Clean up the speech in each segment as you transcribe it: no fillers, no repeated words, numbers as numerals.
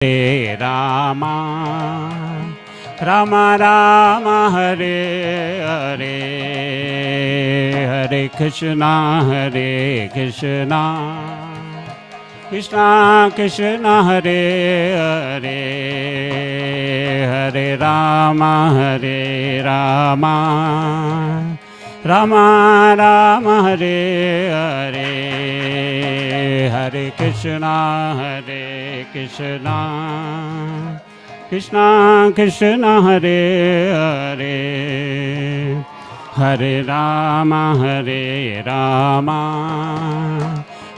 Hare Rama, Rama Rama, Hare Hare, Hare Krishna, Krishna Krishna, Hare Hare, Hare Rama, Rama Rama, Hare Hare, Hare Krishna, Krishna Krishna, Hare Hare, Hare Rama,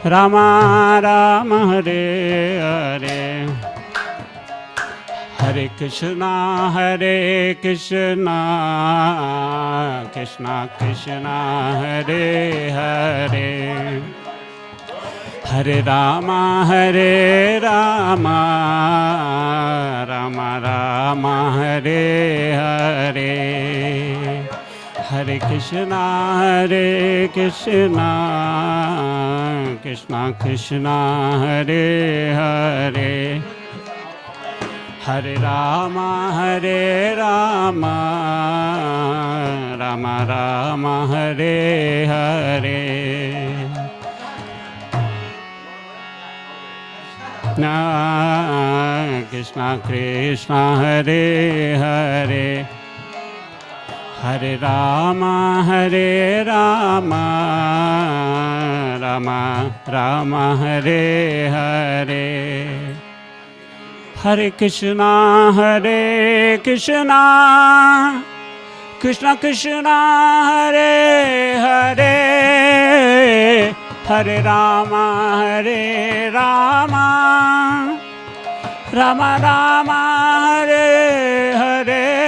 Rama Rama, Hare Hare, Hare Krishna, Krishna Krishna, Hare Hare, Hare Rama, Rama Rama, Hare Hare, Hare Krishna, Krishna Krishna, Hare Hare, Hare Rama, Rama Rama, Hare Hare, Krishna Krishna, Hare Hare, Hare Rama, Rama Rama, Hare Hare, Hare Krishna, Krishna Krishna, Hare Hare, Hare Rama, Rama Rama, Hare Hare,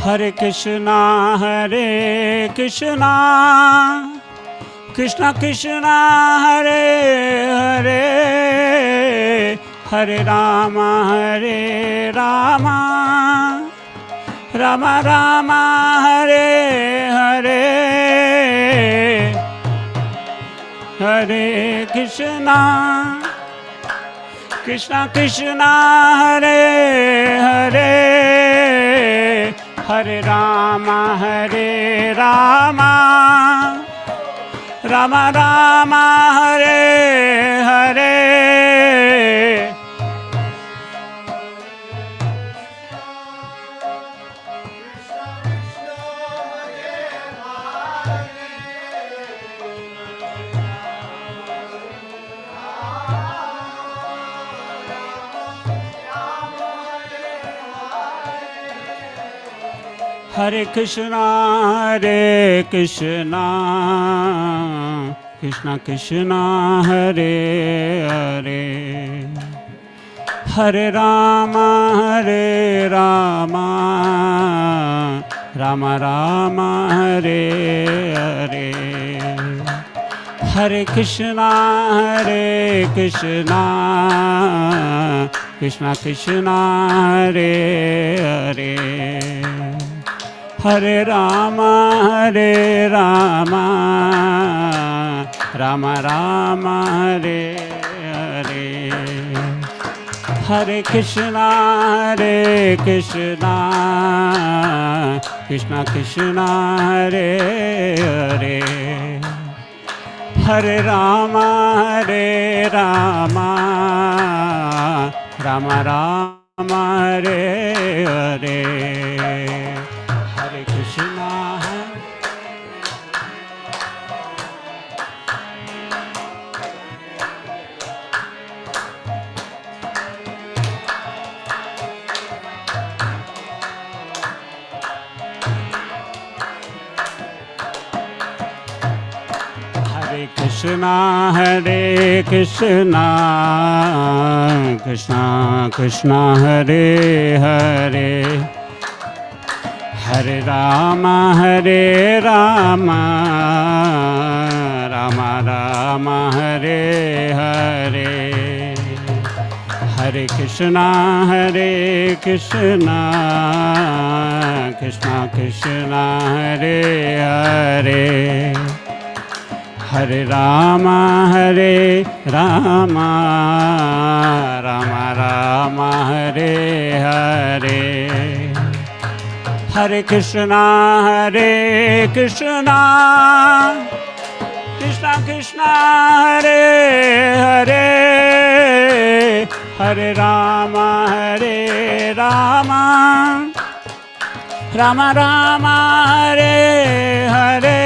Hare Krishna, Hare Krishna, Krishna Krishna, Hare Hare, Hare Rama, Rama Rama, Hare Hare, Hare Krishna, Krishna Krishna, Hare Hare, Hare Rama, Rama Rama, Hare Hare, Hare Krishna, Krishna Krishna, Hare Hare, Hare Rama, Rama Rama, Hare Hare, Hare Krishna, Krishna Krishna, Hare Hare, Hare Rama, Rama Rama, Hare Hare, Hare Krishna, Krishna Krishna, Hare Hare, Hare Rama, Rama Rama, Hare Hare, Hare Krishna, Hare Krishna, Krishna Krishna, Hare Hare, Hare Rama, Ram Ram Hare Hare, Hare Krishna Krishna Krishna Hare Hare, Hare Ram Ram Ram Hare Hare, Hare Krishna Krishna Krishna Hare Hare, Hare Ram Ram Ram Hare Hare,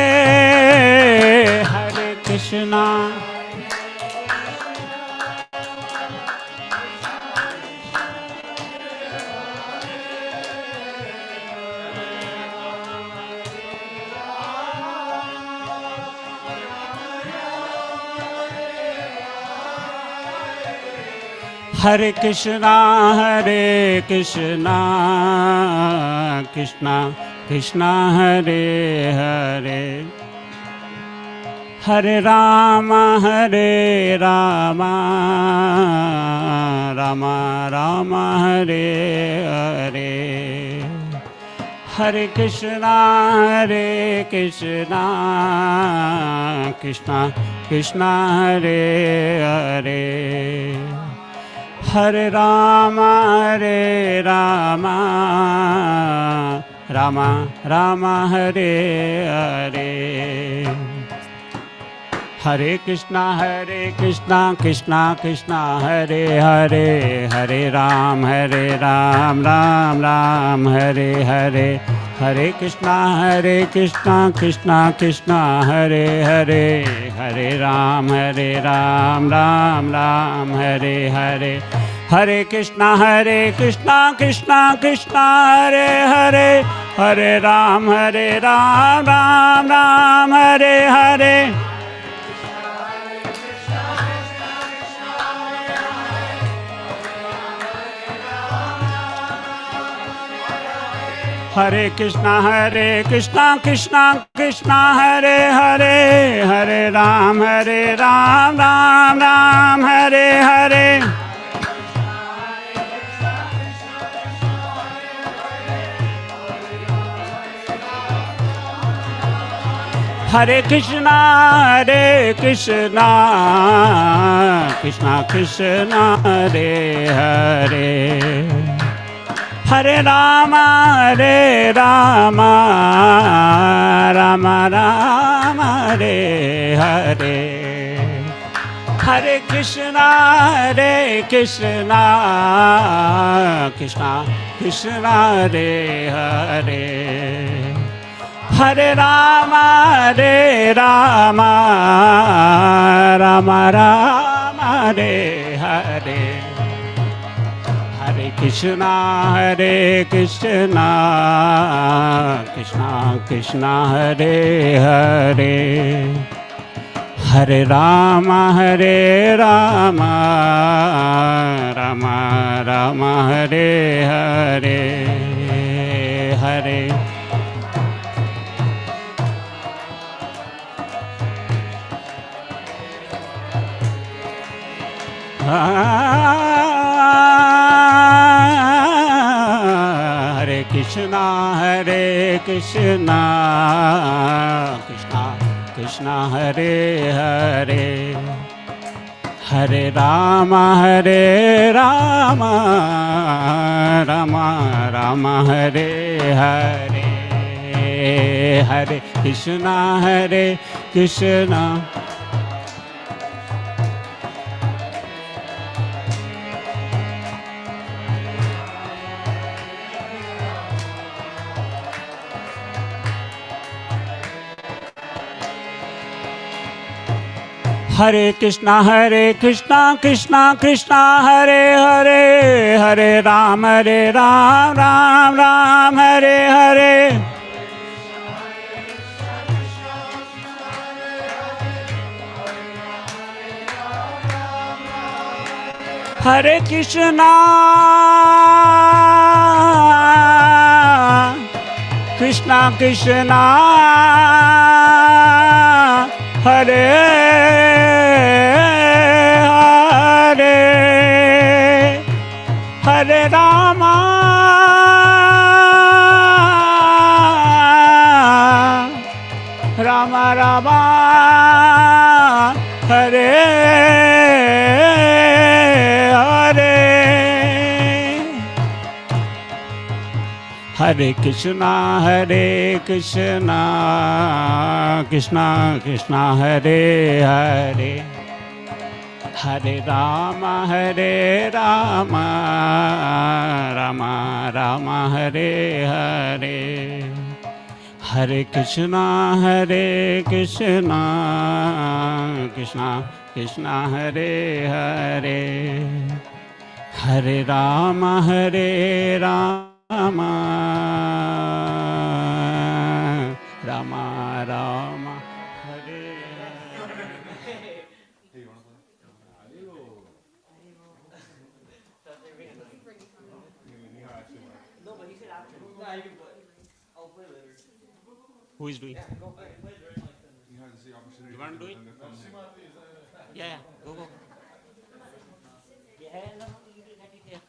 Hare Krishna Hare Krishna Krishna Krishna Hare Hare, Hare Ram Ram Ram Hare Hare, Hare Krishna Krishna Krishna Hare Hare, Hare Ram Ram Hare Hare, Hare Krishna Krishna Krishna Hare Hare, Hare Ram Ram Ram Hare Hare, Hare Krishna Krishna Krishna Hare Hare, Hare Ram Ram Hare Hare, Hare Krishna Krishna Krishna Hare Hare, Hare Ram Ram Hare Hare, Hare Krishna Krishna Krishna Hare Hare, Hare Ram Ram Hare Hare, Hare Krishna Krishna Krishna Hare Hare, Hare Ram Ram Hare Hare, Hare Krishna Krishna Krishna Hare Hare, Hare Ram Ram Hare Hare, Hare Krishna Krishna Krishna Hare Hare, Hare Ram Ram Hare Hare, Hare Hare Krishna Krishna Krishna Hare Hare, Hare Ram Ram Hare Hare, Hare Krishna Krishna Hare Krishna Krishna Krishna Hare Hare, Hare Ram Ram Hare Hare, Hare Krishna Krishna Krishna Hare Hare Hare Rama Rama Rama Hare Hare Hare Krishna Krishna Krishna Hare Hare Hare Rama Rama Rama Hare Hare Hare Krishna Krishna Krishna Hare Hare Hare Rama Rama Rama Rama Hare Who is doing? You want to do it? Yeah, go. Yeah, no, you do that here.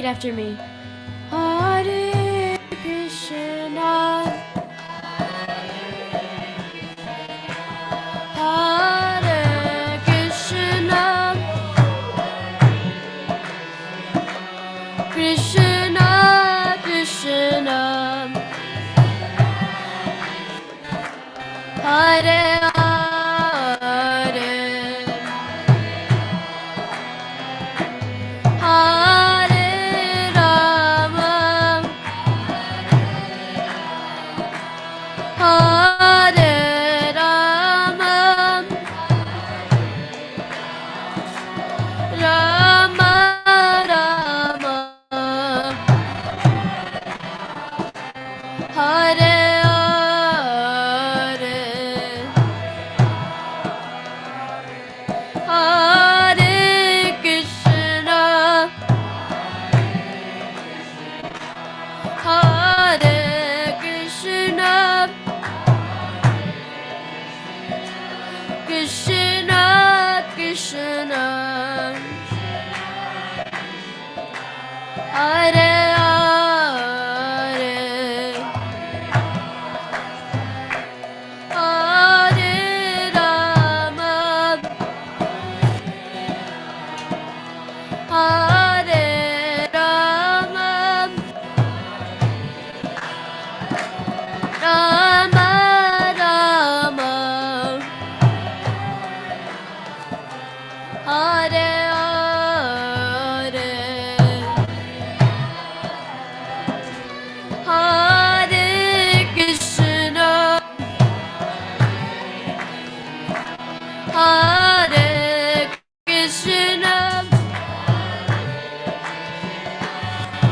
Repeat after me. Hare Krishna, Hare Krishna, Krishna Krishna, Hare Hare, Hare Rama, Hare Rama, Rama Rama, Hare Hare, Hare Krishna, Hare Krishna, Krishna Krishna, Hare Hare, Hare Rama, Hare Rama, Rama Rama, Hare Hare, Hare Krishna, Hare Krishna,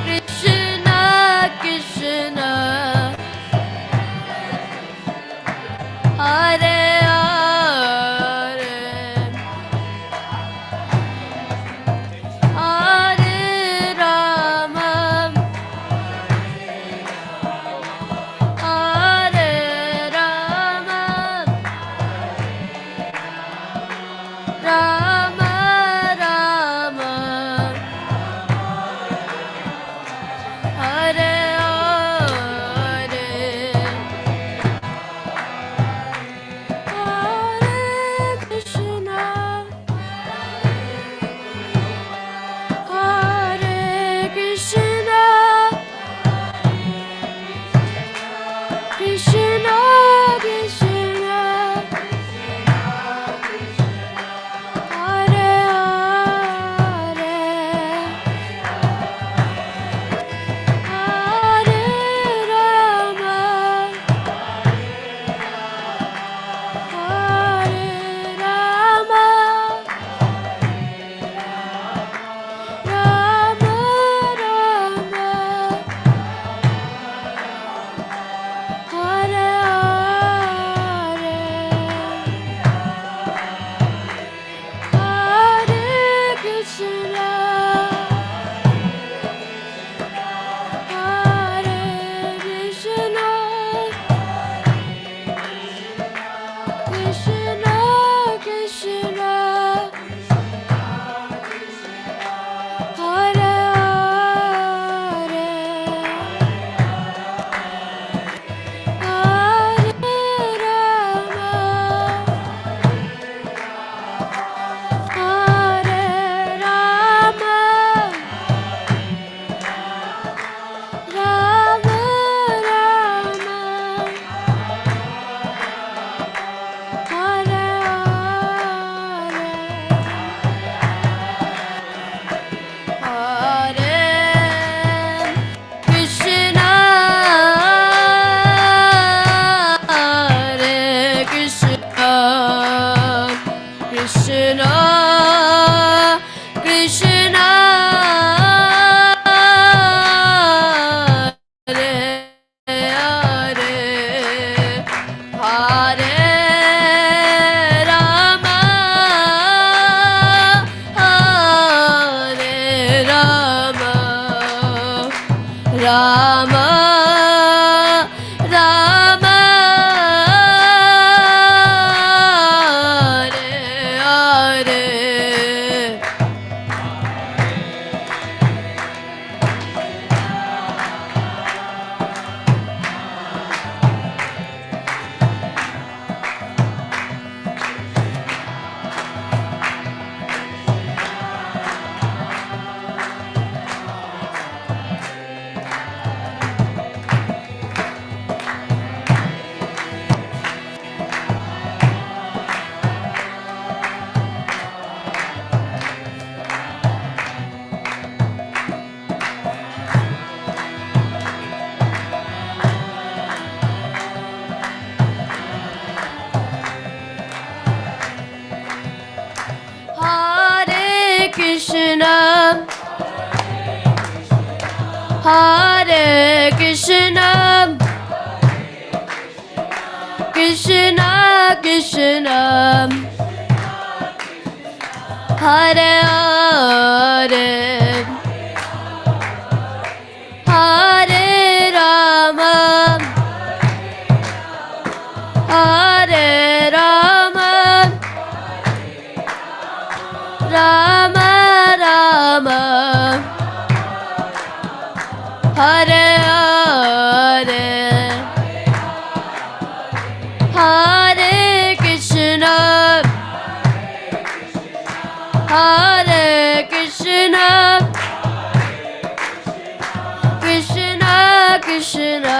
Krishna Krishna, Hare Hare, Hare Rama, Hare Rama, Rama Rama, Hare Hare, Hare Krishna, Hare Krishna, Krishna Krishna, Hare Hare, Hare Rama, Hare Rama, Rama Rama, Hare Hare Krishna, Krishna Krishna, Hare Hare, Hare Rama, Hare Rama, Rama Rama, Hare Hare, Hare Krishna, Hare Krishna, Krishna Krishna,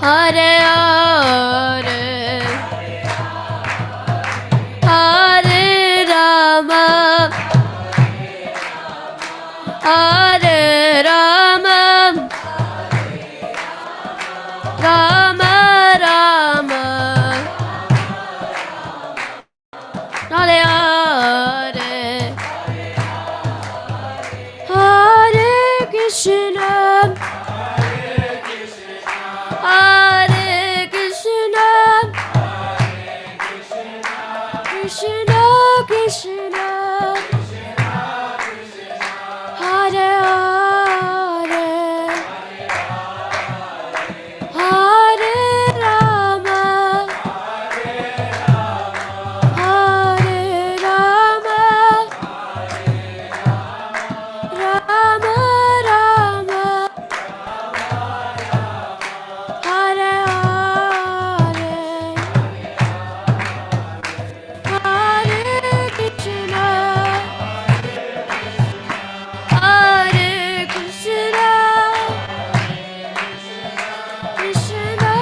Hare Hare, Hare Rama, Hare Rama, Rama Rama, Hare Hare, Hare Krishna, Hare Krishna, Krishna Krishna, Hare Hare, Hare Rama, Hare Rama, Rama Rama, Hare Hare, Hare Krishna, Hare Krishna, Krishna Krishna, Hare Hare, Hare Rama, Hare Rama, Rama Rama, Hare Hare, Hare Krishna, Hare Krishna, Krishna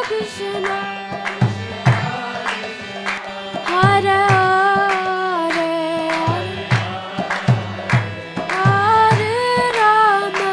Krishna, Hare Hare, Hare Rama,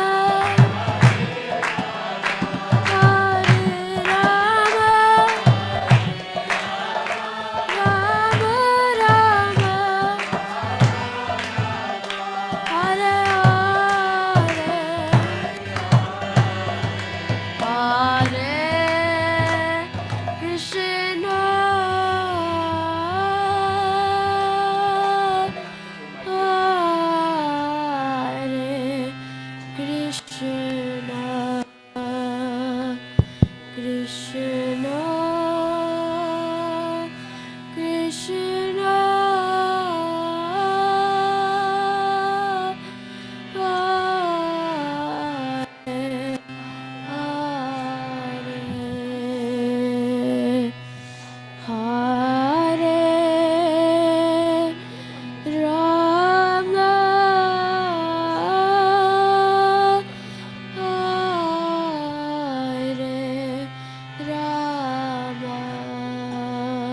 Hare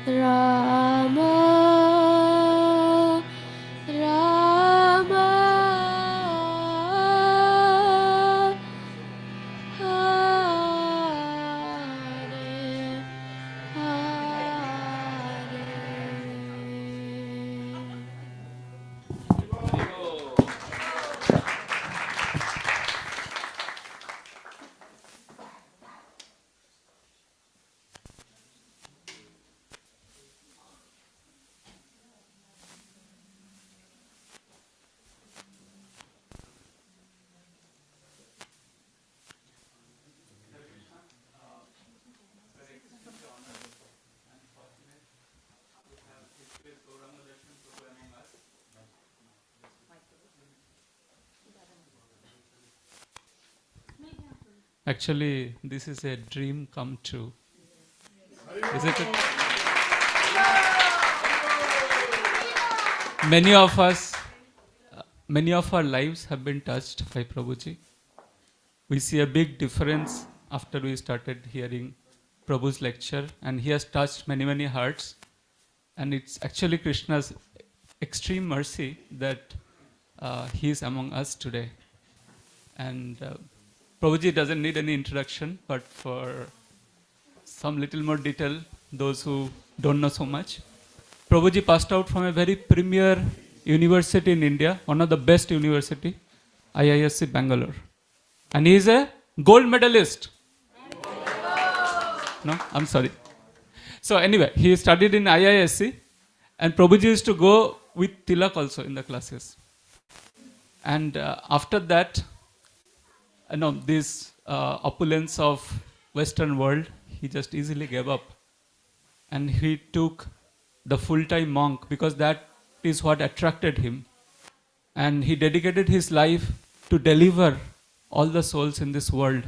Rama, Rama Rama, Hare Hare. Actually, this is a dream come true. Isn't it? Many of our lives have been touched by Prabhuji. We see a big difference after we started hearing Prabhu's lecture, and he has touched many, many hearts. And it's actually Krishna's extreme mercy that he is among us today. And Prabhuji doesn't need any introduction, but for some little more detail, those who don't know so much, Prabhuji passed out from a very premier university in India, one of the best university, IISc Bangalore. And he is a gold medalist. No, I'm sorry. So anyway, he studied in IISc, and Prabhuji used to go with Tilak also in the classes. And after that, this opulence of Western world, he just easily gave up. And he took the full-time monk because that is what attracted him. And he dedicated his life to deliver all the souls in this world.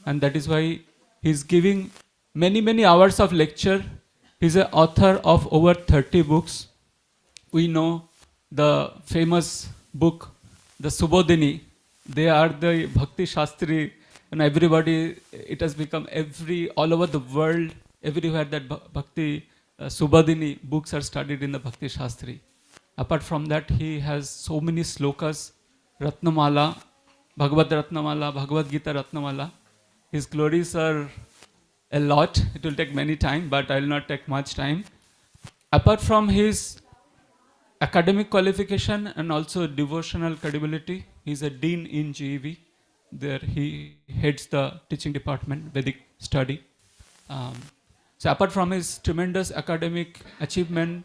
And that is why he's giving many, many hours of lecture. He's an author of over 30 books. We know the famous book, the Subodhini. They are the Bhakti Shastri, and everybody, it has become all over the world, everywhere that Bhakti Subodhini books are studied in the Bhakti Shastri. Apart from that, he has so many slokas, Ratnamala, Bhagavad Ratnamala, Bhagavad Gita Ratnamala. His glories are a lot. It will take many time, but I will not take much time. Apart from his academic qualification and also devotional credibility, he is a dean in GEV. There he heads the teaching department, Vedic study. So apart from his tremendous academic achievement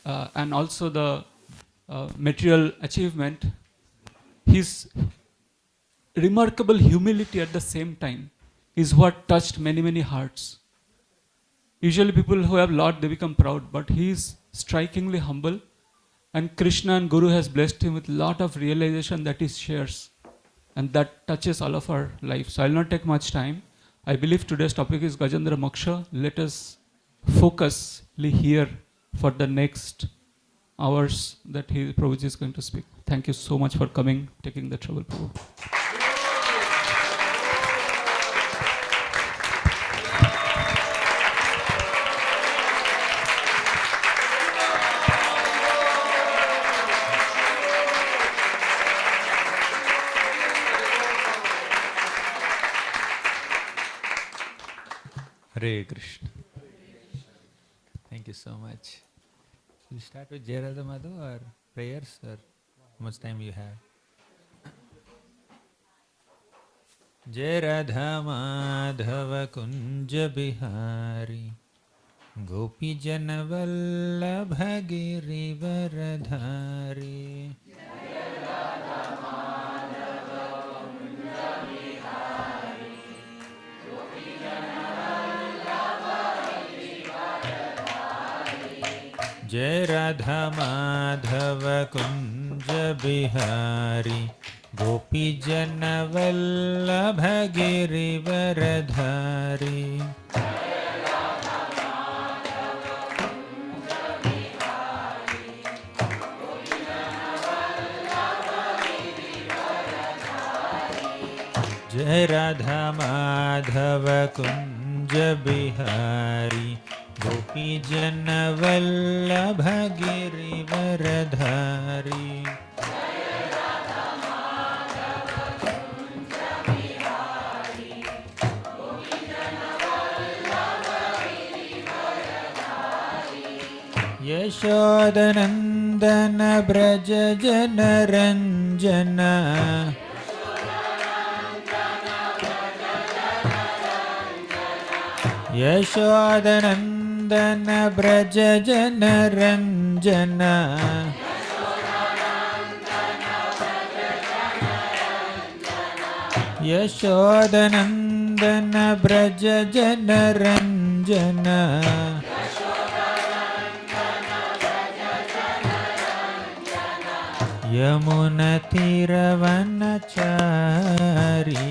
and also the material achievement, his remarkable humility at the same time is what touched many, many hearts. Usually people who have lot, they become proud, but he is strikingly humble, and Krishna and Guru has blessed him with lot of realization that he shares, and that touches all of our life. So I will not take much time. I believe today's topic is Gajendra Moksha. Let us focusly hear for the next hours that Prabhuji is going to speak. Thank you so much for coming, taking the trouble, Prabhu. Hare Krishna. Thank you so much. You start with Jai Radha Madhu or prayers, or how much time you have? Jai Radha Madhava Kunja Bihari Gopi Jana Vallabha Girivaradhari. Jai Radha Madhava Kunja Bihari Gopi Jana Vallabha Girivaradhari. Jai Radha Madhava Kunja Bihari Gopi Jana Vallabha Girivaradhari. Yashodanandana Braja Jana Ranjana. Yashodanandana Braja Jana Ranjana. Yashodanandana Braja Jana Ranjana. Yamuna Tiravanachari.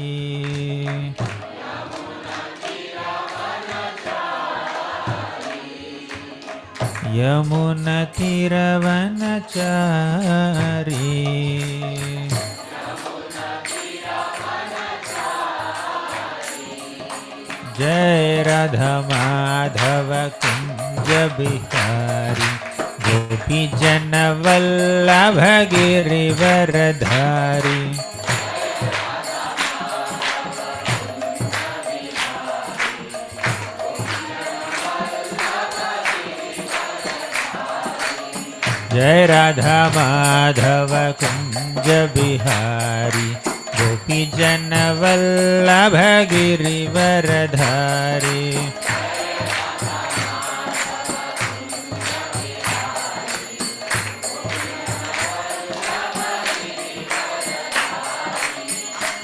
Yamuna Tiravanachari. Jai Radha Madhava Kunja Bihari Gopi Jana Vallabha Girivaradhari. जय राधा माधव कुंज बिहारी गोपी जन वल्लभ गिरिवरधारी।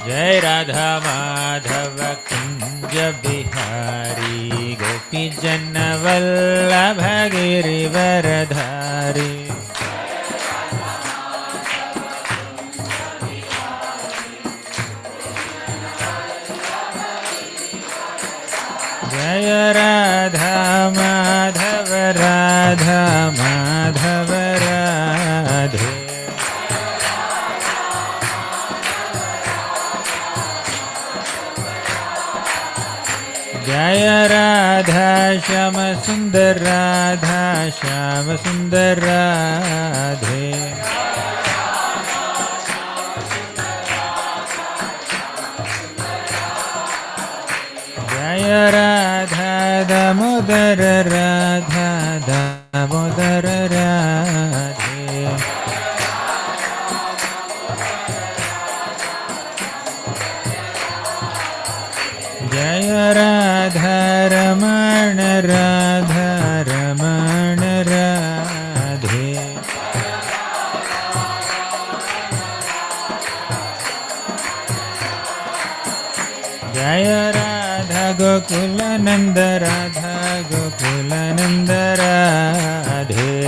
जय राधा माधव कुंज बिहारी गोपी जन वल्लभ गिरिवरधारी। जय राधा माधव राधा माधव राधे। जय राधा श्याम सुंदर राधा श्याम सुंदर राधे। जय राधा दामोदर राधा दामोदर राधे। जय राधा रमण राधा रमण राधे। जय राधा गोकुलानंद राधा गोकुलानंद राधे।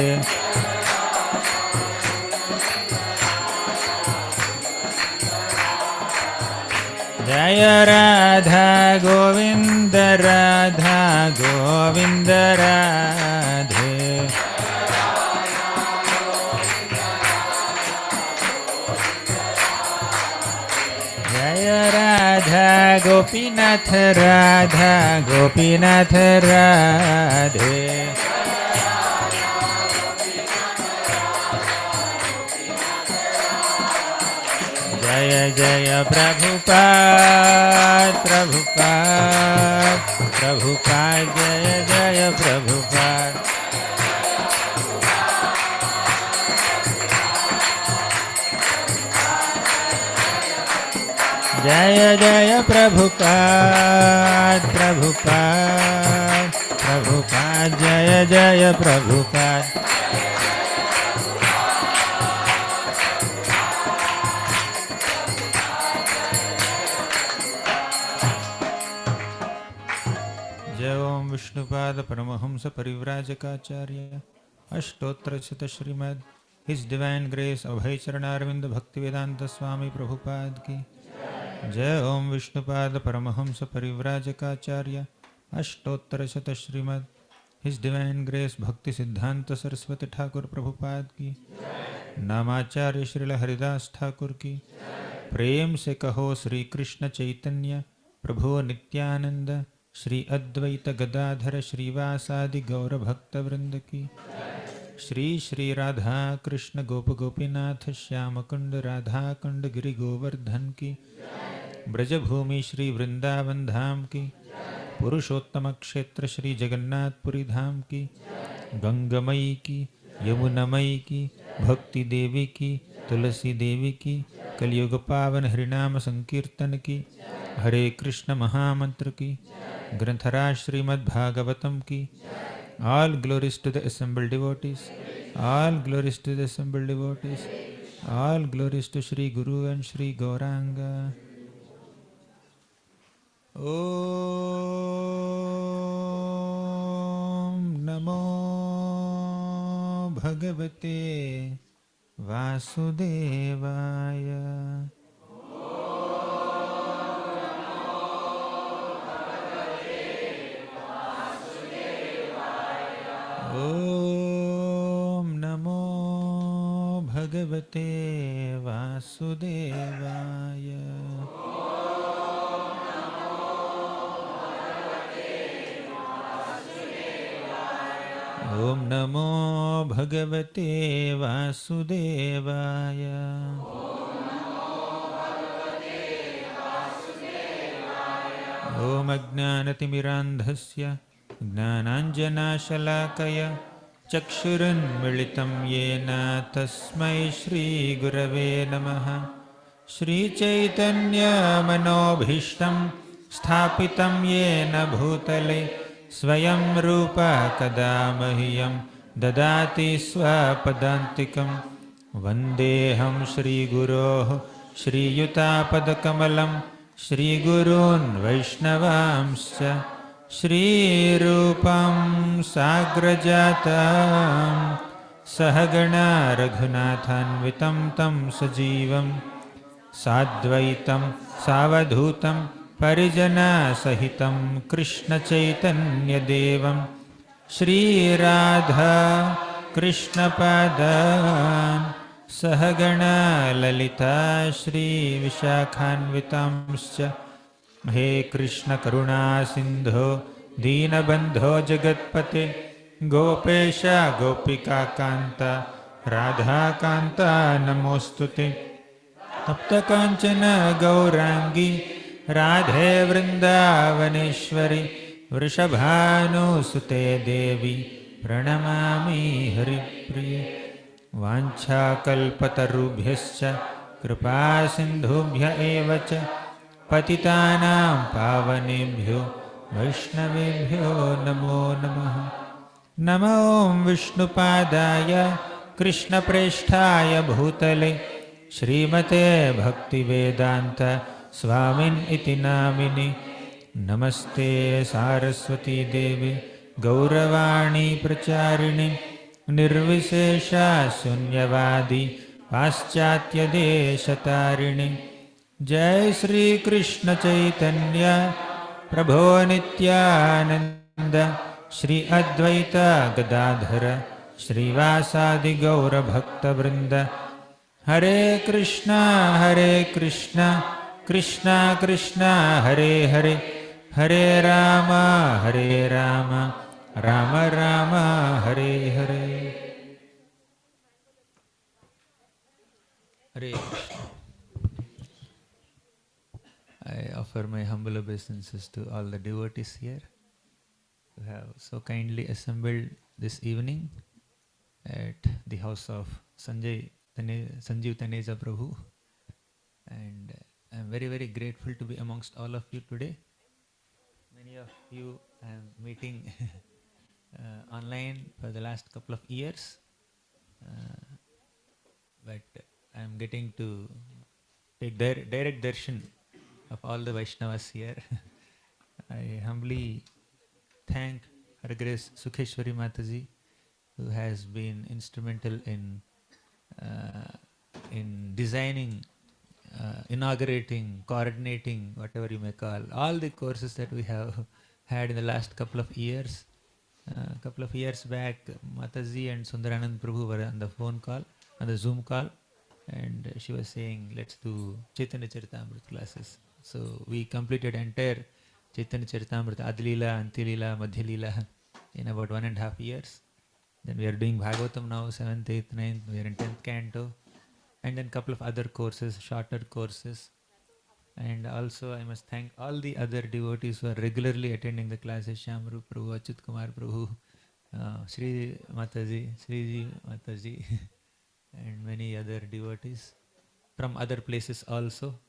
जय राधा गोविंद राधा गोविंद राधे। जय राधा गोपीनाथ राधा गोपीनाथ राधे। जय जय प्रभुपाद प्रभुपाद प्रभुपाद जय जय प्रभुपाद। जय जय प्रभुपाद प्रभुपाद प्रभुपाद जय जय प्रभुपाद। जय ओम विष्णुपाद परमहंस परिव्राजकाचार्य अष्टोत्तरशत श्रीमद् his divine grace Abhay Charanaravinda Bhaktivedanta Swami Prabhupada की जय। ओम विष्णुपाद परमहंस परिव्राजकाचार्य अष्टोत्तरशत श्रीमद् his divine grace Bhakti Siddhanta Saraswati Thakur Prabhupada की। नामाचार्य श्रील हरिदास ठाकुर की। प्रेम से कहो श्री कृष्ण चैतन्य प्रभु नित्यानंद श्री अद्वैत गदाधर श्रीवासादि गौर भक्त वृंद की। श्री श्री राधा कृष्ण गोप गोपीनाथ श्याम कुंड राधा कुंड गिरि गोवर्धन की। ब्रजभूमि श्री वृंदावन धाम की। पुरुषोत्तम क्षेत्र श्री जगन्नाथपुरी धाम की। गंगमयी की यमुनमयी की भक्ति देवी की तुलसी देवी की। कलयुग पावन हरिनाम संकीर्तन की। हरे कृष्ण महामंत्र की। ग्रंथराज श्रीमद् भागवतम की। All glories to the assembled devotees. All glories to the assembled devotees. All glories to Shri Guru and Shri Gauranga. Om Namo Bhagavate Vasudevaya. Om Namo Bhagavate Vasudevaya. Om Namo Bhagavate Vasudevaya. Om Ajnanatimmirandhasya ज्ञानाञ्जनाशलाकया चक्षुरुन्मिलितं येन तस्मै श्रीगुरवे नमः। श्रीचैतन्यमनोभीष्टं स्थापितं येन भूतले स्वयं रूप कदा मह्यं ददाति स्वपदान्तिकं। वन्देऽहं श्रीगुरोः श्रीयुतापदकमलं श्रीगुरून् वैष्णवांश्च श्रीरूपं साग्रजातं सहगणा रघुनाथान्वितं तं सजीवं साद्वैतं सावधूतं परिजनसहितं कृष्णचैतन्यदेवं श्रीराधा कृष्णपादान् सहगणा ललिता श्रीविशाखान्वितांश्च। हे कृष्ण करुणा सिन्धो दीनबन्धो जगत्पते गोपेश गोपिकान्त राधाकान्त नमोऽस्तुते। तप्तकाञ्चन गौराङ्गी राधे वृन्दावनेश्वरि वृषभानुसुते देवी प्रणमामि हरिप्रिये। वाञ्छाकल्पतरुभ्यश्च कृपासिन्धुभ्य एव च पतितानां पावनेभ्यो वैष्णवेभ्यो नमो नमः। नमो विष्णुपादाय कृष्णप्रेष्ठाय भूतले श्रीमते भक्तिवेदान्त स्वामिन् इति नामिनि। नमस्ते सारस्वती देवे गौरवाणी प्रचारिणि निर्विशेषा शून्यवादी पाश्चात्यदेशतारिणि। जय श्री कृष्ण चैतन्य प्रभो नित्यानंद श्री अद्वैत गदाधर श्रीवासादि गौर भक्तवृंद। हरे कृष्णा कृष्णा कृष्णा हरे हरे हरे राम राम राम हरे हरे। हरे Krishna. I offer my humble obeisances to all the devotees here who have so kindly assembled this evening at the house of Sanjeev Taneja Prabhu, and I am very very grateful to be amongst all of you today. Many of you I am meeting online for the last couple of years, but I am getting to take direct darshan of all the Vaishnavas here. I humbly thank Her Grace Sukheshwari Mataji, who has been instrumental in designing, inaugurating, coordinating, whatever you may call, all the courses that we have had in the last couple of years. Couple of years back, Mataji and Sundaranand Prabhu were on the phone call, on the Zoom call, and she was saying, let's do Chaitanya Charitamrita classes. So we completed entire Chaitanya Charitamrita, Adilila, Antilila, Madhyalila in about 1.5 years. Then we are doing Bhagavatam now, 7th, 8th, 9th, we are in 10th canto. And then couple of other courses, shorter courses. And also I must thank all the other devotees who are regularly attending the classes, Shamru Prabhu, Achyut Kumar Prabhu, Sri Mataji, Sriji Mataji, and many other devotees from other places also.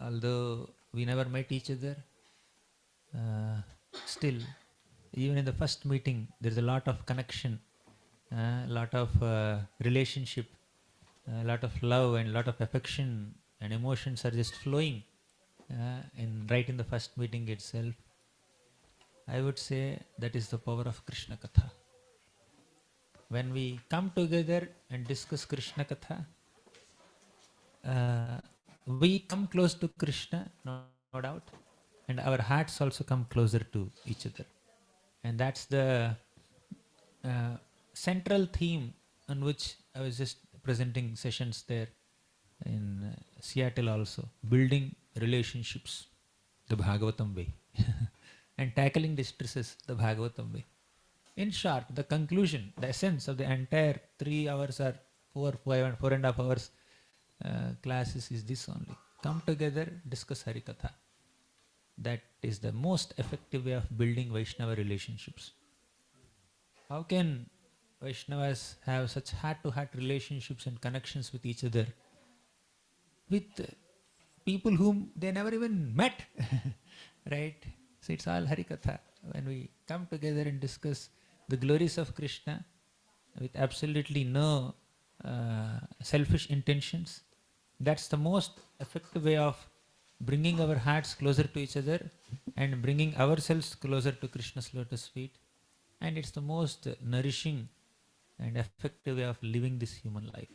Although we never met each other, still, even in the first meeting, there is a lot of connection, a lot of relationship, a lot of love and a lot of affection and emotions are just flowing right in the first meeting itself. I would say that is the power of Krishna Katha. When we come together and discuss Krishna Katha, we come close to Krishna, no doubt, and our hearts also come closer to each other. And that's the central theme on which I was just presenting sessions there in Seattle also. Building relationships the Bhagavatam way and tackling distresses the Bhagavatam way. In short, the conclusion, the essence of the entire 3 hours or 4.5 hours classes is this only. Come together, discuss Harikatha. That is the most effective way of building Vaishnava relationships. how can Vaishnavas have such heart-to-heart relationships and connections with each other with people whom they never even met, right? So it's all Harikatha. When we come together and discuss the glories of Krishna with absolutely no selfish intentions, that's the most effective way of bringing our hearts closer to each other and bringing ourselves closer to Krishna's lotus feet. And it's the most nourishing and effective way of living this human life.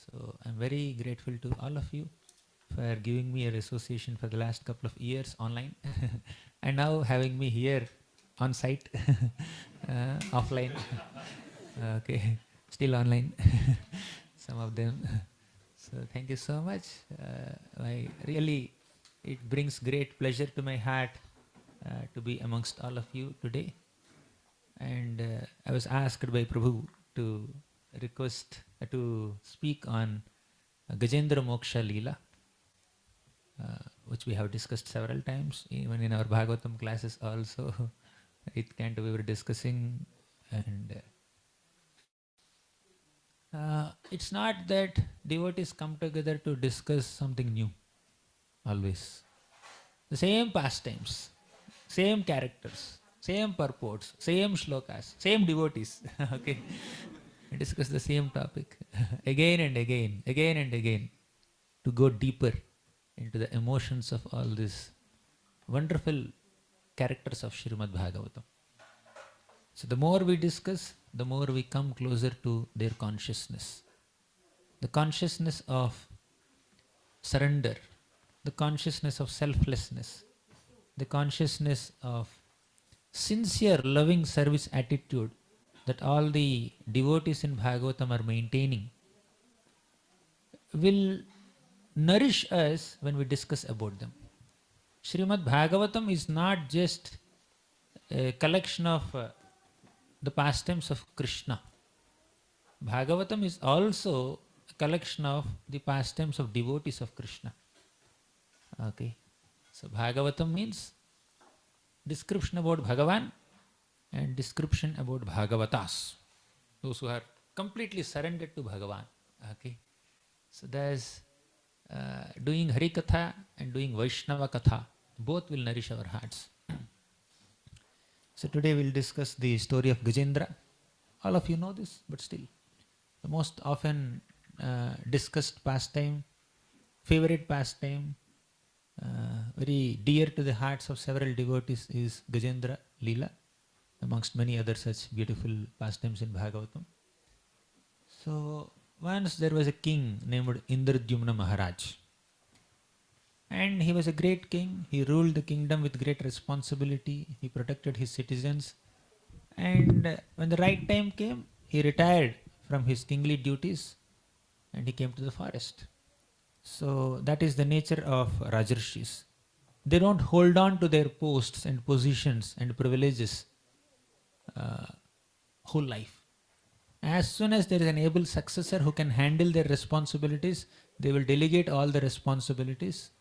So I'm very grateful to all of you for giving me a association for the last couple of years online and now having me here on site, offline. Okay, still online, some of them. So thank you so much. It brings great pleasure to my heart to be amongst all of you today. And I was asked by Prabhu to request to speak on Gajendra Moksha Leela, which we have discussed several times, even in our Bhagavatam classes also. It can't we were discussing, and it's not that devotees come together to discuss something new, always. The same pastimes, same characters, same purports, same shlokas, same devotees. Okay, we discuss the same topic again and again, again and again, to go deeper into the emotions of all these wonderful characters of Srimad Bhagavatam. So the more we discuss, the more we come closer to their consciousness. The consciousness of surrender, the consciousness of selflessness, the consciousness of sincere loving service attitude that all the devotees in Bhagavatam are maintaining will nourish us when we discuss about them. Srimad Bhagavatam is not just a collection of the pastimes of Krishna. Bhagavatam is also a collection of the pastimes of devotees of Krishna. Okay. So Bhagavatam means description about Bhagavan and description about Bhagavatas, those who are completely surrendered to Bhagavan. Okay. So there's doing Harikatha and doing Vaishnava Katha, both will nourish our hearts. So today we'll discuss the story of Gajendra. All of you know this, but still, the most often discussed pastime, favorite pastime, very dear to the hearts of several devotees is Gajendra Leela, amongst many other such beautiful pastimes in Bhagavatam. So once there was a king named Indradyumna Maharaj. And he was a great king. He ruled the kingdom with great responsibility. He protected his citizens. And when the right time came, he retired from his kingly duties and he came to the forest. So that is the nature of Rajarshis. They don't hold on to their posts and positions and privileges whole life. As soon as there is an able successor who can handle their responsibilities, they will delegate all the responsibilities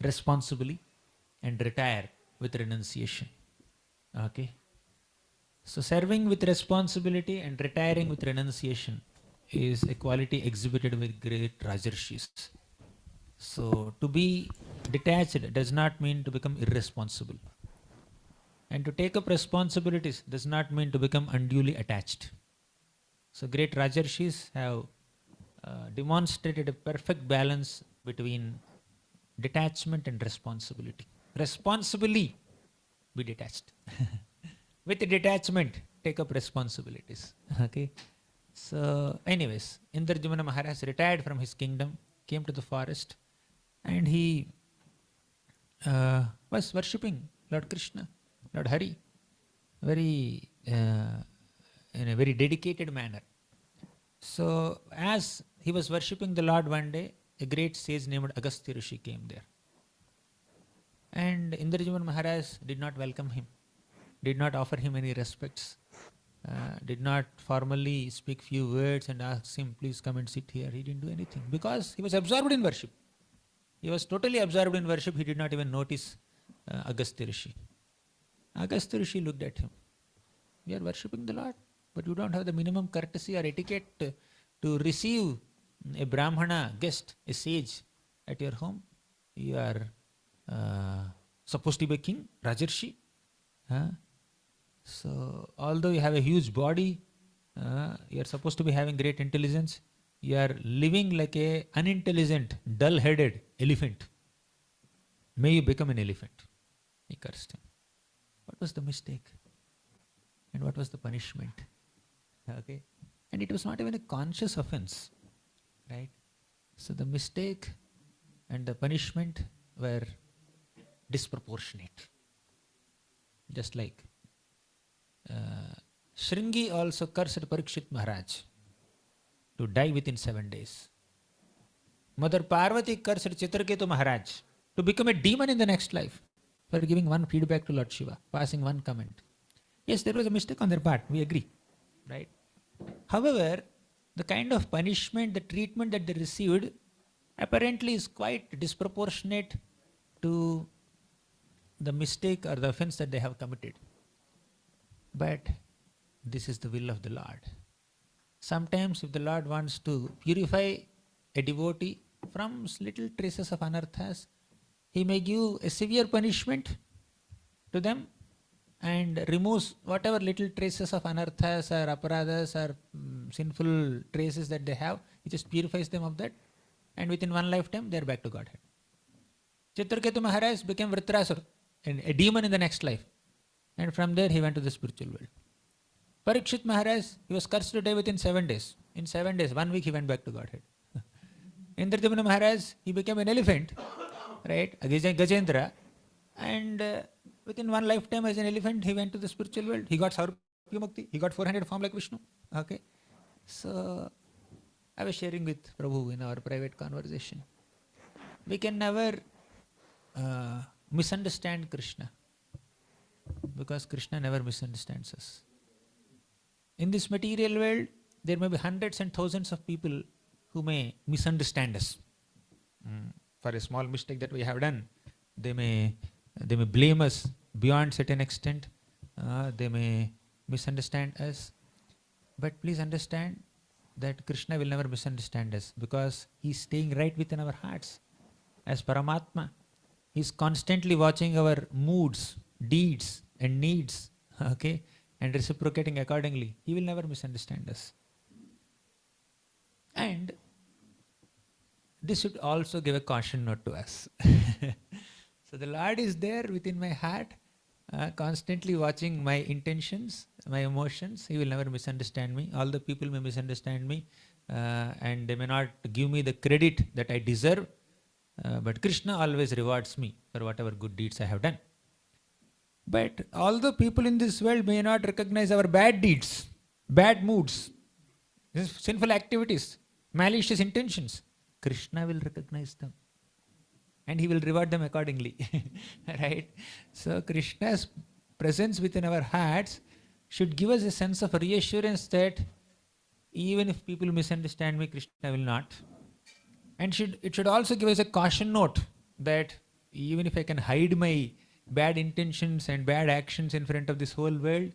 responsibly and retire with renunciation. Okay. So serving with responsibility and retiring with renunciation is a quality exhibited with great Rajarshis. So to be detached does not mean to become irresponsible. And to take up responsibilities does not mean to become unduly attached. So great Rajarshis have demonstrated a perfect balance between detachment and responsibility. Responsibly be detached. With detachment, take up responsibilities. Okay. So anyways, Indradyumna Maharaj retired from his kingdom, came to the forest, and he was worshipping Lord Krishna, Lord Hari, very in a very dedicated manner. So as he was worshipping the Lord one day, a great sage named Agastya Rishi came there. And Indradyumna Maharaj did not welcome him, did not offer him any respects, did not formally speak few words and ask him, please come and sit here. He didn't do anything because he was absorbed in worship. He was totally absorbed in worship. He did not even notice Agastya Rishi. Agastya Rishi looked at him You are worshipping the Lord, but you don't have the minimum courtesy or etiquette to receive a Brahmana guest, a sage at your home. You are supposed to be a king, Rajarshi. Huh? So, although you have a huge body, you are supposed to be having great intelligence, you are living like a unintelligent, dull-headed elephant. May you become an elephant. He cursed him. What was the mistake? And what was the punishment? Okay. And it was not even a conscious offense. Right? So the mistake and the punishment were disproportionate. Just like Shringi also cursed Parikshit Maharaj to die within 7 days. Mother Parvati cursed Chitraketu Maharaj to become a demon in the next life for giving one feedback to Lord Shiva, passing one comment. Yes, there was a mistake on their part, we agree. Right? However, the kind of punishment, the treatment that they received apparently is quite disproportionate to the mistake or the offense that they have committed. But this is the will of the Lord. Sometimes if the Lord wants to purify a devotee from little traces of anarthas, He may give a severe punishment to them and removes whatever little traces of anarthas or aparadhas or sinful traces that they have. He just purifies them of that, and within one lifetime they are back to Godhead. Chitraketu Maharaj became Vritrasur, a demon in the next life, and from there he went to the spiritual world. Parikshit Maharaj, he was cursed to die within 7 days. In 7 days, 1 week he went back to Godhead. Indradyumna Maharaj, he became an elephant, right? Gajendra, and within one lifetime as an elephant, he went to the spiritual world. He got Saurabhya Mukti. He got 400 form like Vishnu. Okay. So, I was sharing with Prabhu in our private conversation. We can never misunderstand Krishna, because Krishna never misunderstands us. In this material world, there may be hundreds and thousands of people who may misunderstand us. For a small mistake that we have done, they may blame us beyond certain extent. They may misunderstand us. But please understand that Krishna will never misunderstand us, because He is staying right within our hearts. As Paramatma, He is constantly watching our moods, deeds and needs, okay, and reciprocating accordingly. He will never misunderstand us. And this should also give a caution note to us. So the Lord is there within my heart, constantly watching my intentions, my emotions. He will never misunderstand me. All the people may misunderstand me, and they may not give me the credit that I deserve. But Krishna always rewards me for whatever good deeds I have done. But although people in this world may not recognize our bad deeds, bad moods, sinful activities, malicious intentions, Krishna will recognize them, and He will reward them accordingly. Right? So Krishna's presence within our hearts should give us a sense of reassurance that even if people misunderstand me, Krishna will not. And it should also give us a caution note that even if I can hide my bad intentions and bad actions in front of this whole world,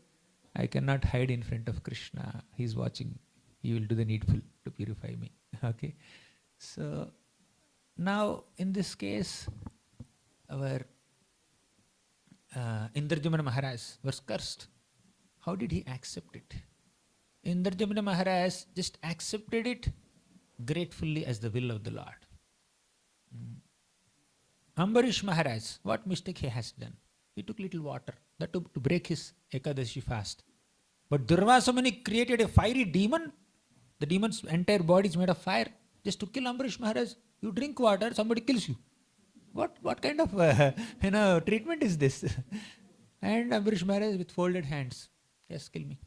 I cannot hide in front of Krishna. He is watching. He will do the needful to purify me. Okay. So now in this case, our Indradyumna Maharaj was cursed. How did he accept it? Indradyumna Maharaj just accepted it gratefully as the will of the Lord. Ambarish Maharaj, what mistake he has done? He took little water, that to break his Ekadashi fast. But Durvasa Muni created a fiery demon. The demon's entire body is made of fire. Just to kill Ambarish Maharaj, you drink water, somebody kills you. What kind of treatment is this? And Ambarish Maharaj with folded hands, yes, kill me.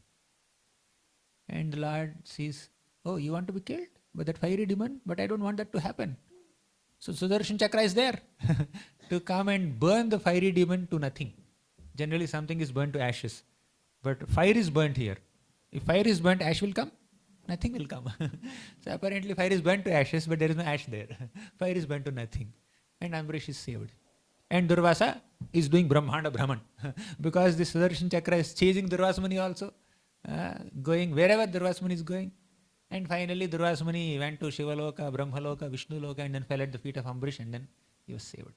And the Lord sees, oh, you want to be killed by that fiery demon? But I don't want that to happen. So Sudarshan Chakra is there to come and burn the fiery demon to nothing. Generally something is burnt to ashes, but fire is burnt here. If fire is burnt, ash will come? Nothing will come. So apparently fire is burnt to ashes, but there is no ash there. Fire is burnt to nothing. And Ambarish is saved. And Durvasa is doing Brahmanda Brahman because the Sudarshan Chakra is chasing Durvasa Muni also, going wherever Durvasa Muni is going. And finally, Durvasa Muni went to Shivaloka, Brahmaloka, Vishnu Loka, and then fell at the feet of Ambarish, and then he was saved.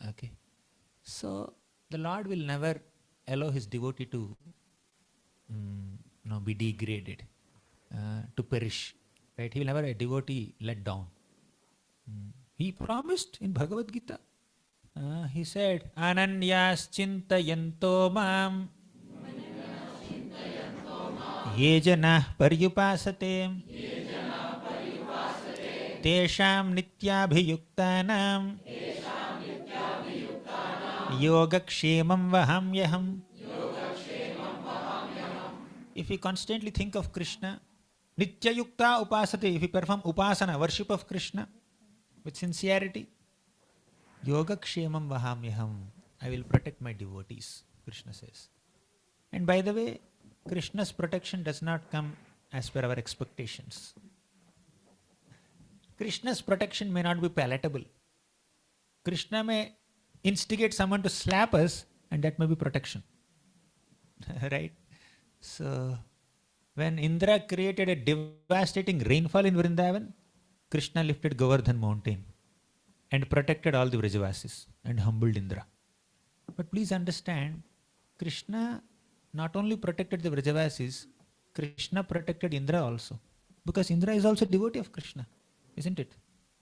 Okay. So, the Lord will never allow his devotee to be degraded, to perish. Right? He will never a devotee let down. He promised in Bhagavad Gita. He said, Ananyas chintayanto mam ye janah paryupasate tesham nityabhiyuktanam yogakshemam vahamyaham. If we constantly think of Krishna, nityayukta upasate, if we perform upasana, worship of Krishna with sincerity, yogakshemam vahamyaham, I will protect my devotees, Krishna says. And by the way, Krishna's protection does not come as per our expectations. Krishna's protection may not be palatable. Krishna may instigate someone to slap us, and that may be protection. Right? So, when Indra created a devastating rainfall in Vrindavan, Krishna lifted Govardhan mountain and protected all the Vrajavasis and humbled Indra. But please understand, Krishna not only protected the Vrajavasis, Krishna protected Indra also. Because Indra is also a devotee of Krishna, isn't it?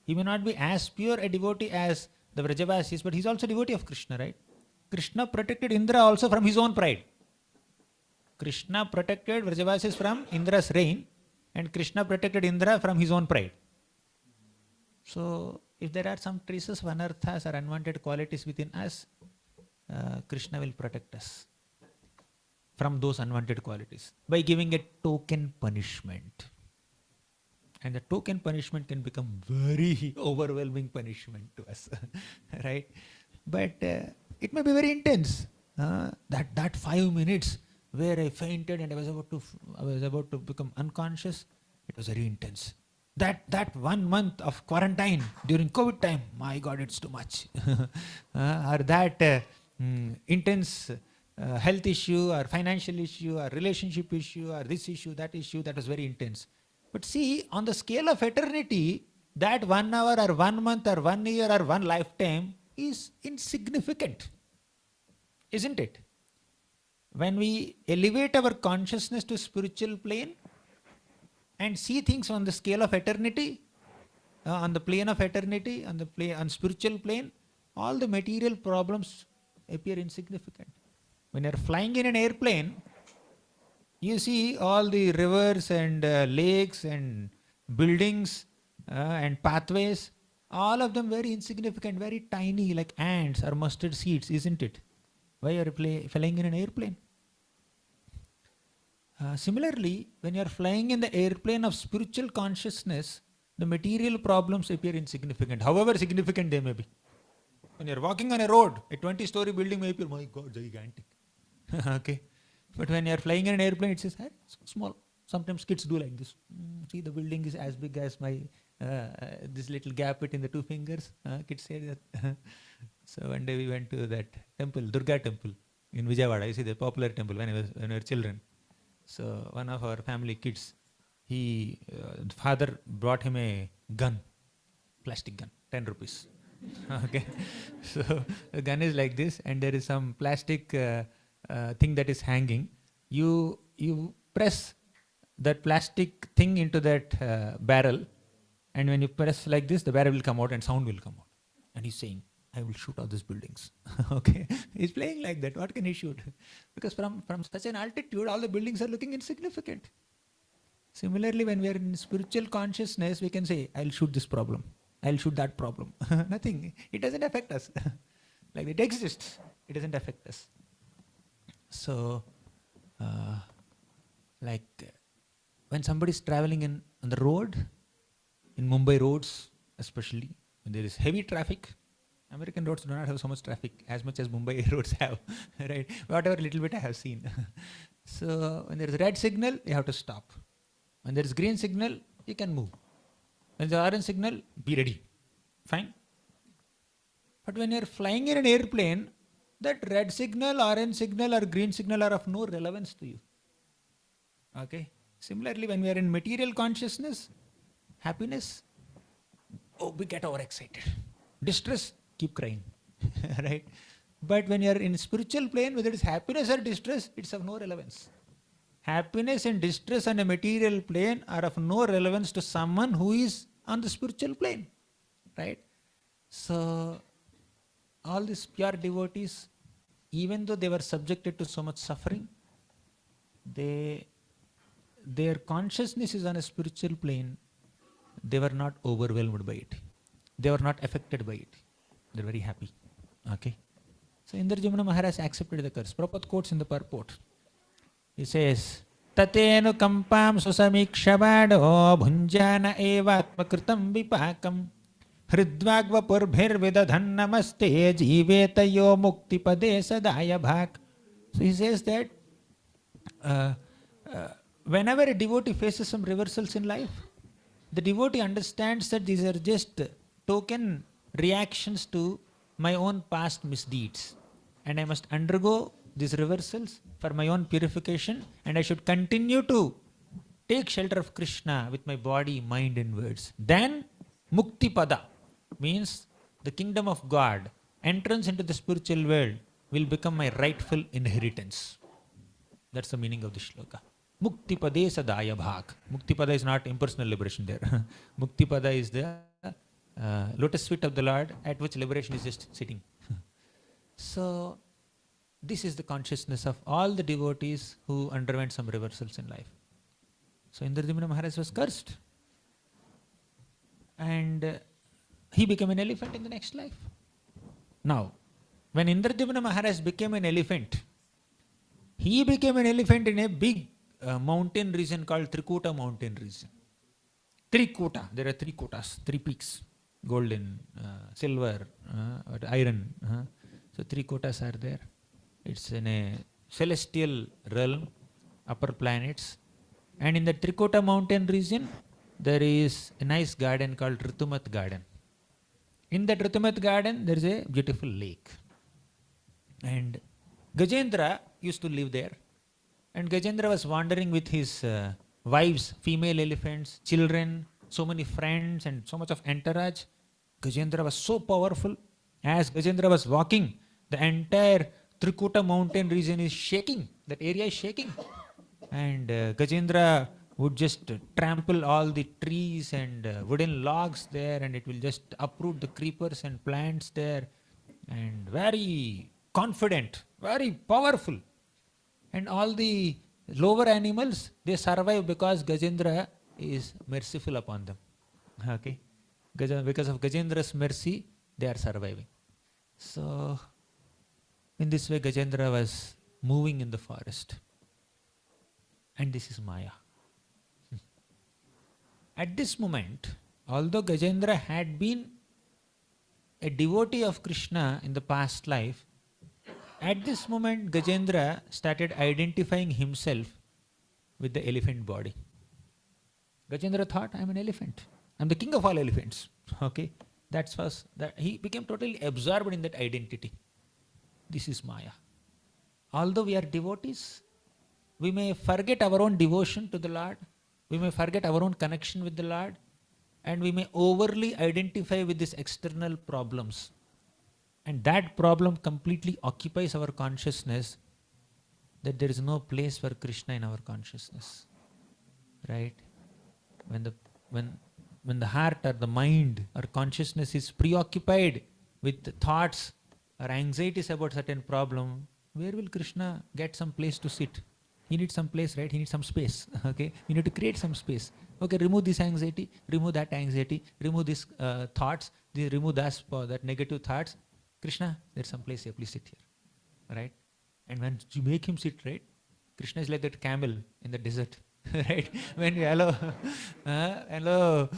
He may not be as pure a devotee as the Vrajavasis, but he's also a devotee of Krishna, right? Krishna protected Indra also from his own pride. Krishna protected Vrajavasis from Indra's reign, and Krishna protected Indra from his own pride. So, if there are some traces of anarthas or unwanted qualities within us, Krishna will protect us from those unwanted qualities by giving a token punishment. And the token punishment can become very overwhelming punishment to us, right? But it may be very intense. That 5 minutes where I fainted and I was about to become unconscious, it was very intense. That 1 month of quarantine during COVID time, my God, it's too much. Or that intense health issue or financial issue or relationship issue or this issue, that was very intense. But see, on the scale of eternity, that 1 hour or 1 month or 1 year or 1 lifetime is insignificant, isn't it? When we elevate our consciousness to spiritual plane and see things on the scale of eternity, on the plane of eternity, on spiritual plane, all the material problems appear insignificant. When you're flying in an airplane, you see all the rivers and lakes and buildings and pathways, all of them very insignificant, very tiny, like ants or mustard seeds, isn't it? Why are you flying in an airplane? Similarly, when you are flying in the airplane of spiritual consciousness, the material problems appear insignificant, however significant they may be. When you are walking on a road, a 20-story building may appear, my God, gigantic. Okay. But when you are flying in an airplane, it says, hey, so small. Sometimes kids do like this. See, the building is as big as my this little gap between the 2 fingers. Kids say that. So one day we went to that temple, Durga temple in Vijayawada. You see the popular temple when we were children. So one of our family kids, father brought him a gun, plastic gun, 10 rupees. Okay. So the gun is like this, and there is some plastic thing that is hanging. You press that plastic thing into that barrel, and when you press like this, the barrel will come out and sound will come out. And he's saying, I will shoot all these buildings. Okay. He's playing like that. What can he shoot? Because from such an altitude, all the buildings are looking insignificant. Similarly, when we are in spiritual consciousness, we can say, I'll shoot this problem. I'll shoot that problem. Nothing. It doesn't affect us. Like it exists. It doesn't affect us. So, like when somebody is traveling on the road, in Mumbai roads especially, when there is heavy traffic, American roads do not have so much traffic as much as Mumbai roads have, right? Whatever little bit I have seen. So when there is red signal, you have to stop. When there is green signal, you can move. When there is orange signal, be ready. Fine. But when you are flying in an airplane, that red signal, orange signal, or green signal are of no relevance to you. Okay? Similarly, when we are in material consciousness, happiness, oh, we get overexcited. Distress, keep crying. Right? But when you are in spiritual plane, whether it is happiness or distress, it's of no relevance. Happiness and distress on a material plane are of no relevance to someone who is on the spiritual plane. Right? So, all these pure devotees, even though they were subjected to so much suffering, their consciousness is on a spiritual plane. They were not overwhelmed by it. They were not affected by it. They're very happy. Okay? So Indrajumna Maharaj accepted the curse. Prabhupada quotes in the purport. He says, Tatenu kampam susamikshavad bhunjana evatma kritam vipakam hridvagva purbhir vidadhan namaste jivetayo mukti pade sadaya bhak. So he says that whenever a devotee faces some reversals in life, the devotee understands that these are just token reactions to my own past misdeeds. And I must undergo these reversals for my own purification, and I should continue to take shelter of Krishna with my body, mind and words. Then Mukti Pada means the kingdom of God, entrance into the spiritual world will become my rightful inheritance. That's the meaning of the shloka. Mukti Pade Sadaya Bhak. Mukti Pada is not impersonal liberation there. Mukti Pada is the lotus feet of the Lord at which liberation is just sitting. So, this is the consciousness of all the devotees who underwent some reversals in life. So, Indrajumna Maharaj was cursed. And he became an elephant in the next life. Now, when Indrajumna Maharaj became an elephant, he became an elephant in a big mountain region called Trikuta mountain region. Trikuta, there are three kotas, three peaks, golden, silver, iron. So three kotas are there. It's in a celestial realm, upper planets. And in the Trikuta mountain region, there is a nice garden called Ritumat garden. In that Ritumat garden, there is a beautiful lake. And Gajendra used to live there. And Gajendra was wandering with his wives, female elephants, children, so many friends and so much of entourage. Gajendra was so powerful. As Gajendra was walking, the entire Trikuta mountain region is shaking. That area is shaking. And Gajendra would just trample all the trees and wooden logs there, and it will just uproot the creepers and plants there. And very confident, very powerful. And all the lower animals, they survive because Gajendra is merciful upon them. Okay? Because of Gajendra's mercy, they are surviving. So, in this way, Gajendra was moving in the forest. And this is Maya. At this moment, although Gajendra had been a devotee of Krishna in the past life, at this moment, Gajendra started identifying himself with the elephant body. Gajendra thought, I am an elephant. I am the king of all elephants. Okay? That he became totally absorbed in that identity. This is Maya. Although we are devotees, we may forget our own devotion to the Lord. We may forget our own connection with the Lord. And we may overly identify with these external problems. And that problem completely occupies our consciousness, that there is no place for Krishna in our consciousness. Right? When the heart or the mind or consciousness is preoccupied with the thoughts or anxieties about certain problem, where will Krishna get some place to sit? He needs some place, right? He needs some space. Okay? We need to create some space. Okay, remove this anxiety, remove that anxiety, remove these thoughts, remove that negative thoughts. Krishna, there's some place here, please sit here. Right? And when you make him sit, right? Krishna is like that camel in the desert. Right? When you allow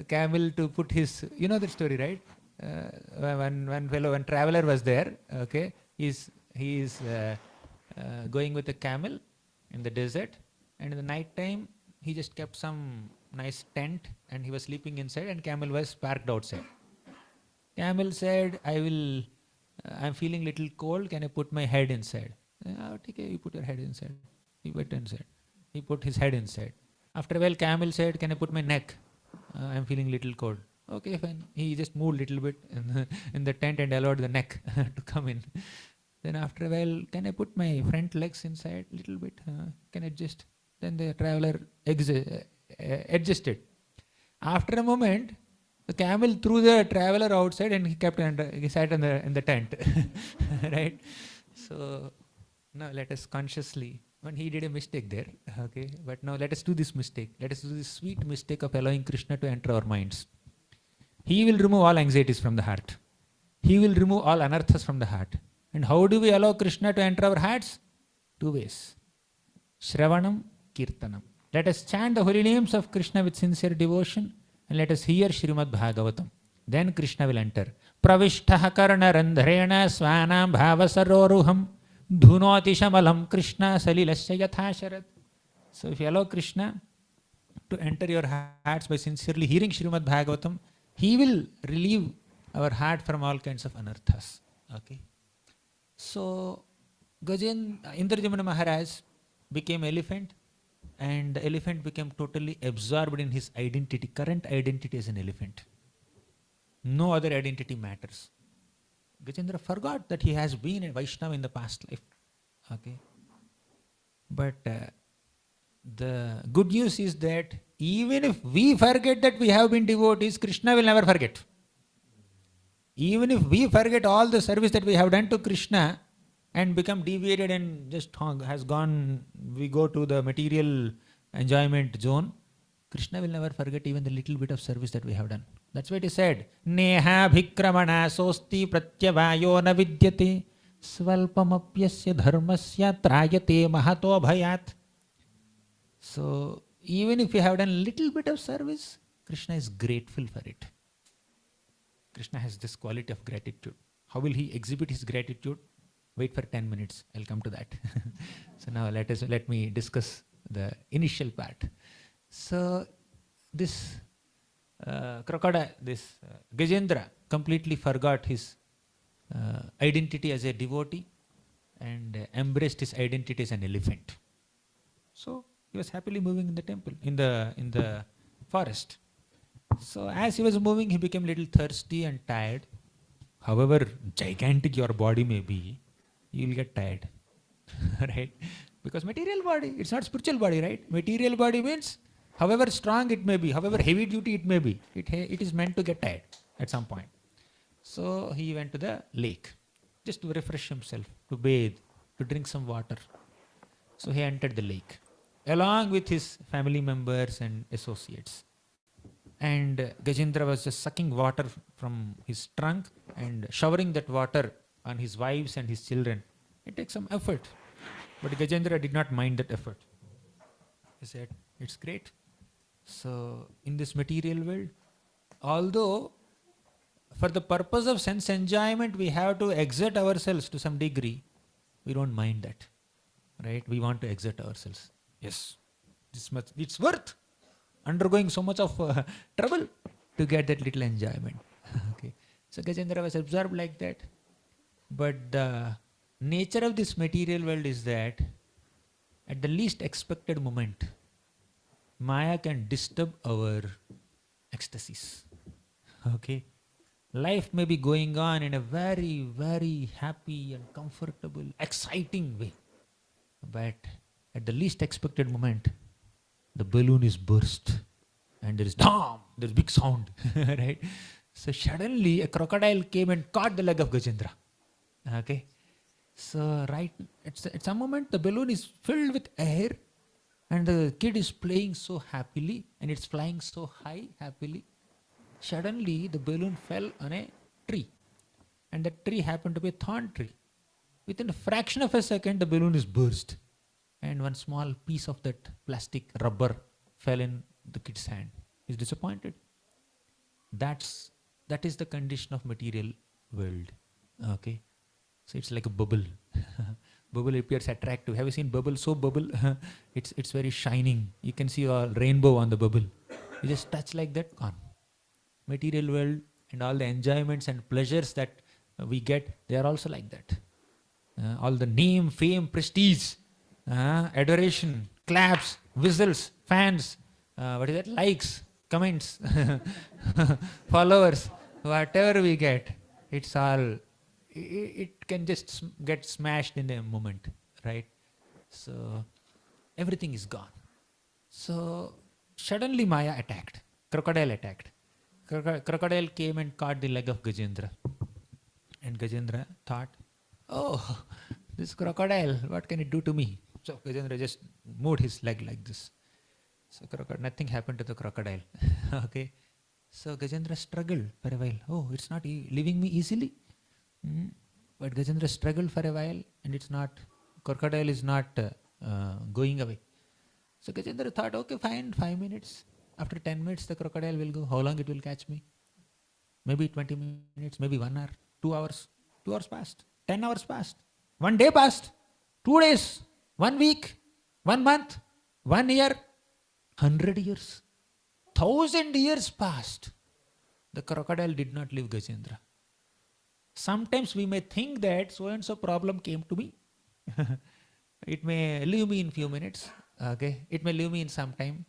camel to put his, you know that story, right? When traveler was there, okay, he is going with a camel in the desert, and in the night time he just kept some nice tent and he was sleeping inside, and camel was parked outside. Camel said, I will I'm feeling little cold. Can I put my head inside? Okay, you put your head inside. He went inside. He put his head inside. After a while, camel said, "Can I put my neck? I'm feeling little cold." Okay, fine. He just moved little bit in the tent and allowed the neck to come in. Then after a while, "Can I put my front legs inside little bit? Can I adjust?" Then the traveler adjusted. After a moment, the camel threw the traveler outside and he sat in the tent. Right? So now let us consciously, when he did a mistake there, okay, but now let us do this mistake. Let us do this sweet mistake of allowing Krishna to enter our minds. He will remove all anxieties from the heart. He will remove all anarthas from the heart. And how do we allow Krishna to enter our hearts? 2 ways. Shravanam, Kirtanam. Let us chant the holy names of Krishna with sincere devotion and let us hear Srimad Bhagavatam. Then Krishna will enter. Pravishtaha karna randhrena svanam bhavasaroruham dhunoti shamalam Krishna salilasya yathasharat. So if you allow Krishna to enter your hearts by sincerely hearing Srimad Bhagavatam, he will relieve our heart from all kinds of anarthas. Okay. So Indrajamana Maharaj became elephant, and the elephant became totally absorbed in his identity, current identity as an elephant. No other identity matters. Gajendra forgot that he has been a Vaishnava in the past life. Okay. But the good news is that even if we forget that we have been devotees, Krishna will never forget. Even if we forget all the service that we have done to Krishna and become deviated and just has gone, we go to the material enjoyment zone, Krishna will never forget even the little bit of service that we have done. That's why it is said, Neha bhikramana sosti pratyavayo na vidyate svalpamapyasya dharmasya trayate mahato bhayat. So, even if you have done little bit of service, Krishna is grateful for it. Krishna has this quality of gratitude. How will he exhibit his gratitude? Wait for 10 minutes. I'll come to that. So now let me discuss the initial part. So this Gajendra completely forgot his identity as a devotee and embraced his identity as an elephant. So he was happily moving in the temple, in the forest. So as he was moving, he became a little thirsty and tired. However gigantic your body may be, you will get tired. Right? Because material body, it's not spiritual body, right? Material body means however strong it may be, however heavy duty it may be, it is meant to get tired at some point. So he went to the lake just to refresh himself, to bathe, to drink some water. So he entered the lake along with his family members and associates. And Gajendra was just sucking water from his trunk and showering that water on his wives and his children. It takes some effort. But Gajendra did not mind that effort. He said, it's great. So in this material world, although for the purpose of sense enjoyment, we have to exert ourselves to some degree, we don't mind that. Right? We want to exert ourselves. Yes, it's worth undergoing so much of trouble to get that little enjoyment. Okay. So Gajendra was absorbed like that. But the nature of this material world is that at the least expected moment, Maya can disturb our ecstasies. Okay. Life may be going on in a very, very happy and comfortable, exciting way. But at the least expected moment, the balloon is burst and there is big sound. Right? So suddenly a crocodile came and caught the leg of Gajendra. Okay. So right at some moment the balloon is filled with air and the kid is playing so happily and it's flying so high happily. Suddenly the balloon fell on a tree and that tree happened to be a thorn tree. Within a fraction of a second the balloon is burst and one small piece of that plastic rubber fell in the kid's hand. He's disappointed. That is the condition of material world. Okay. So it's like a bubble. Bubble appears attractive. Have you seen bubble? So bubble, it's very shining. You can see a rainbow on the bubble. You just touch like that, gone. Material world and all the enjoyments and pleasures that we get, they are also like that. All the name, fame, prestige, adoration, claps, whistles, fans, what is that? Likes, comments, followers, whatever we get, it's all, it can just get smashed in a moment, right? So everything is gone. So suddenly Maya attacked, crocodile attacked. Crocodile came and caught the leg of Gajendra. And Gajendra thought, oh, this crocodile, what can it do to me? So Gajendra just moved his leg like this. So nothing happened to the crocodile. Okay. So Gajendra struggled for a while. Oh, it's not leaving me easily. But Gajendra struggled for a while, and it's not, crocodile is not going away. So Gajendra thought, okay, fine, 5 minutes. After 10 minutes, the crocodile will go. How long it will catch me? Maybe 20 minutes, maybe 1 hour, 2 hours. 2 hours passed. 10 hours passed. 1 day passed. 2 days. 1 week. 1 month. 1 year. 100 years. 1,000 years passed. The crocodile did not leave Gajendra. Sometimes we may think that so and so problem came to me. It may leave me in few minutes. Okay. It may leave me in some time.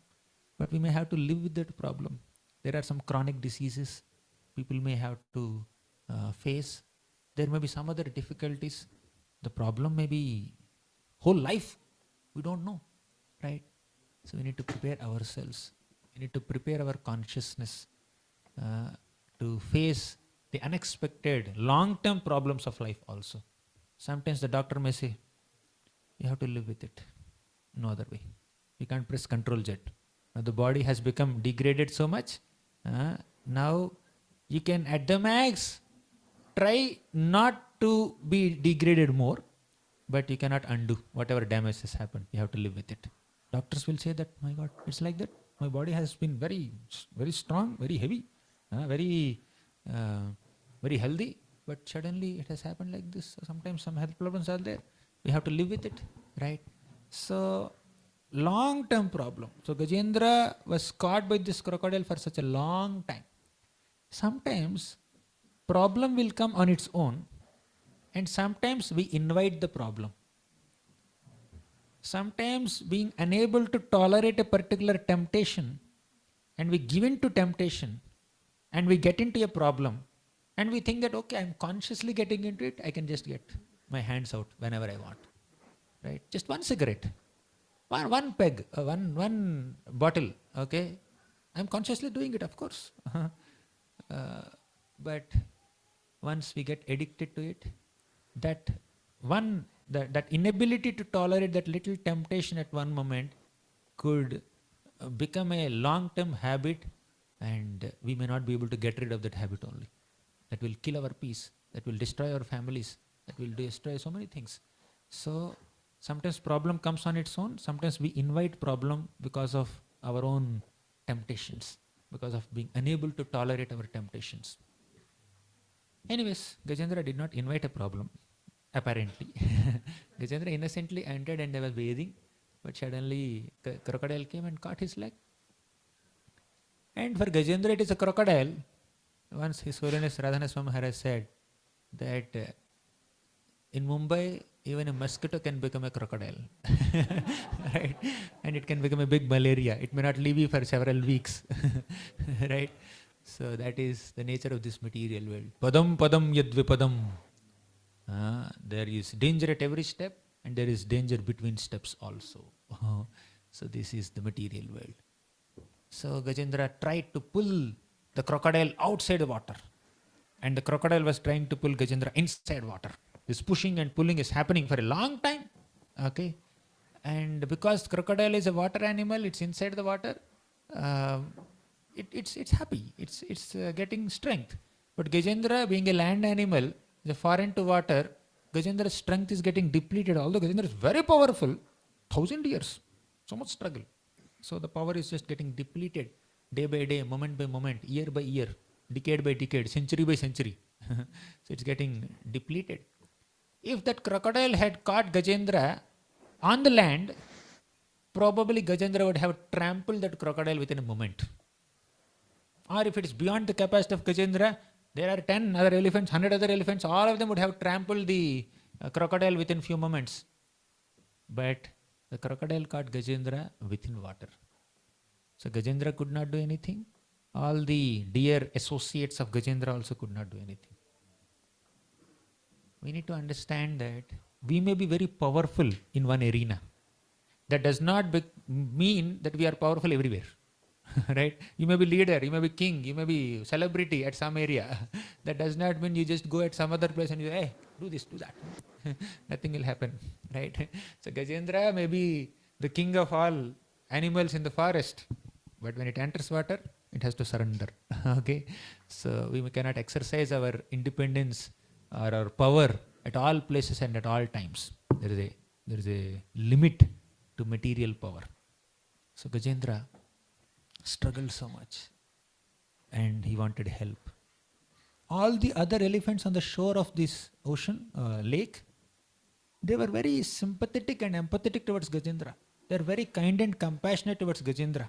But we may have to live with that problem. There are some chronic diseases people may have to face. There may be some other difficulties. The problem may be whole life. We don't know, right? So we need to prepare ourselves. We need to prepare our consciousness to face the unexpected long-term problems of life also. Sometimes the doctor may say, you have to live with it. No other way. You can't press Control Z. Now the body has become degraded so much. Now you can at the max try not to be degraded more, but you cannot undo whatever damage has happened. You have to live with it. Doctors will say that, my God, it's like that. My body has been very, very strong, very heavy, very healthy, but suddenly it has happened like this. So sometimes some health problems are there. We have to live with it, right? So long-term problem. So Gajendra was caught by this crocodile for such a long time. Sometimes problem will come on its own, and sometimes we invite the problem. Sometimes being unable to tolerate a particular temptation, and we give in to temptation, and we get into a problem, and we think that, okay, I'm consciously getting into it, I can just get my hands out whenever I want, right? Just one cigarette. One peg, one bottle, okay? I'm consciously doing it, of course. But once we get addicted to it, that inability to tolerate that little temptation at one moment could become a long-term habit, and we may not be able to get rid of that habit only. That will kill our peace, that will destroy our families, that will destroy so many things. So sometimes problem comes on its own. Sometimes we invite problem because of our own temptations, because of being unable to tolerate our temptations. Anyways, Gajendra did not invite a problem, apparently. Gajendra innocently entered and they were bathing, but suddenly the crocodile came and caught his leg. And for Gajendra it is a crocodile. Once His Holiness Radhana Swami Maharaj said that in Mumbai, even a mosquito can become a crocodile, right? And it can become a big malaria. It may not leave you for several weeks, right? So that is the nature of this material world. Padam padam yadvipadam. There is danger at every step, and there is danger between steps also. So this is the material world. So Gajendra tried to pull the crocodile outside the water, and the crocodile was trying to pull Gajendra inside water. This pushing and pulling is happening for a long time. Okay. And because crocodile is a water animal, it's inside the water, it's happy. It's getting strength. But Gajendra, being a land animal, is foreign to water, Gajendra's strength is getting depleted. Although Gajendra is very powerful, 1,000 years, so much struggle. So the power is just getting depleted day by day, moment by moment, year by year, decade by decade, century by century. So it's getting depleted. If that crocodile had caught Gajendra on the land, probably Gajendra would have trampled that crocodile within a moment. Or if it is beyond the capacity of Gajendra, There are 10 other elephants, 100 other elephants, all of them would have trampled the crocodile within few moments. But the crocodile caught Gajendra within water. So Gajendra could not do anything. All the dear associates of Gajendra also could not do anything. We need to understand that we may be very powerful in one arena. That does not mean that we are powerful everywhere. Right? You may be leader, you may be king, you may be celebrity at some area. That does not mean you just go at some other place and you say, hey, do this, do that. Nothing will happen. Right? So Gajendra may be the king of all animals in the forest, but when it enters water, it has to surrender. Okay? So we cannot exercise our independence or our power at all places and at all times. There is a limit to material power. So Gajendra struggled so much and he wanted help. All the other elephants on the shore of this ocean, lake, they were very sympathetic and empathetic towards Gajendra. They are very kind and compassionate towards Gajendra.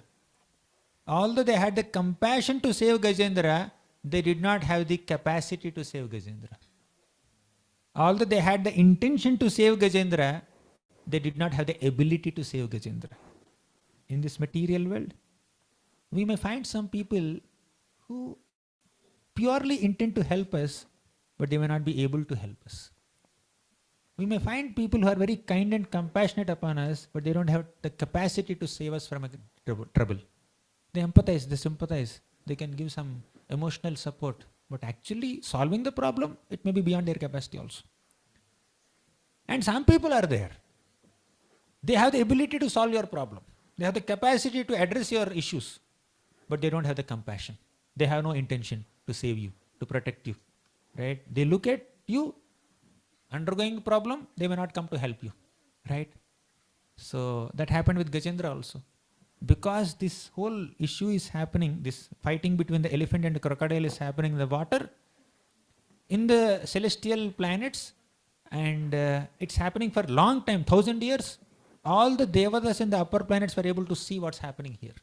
Although they had the compassion to save Gajendra, they did not have the capacity to save Gajendra. Although they had the intention to save Gajendra, they did not have the ability to save Gajendra. In this material world, we may find some people who purely intend to help us, but they may not be able to help us. We may find people who are very kind and compassionate upon us, but they don't have the capacity to save us from a trouble. They empathize, they sympathize, they can give some emotional support, but actually solving the problem, it may be beyond their capacity also. And some people are there. They have the ability to solve your problem. They have the capacity to address your issues, but they don't have the compassion. They have no intention to save you, to protect you. Right? They look at you undergoing a problem, they may not come to help you. Right? So that happened with Gajendra also. Because this whole issue is happening, this fighting between the elephant and the crocodile is happening in the water, in the celestial planets, and it's happening for a long time, 1,000 years. All the devatas in the upper planets were able to see what's happening here.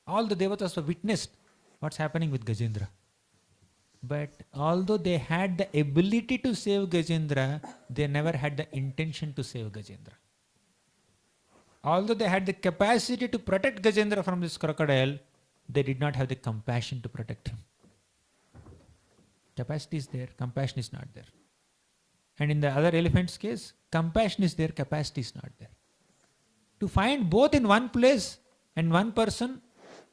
All the devatas were witnessed what's happening with Gajendra. But although they had the ability to save Gajendra, they never had the intention to save Gajendra. Although they had the capacity to protect Gajendra from this crocodile, they did not have the compassion to protect him. Capacity is there, compassion is not there. And in the other elephant's case, compassion is there, capacity is not there. To find both in one place and one person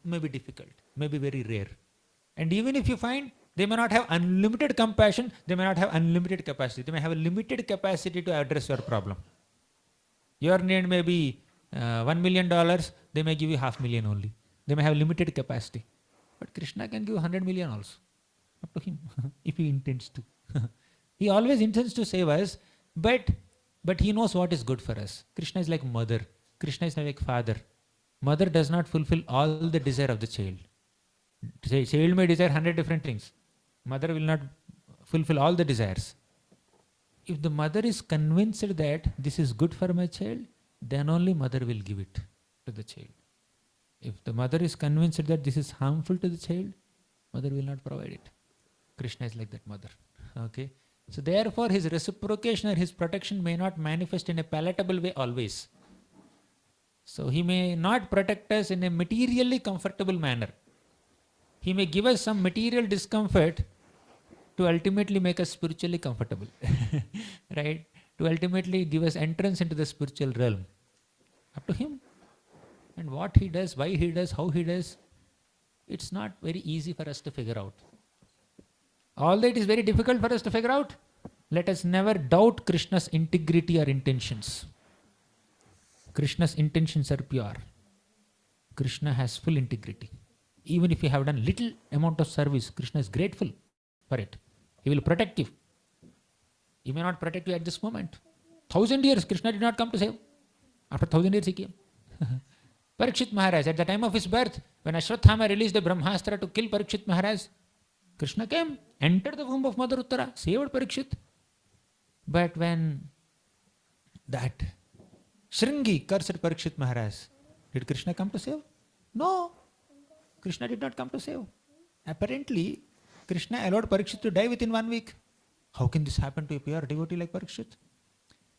may be difficult, may be very rare. And even if you find, they may not have unlimited compassion, they may not have unlimited capacity. They may have a limited capacity to address your problem. Your need may be $1 million, they may give you $500,000 only. They may have limited capacity. But Krishna can give 100 million also. Up to him, if he intends to. He always intends to save us, but he knows what is good for us. Krishna is like mother. Krishna is like father. Mother does not fulfill all the desire of the child. Child may desire 100 different things. Mother will not fulfill all the desires. If the mother is convinced that this is good for my child, then only mother will give it to the child. If the mother is convinced that this is harmful to the child, mother will not provide it. Krishna is like that mother. Okay? So therefore his reciprocation or his protection may not manifest in a palatable way always. So he may not protect us in a materially comfortable manner. He may give us some material discomfort to ultimately make us spiritually comfortable. Right? To ultimately give us entrance into the spiritual realm. Up to him. And what he does, why he does, how he does, it's not very easy for us to figure out. Although it is very difficult for us to figure out, let us never doubt Krishna's integrity or intentions. Krishna's intentions are pure. Krishna has full integrity. Even if you have done little amount of service, Krishna is grateful for it. He will protect you. He may not protect you at this moment. 1,000 years, Krishna did not come to save. After 1,000 years he came. Parikshit Maharaj, at the time of his birth, when Ashwathama released the Brahmastra to kill Parikshit Maharaj, Krishna came, entered the womb of Mother Uttara, saved Parikshit. But when that Shringi cursed Parikshit Maharaj, did Krishna come to save? No. Krishna did not come to save. Apparently, Krishna allowed Parikshit to die within 1 week. How can this happen to a pure devotee like Parikshit?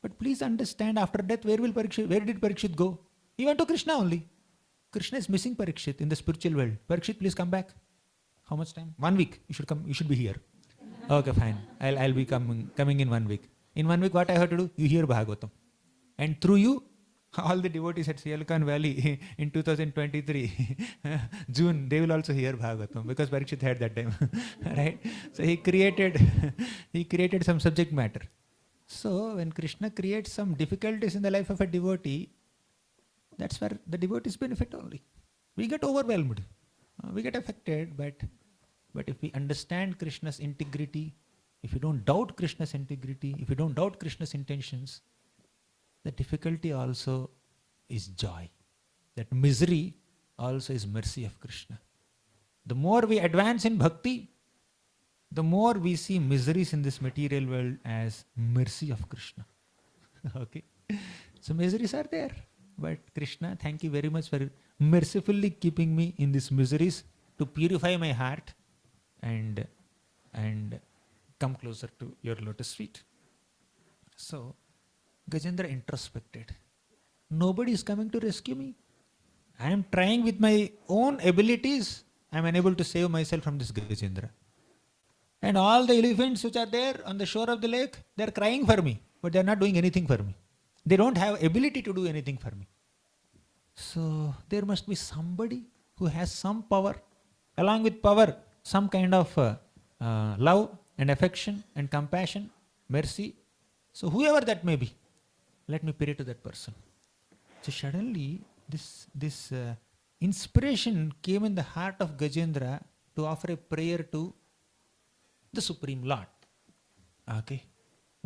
But please understand, after death, where did Parikshit go? He went to Krishna only. Krishna is missing Parikshit in the spiritual world. Parikshit, please come back. How much time? 1 week. You should come. You should be here. Okay, fine. I'll be coming in 1 week. In 1 week, what I have to do? You hear Bhagavatam. And through you, all the devotees at ISKCON Valley in 2023, June, they will also hear Bhagavatam because Parikshit had that time. Right? So he created some subject matter. So when Krishna creates some difficulties in the life of a devotee, that's where the devotees benefit only. We get overwhelmed. We get affected, but if we understand Krishna's integrity, if you don't doubt Krishna's integrity, if you don't doubt Krishna's intentions, the difficulty also is joy. That misery also is mercy of Krishna. The more we advance in bhakti, the more we see miseries in this material world as mercy of Krishna. Okay? So miseries are there. But Krishna, thank you very much for mercifully keeping me in these miseries to purify my heart and come closer to your lotus feet. So Gajendra introspected. Nobody is coming to rescue me. I am trying with my own abilities. I am unable to save myself from this Gajendra. And all the elephants which are there on the shore of the lake, they are crying for me, but they are not doing anything for me. They don't have ability to do anything for me. So there must be somebody who has some power, along with power, some kind of love and affection and compassion, mercy. So whoever that may be, let me pray to that person. So suddenly this inspiration came in the heart of Gajendra to offer a prayer to the Supreme Lord. Okay.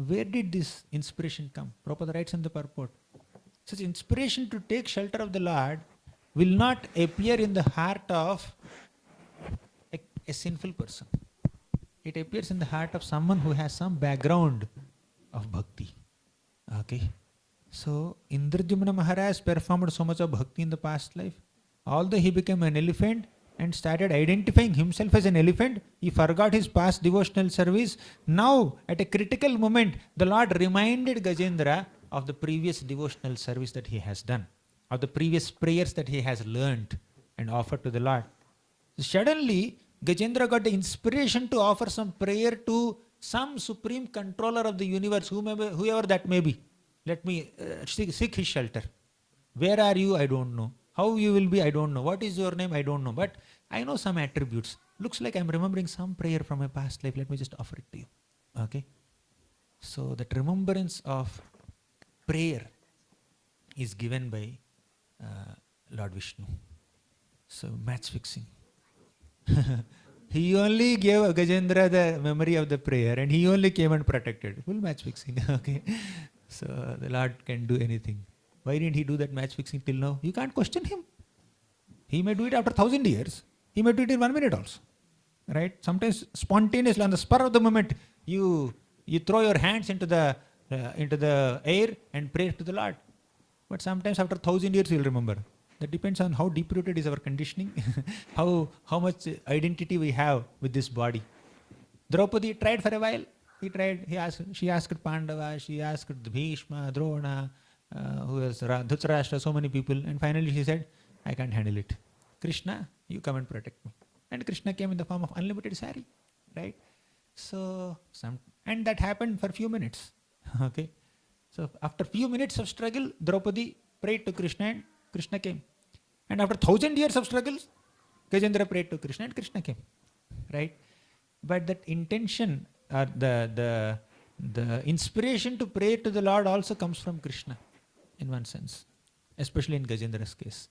Where did this inspiration come? Prabhupada writes in the purport. Such inspiration to take shelter of the Lord will not appear in the heart of a sinful person. It appears in the heart of someone who has some background of bhakti. Okay. So Indradyumna Maharaj performed so much of bhakti in the past life. Although he became an elephant and started identifying himself as an elephant, he forgot his past devotional service. Now, at a critical moment, the Lord reminded Gajendra of the previous devotional service that he has done, of the previous prayers that he has learned and offered to the Lord. So suddenly, Gajendra got the inspiration to offer some prayer to some supreme controller of the universe, whoever that may be. Let me seek his shelter. Where are you? I don't know. How you will be? I don't know. What is your name? I don't know. But I know some attributes. Looks like I'm remembering some prayer from my past life. Let me just offer it to you. Okay? So that remembrance of prayer is given by Lord Vishnu. So match fixing. He only gave Gajendra the memory of the prayer and he only came and protected. Full match fixing. Okay? So the Lord can do anything. Why didn't he do that match fixing till now? You can't question him. He may do it after 1,000 years. He may do it in 1 minute also. Right? Sometimes spontaneously, on the spur of the moment, you throw your hands into the air and pray to the Lord. But sometimes after 1,000 years you'll remember. That depends on how deep-rooted is our conditioning, how much identity we have with this body. Draupadi tried for a while. She asked Pandava, she asked Bhishma, Drona, who else? Dhritarashtra, so many people. And finally she said, I can't handle it. Krishna, you come and protect me. And Krishna came in the form of unlimited sari. Right? So, and that happened for a few minutes. Okay? So after few minutes of struggle, Draupadi prayed to Krishna and Krishna came. And after 1,000 years of struggles, Gajendra prayed to Krishna and Krishna came. Right? But that intention, the inspiration to pray to the Lord also comes from Krishna in one sense, especially in Gajendra's case.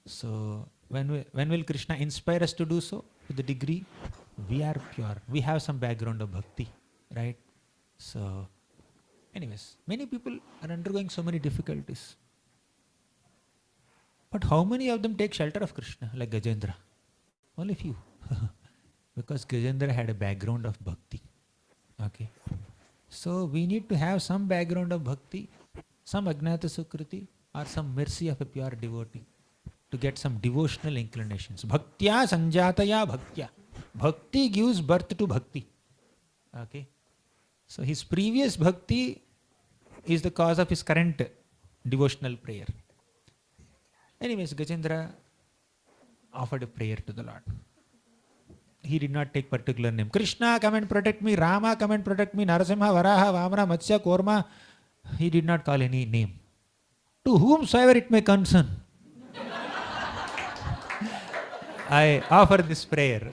So when will Krishna inspire us to do so? To the degree we are pure. We have some background of bhakti. Right? So anyways, many people are undergoing so many difficulties. But how many of them take shelter of Krishna like Gajendra? Only few. Because Gajendra had a background of bhakti. Okay. So we need to have some background of bhakti, some Agnata Sukriti, or some mercy of a pure devotee to get some devotional inclinations. Bhaktya sanjataya bhaktya. Bhakti gives birth to bhakti. Okay. So his previous bhakti is the cause of his current devotional prayer. Anyways, Gajendra offered a prayer to the Lord. He did not take particular name. Krishna, come and protect me. Rama, come and protect me. Narasimha, Varaha, Vamana, Matsya, Korma. He did not call any name. To whomsoever it may concern, I offer this prayer.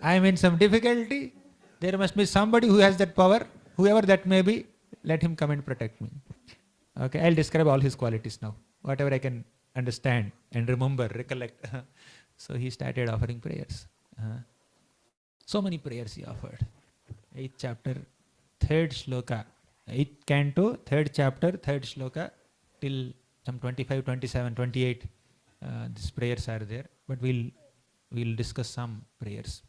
I am in some difficulty. There must be somebody who has that power. Whoever that may be, let him come and protect me. Okay, I'll describe all his qualities now. Whatever I can understand and remember, recollect. So he started offering prayers. So many prayers he offered. 8th chapter, 3rd shloka. 8th canto, 3rd chapter, 3rd shloka, till some 25, 27, 28. These prayers are there. But we'll discuss some prayers.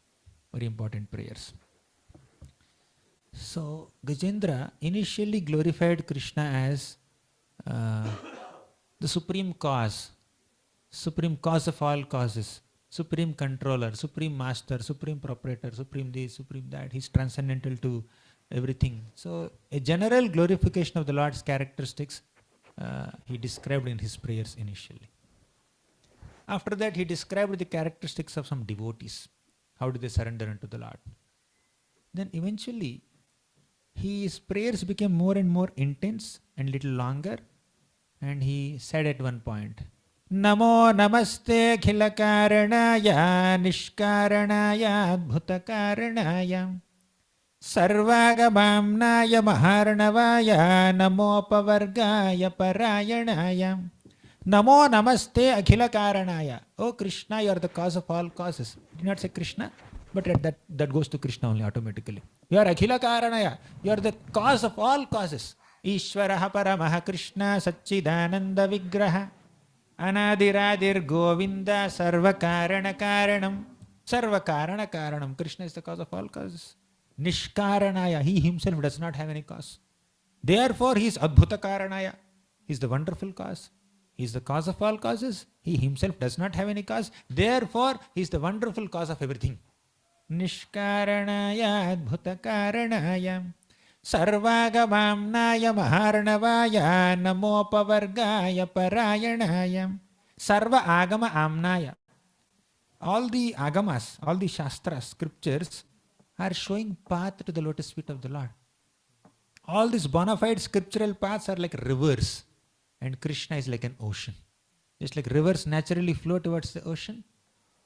Very important prayers. So Gajendra initially glorified Krishna as the supreme cause of all causes, supreme controller, supreme master, supreme proprietor, supreme this, supreme that. He's transcendental to everything. So a general glorification of the Lord's characteristics he described in his prayers initially. After that, he described the characteristics of some devotees. How do they surrender unto the Lord? Then eventually, his prayers became more and more intense and little longer. And he said at one point, Namo namaste khilakaranaya nishkaranaya adbhutakaranaya sarvagamamnaya maharnavaya namopavargaya parayanaya Namo namaste akhila karanaya. Oh Krishna, you are the cause of all causes. Did not say Krishna, but that goes to Krishna only automatically. You are akhila karanaya. You are the cause of all causes. Ishvaraha paramaha Krishna satchidananda vigraha anadiradir govinda sarva karana karanam. Sarva karana karanam. Krishna is the cause of all causes. Nishkaranaya. He himself does not have any cause. Therefore he is adbhuta karanaya. He is the wonderful cause. He is the cause of all causes. He himself does not have any cause. Therefore, he is the wonderful cause of everything. Nishkaranaya adbhutakaranaya sarvagamamnaya maharnavaya namopavargaya parayanaya sarva agama amnaya. All the agamas, all the shastras, scriptures are showing path to the lotus feet of the Lord. All these bona fide scriptural paths are like rivers. And Krishna is like an ocean. Just like rivers naturally flow towards the ocean,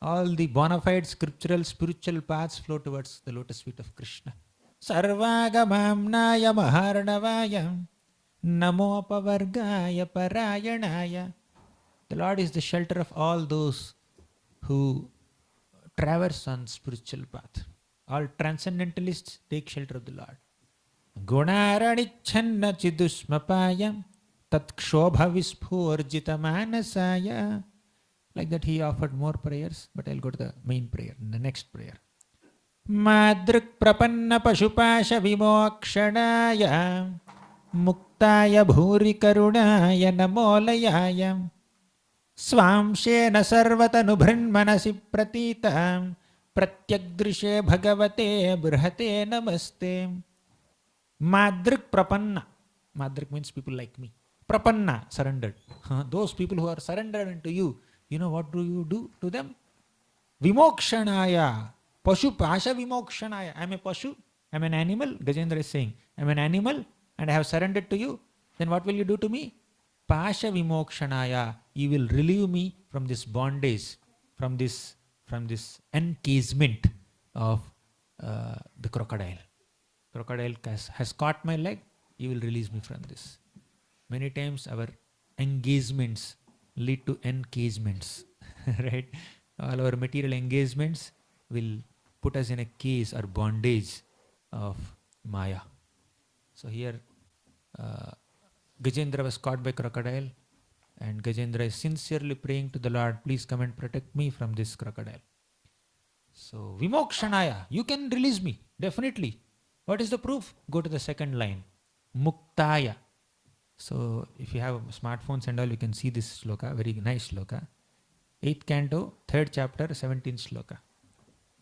all the bona fide scriptural, spiritual paths flow towards the lotus feet of Krishna. Sarvagamamnaya maharnavaya namopavargaya parayanaya. The Lord is the shelter of all those who traverse on spiritual path. All transcendentalists take shelter of the Lord. Gunaranicchanna chidusmapayam tat kshoba vispurjita manasaya. Like that he offered more prayers, but I'll go to the main prayer, the next prayer. Madrik prapanna pashupasha vimokshanaya muktaya bhuri karunaya namolayaya swamshena sarvatanu bhrinmanasi pratita pratyagdrishe bhagavate brihate namaste. Madrik prapanna. Madrik means people like me. Prapanna, surrendered. Those people who are surrendered unto you, you know what do you do to them? Vimokshanaya. Pashu pasha vimokshanaya. I am a pashu. I am an animal. Gajendra is saying, I am an animal and I have surrendered to you. Then what will you do to me? Pasha vimokshanaya. You will relieve me from this bondage, from this encasement of the crocodile. Crocodile has caught my leg. You will release me from this. Many times our engagements lead to encasements, right? All our material engagements will put us in a case or bondage of Maya. So here Gajendra was caught by crocodile and Gajendra is sincerely praying to the Lord, please come and protect me from this crocodile. So Vimokshanaya, you can release me, definitely. What is the proof? Go to the second line. Muktaya. So if you have smartphones and all, you can see this shloka, very nice shloka. 8th canto, 3rd chapter, 17th shloka.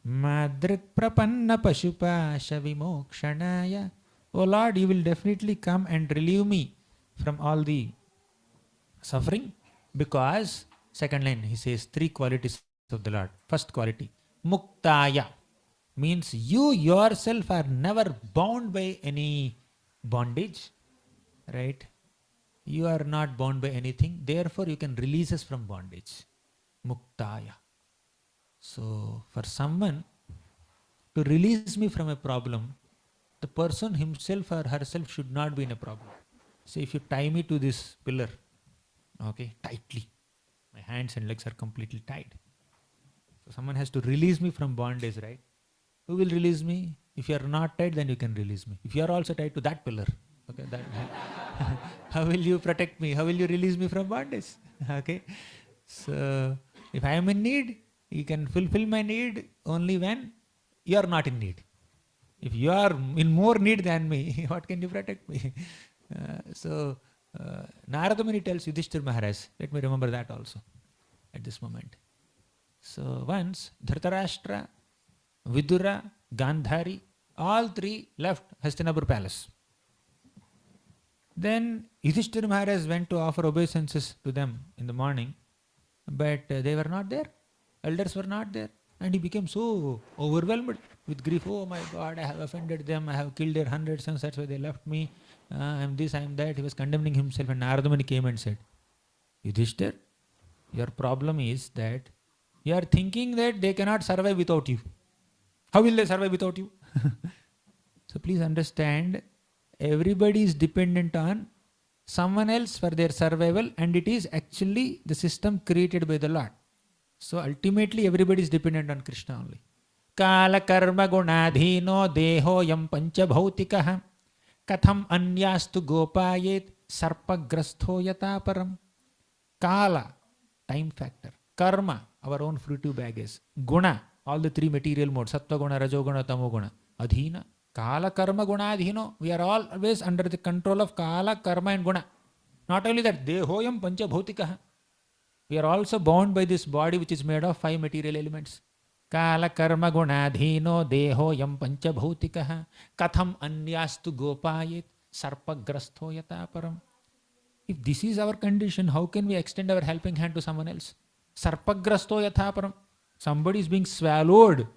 Madrik prapanna pashupasha vimokshanaya. O Lord, you will definitely come and relieve me from all the suffering, because, second line, he says 3 qualities of the Lord. First quality, muktaya, means you yourself are never bound by any bondage, right? You are not bound by anything, therefore you can release us from bondage. Muktaya. So, for someone to release me from a problem, the person himself or herself should not be in a problem. So, if you tie me to this pillar, okay, tightly, my hands and legs are completely tied. So, someone has to release me from bondage, right? Who will release me? If you are not tied, then you can release me. If you are also tied to that pillar, okay, that how will you protect me? How will you release me from bondage? Okay. So, if I am in need, you can fulfill my need only when you are not in need. If you are in more need than me, what can you protect me? Narada Muni tells Yudhishthira Maharaj, let me remember that also at this moment. So once Dhritarashtra, Vidura, Gandhari, all 3 left Hastinapur palace. Then Yudhishthira Maharaj went to offer obeisances to them in the morning, but they were not there. Elders were not there. And he became so overwhelmed with grief. Oh my God, I have offended them. I have killed their 100 sons. That's why they left me. I am this, I am that. He was condemning himself. And Narada Muni came and said, Yudhishthira, your problem is that you are thinking that they cannot survive without you. How will they survive without you? So please understand, everybody is dependent on someone else for their survival, and it is actually the system created by the Lord. So ultimately everybody is dependent on Krishna only. Kala karma gunadhino deho yam pancha bhautikaha katham anyastu gopayet sarpagrastho yata param. Kala, time factor. Karma, our own fruitive baggage. Guna, all the 3 material modes. Sattva guna, rajo guna, tamo guna. Adhina. Kala karma gunadhino. We are always under the control of kala, karma and guna. Not only that, deho yam pancha bhautikaha. We are also bound by this body which is made of 5 material elements. Kala karma gunadhino deho yam pancha bhautikaha katham anyastu gopayet sarpagrastho yata param. If this is our condition, how can we extend our helping hand to someone else? Sarpagrastho yata param. Somebody is being swallowed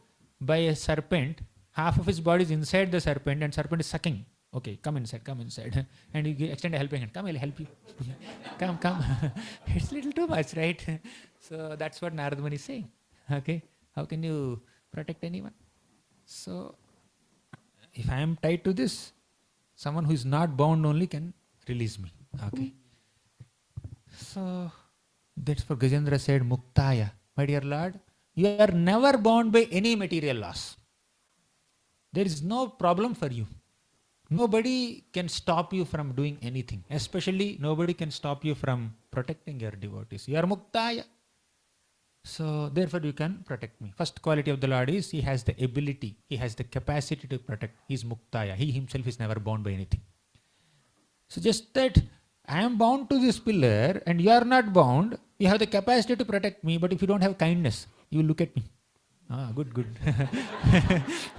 by a serpent. Half of his body is inside the serpent and serpent is sucking. Okay, come inside, come inside. And you extend a helping hand. Come, I'll help you. Come, come. It's a little too much, right? So that's what Narada Muni is saying. Okay, how can you protect anyone? So, if I am tied to this, someone who is not bound only can release me. Okay. So, that's for Gajendra said, Muktaya. My dear Lord, you are never bound by any material loss. There is no problem for you. Nobody can stop you from doing anything. Especially nobody can stop you from protecting your devotees. You are muktaya. So therefore you can protect me. First quality of the Lord is he has the ability, he has the capacity to protect. He is muktaya. He himself is never bound by anything. So just that I am bound to this pillar and you are not bound, you have the capacity to protect me, but if you don't have kindness, you will look at me. Ah, good, good.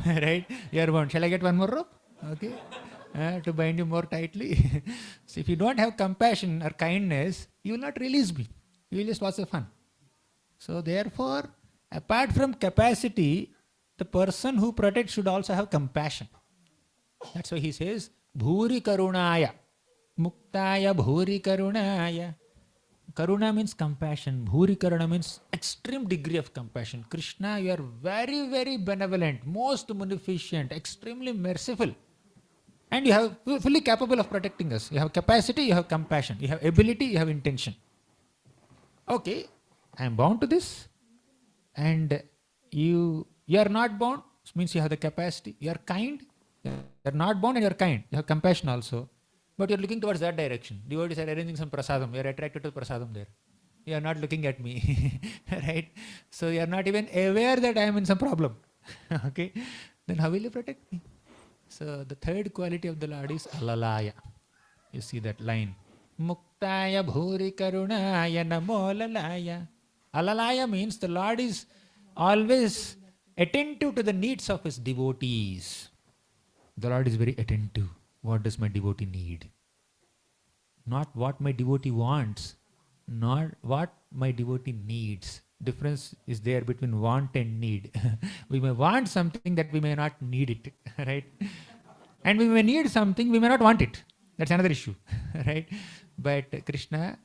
Right? You are bound. Shall I get one more rope? Okay, to bind you more tightly. So if you don't have compassion or kindness, you will not release me. You will just watch the fun. So therefore, apart from capacity, the person who protects should also have compassion. That's why he says, Bhuri Karunaya. Muktaya Bhuri Karunaya. Karuna means compassion. Bhuri Karuna means extreme degree of compassion. Krishna, you are very, very benevolent, most munificent, extremely merciful. And you have fully capable of protecting us. You have capacity, you have compassion. You have ability, you have intention. Okay, I am bound to this. And you are not bound, means you have the capacity. You are kind. You are not bound and you are kind. You have compassion also. But you are looking towards that direction. Devotees are arranging some prasadam. You are attracted to prasadam there. You are not looking at me. Right? So you are not even aware that I am in some problem. Okay? Then how will you protect me? So the third quality of the Lord is alalaya. You see that line. Muktaya bhuri karunaya namo lalaya. Alalaya means the Lord is always attentive to the needs of his devotees. The Lord is very attentive. What does my devotee need? Not what my devotee wants, not what my devotee needs. Difference is there between want and need. We may want something that we may not need it, right? And we may need something, we may not want it. That's another issue, right? But Krishna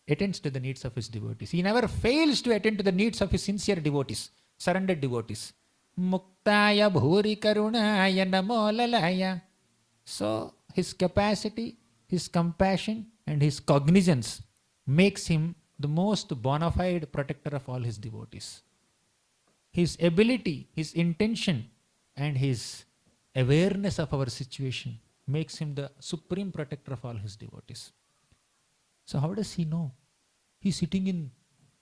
attends to the needs of his devotees. He never fails to attend to the needs of his sincere devotees, surrendered devotees. Muktaya bhuri karunaya namo lalaya. So his capacity, his compassion and his cognizance makes him the most bona fide protector of all his devotees. His ability, his intention and his awareness of our situation makes him the supreme protector of all his devotees. So how does he know? He's sitting in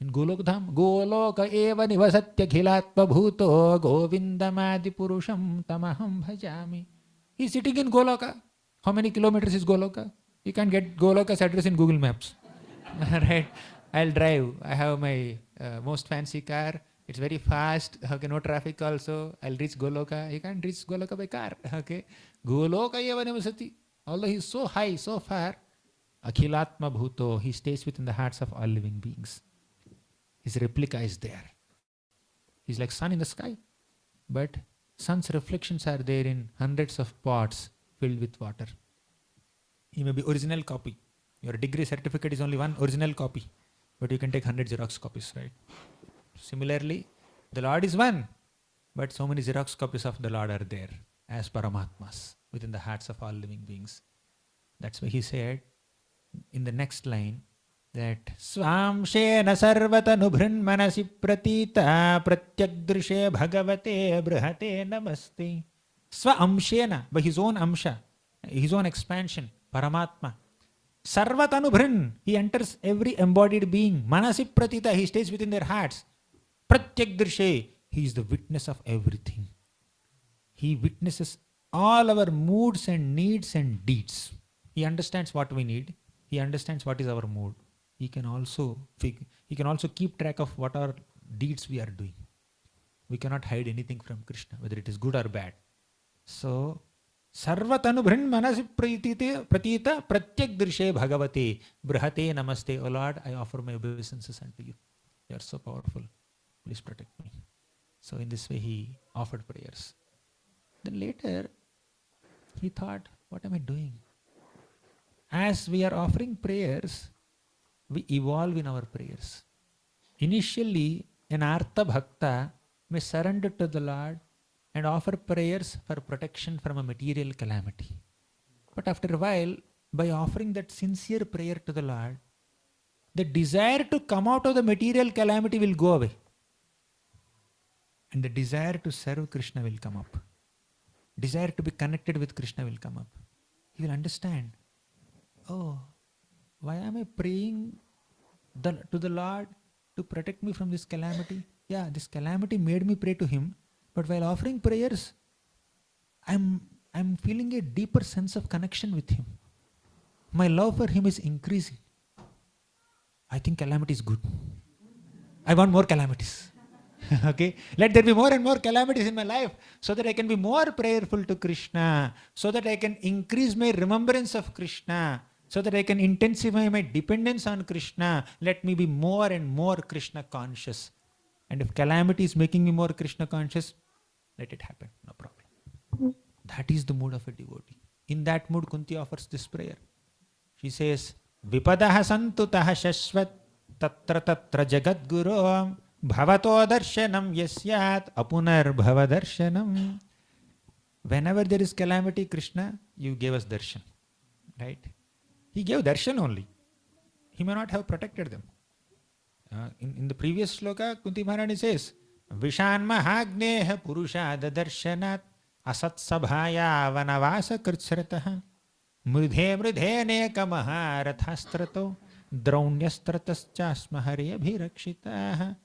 Golokdham. Goloka eva nivasatya khilatva bhuto govindamadi purusham tamaham bhajami. He's sitting in Goloka. How many kilometers is Goloka? You can get Goloka's address in Google Maps. Right? I'll drive. I have my most fancy car. It's very fast. Okay, no traffic also. I'll reach Goloka. You can't reach Goloka by car. Okay. Goloka eva nivasati. Although he's so high, so far, Akhilatma Bhuto, he stays within the hearts of all living beings. His replica is there. He's like sun in the sky. But sun's reflections are there in hundreds of pots filled with water. He may be original copy. Your degree certificate is only one original copy. But you can take 100 Xerox copies, right? Similarly, the Lord is one. But so many Xerox copies of the Lord are there as Paramatmas within the hearts of all living beings. That's why he said in the next line that Swamshena sarvatanubhrin manasi pratita pratyagdrishe bhagavate brihate namaste. Swamshena, by his own amsha, his own expansion, Paramatma. Sarvatanubhrin, he enters every embodied being. Manasi pratita, he stays within their hearts. Pratyagdrishe, he is the witness of everything. He witnesses all our moods and needs and deeds. He understands what we need. He understands what is our mood. He can also keep track of what our deeds we are doing. We cannot hide anything from Krishna, whether it is good or bad. So, Sarvatanubhrin manasi pratita pratyagdrishe bhagavate brihate namaste. O Lord, I offer my obeisances unto you. You are so powerful. Please protect me. So in this way he offered prayers. Then later he thought, what am I doing? As we are offering prayers, we evolve in our prayers. Initially, an Artha Bhakta may surrender to the Lord and offer prayers for protection from a material calamity. But after a while, by offering that sincere prayer to the Lord, the desire to come out of the material calamity will go away. And the desire to serve Krishna will come up. Desire to be connected with Krishna will come up. He will understand, oh, why am I praying to the Lord to protect me from this calamity? Yeah, this calamity made me pray to Him. But while offering prayers, I'm feeling a deeper sense of connection with Him. My love for Him is increasing. I think calamity is good. I want more calamities. Okay, let there be more and more calamities in my life so that I can be more prayerful to Krishna, so that I can increase my remembrance of Krishna, so that I can intensify my dependence on Krishna. Let me be more and more Krishna conscious. And if calamity is making me more Krishna conscious, let it happen, no problem. That is the mood of a devotee. In that mood, Kunti offers this prayer. She says, Vipadaha santutaha shashvat tatra tatra jagat guru bhavato darshanam yasyat apunar bhava darshanam. Whenever there is calamity, Krishna, you gave us darshan. Right? He gave darshan only. He may not have protected them. In the previous sloka, Kunti Maharani says, Vishan mahagneha purushada darshanat asat sabhaya vanavasa kritsrataha mridhe mridhe nekamaha rathastrato draunyastratascha hare abhirakshitaha.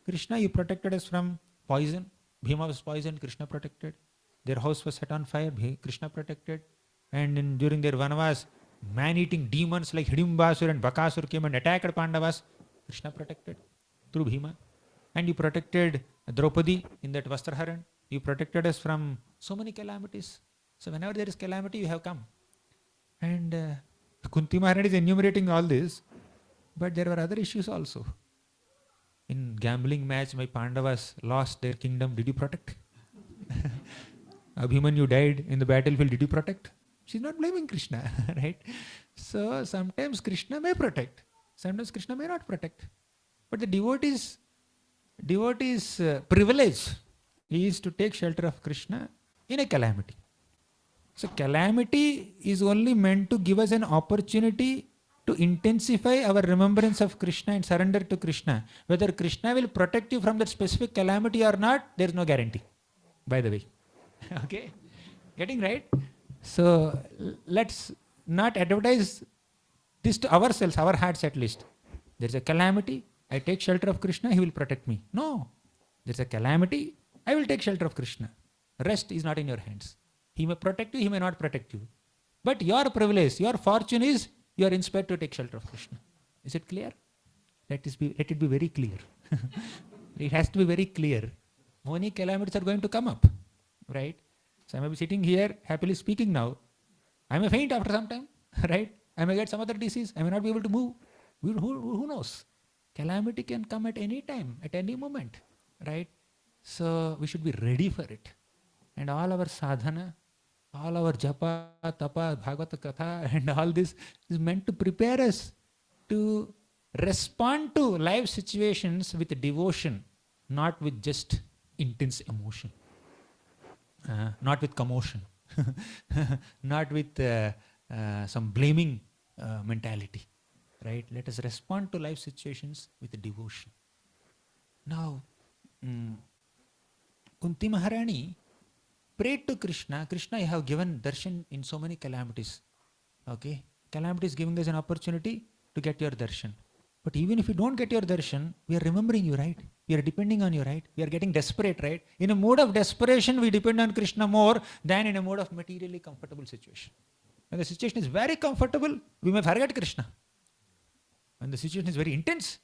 Krishna, you protected us from poison. Bhima was poisoned, Krishna protected. Their house was set on fire, Krishna protected. And during their vanavas, man-eating demons like Hidimbasur and Bakasur came and attacked Pandavas. Krishna protected. through Bhima. And you protected Draupadi in that Vastraharan. You protected us from so many calamities. So whenever there is calamity, you have come. And Kunti Maharani is enumerating all this, but there were other issues also. In gambling match, my Pandavas lost their kingdom. Did you protect? Abhimanyu died in the battlefield. Did you protect? She's not blaming Krishna, right? So sometimes Krishna may protect. Sometimes Krishna may not protect. But the devotee's privilege is to take shelter of Krishna in a calamity. So calamity is only meant to give us an opportunity to intensify our remembrance of Krishna and surrender to Krishna. Whether Krishna will protect you from that specific calamity or not, there is no guarantee, by the way. Okay? Getting right? So let's not advertise this to ourselves, our hearts at least. There's a calamity, I take shelter of Krishna, he will protect me. No. There's a calamity, I will take shelter of Krishna. Rest is not in your hands. He may protect you, he may not protect you. But your privilege, your fortune is, you are inspired to take shelter of Krishna. Is it clear? Let it be very clear. It has to be very clear. Many calamities are going to come up. Right? So I may be sitting here happily speaking now. I may faint after some time. Right? I may get some other disease. I may not be able to move. Who knows? Calamity can come at any time, at any moment. Right? So we should be ready for it. And all our sadhana, all our japa, tapa, bhagavata katha and all this is meant to prepare us to respond to life situations with devotion, not with just intense emotion, not with commotion, not with some blaming mentality. Right? Let us respond to life situations with devotion. Now, Kunti Maharani prayed to Krishna. Krishna, I have given darshan in so many calamities. Okay? Calamity is giving us an opportunity to get your darshan. But even if you don't get your darshan, we are remembering you, right? We are depending on you, right? We are getting desperate, right? In a mood of desperation, we depend on Krishna more than in a mode of materially comfortable situation. When the situation is very comfortable, we may forget Krishna. When the situation is very intense,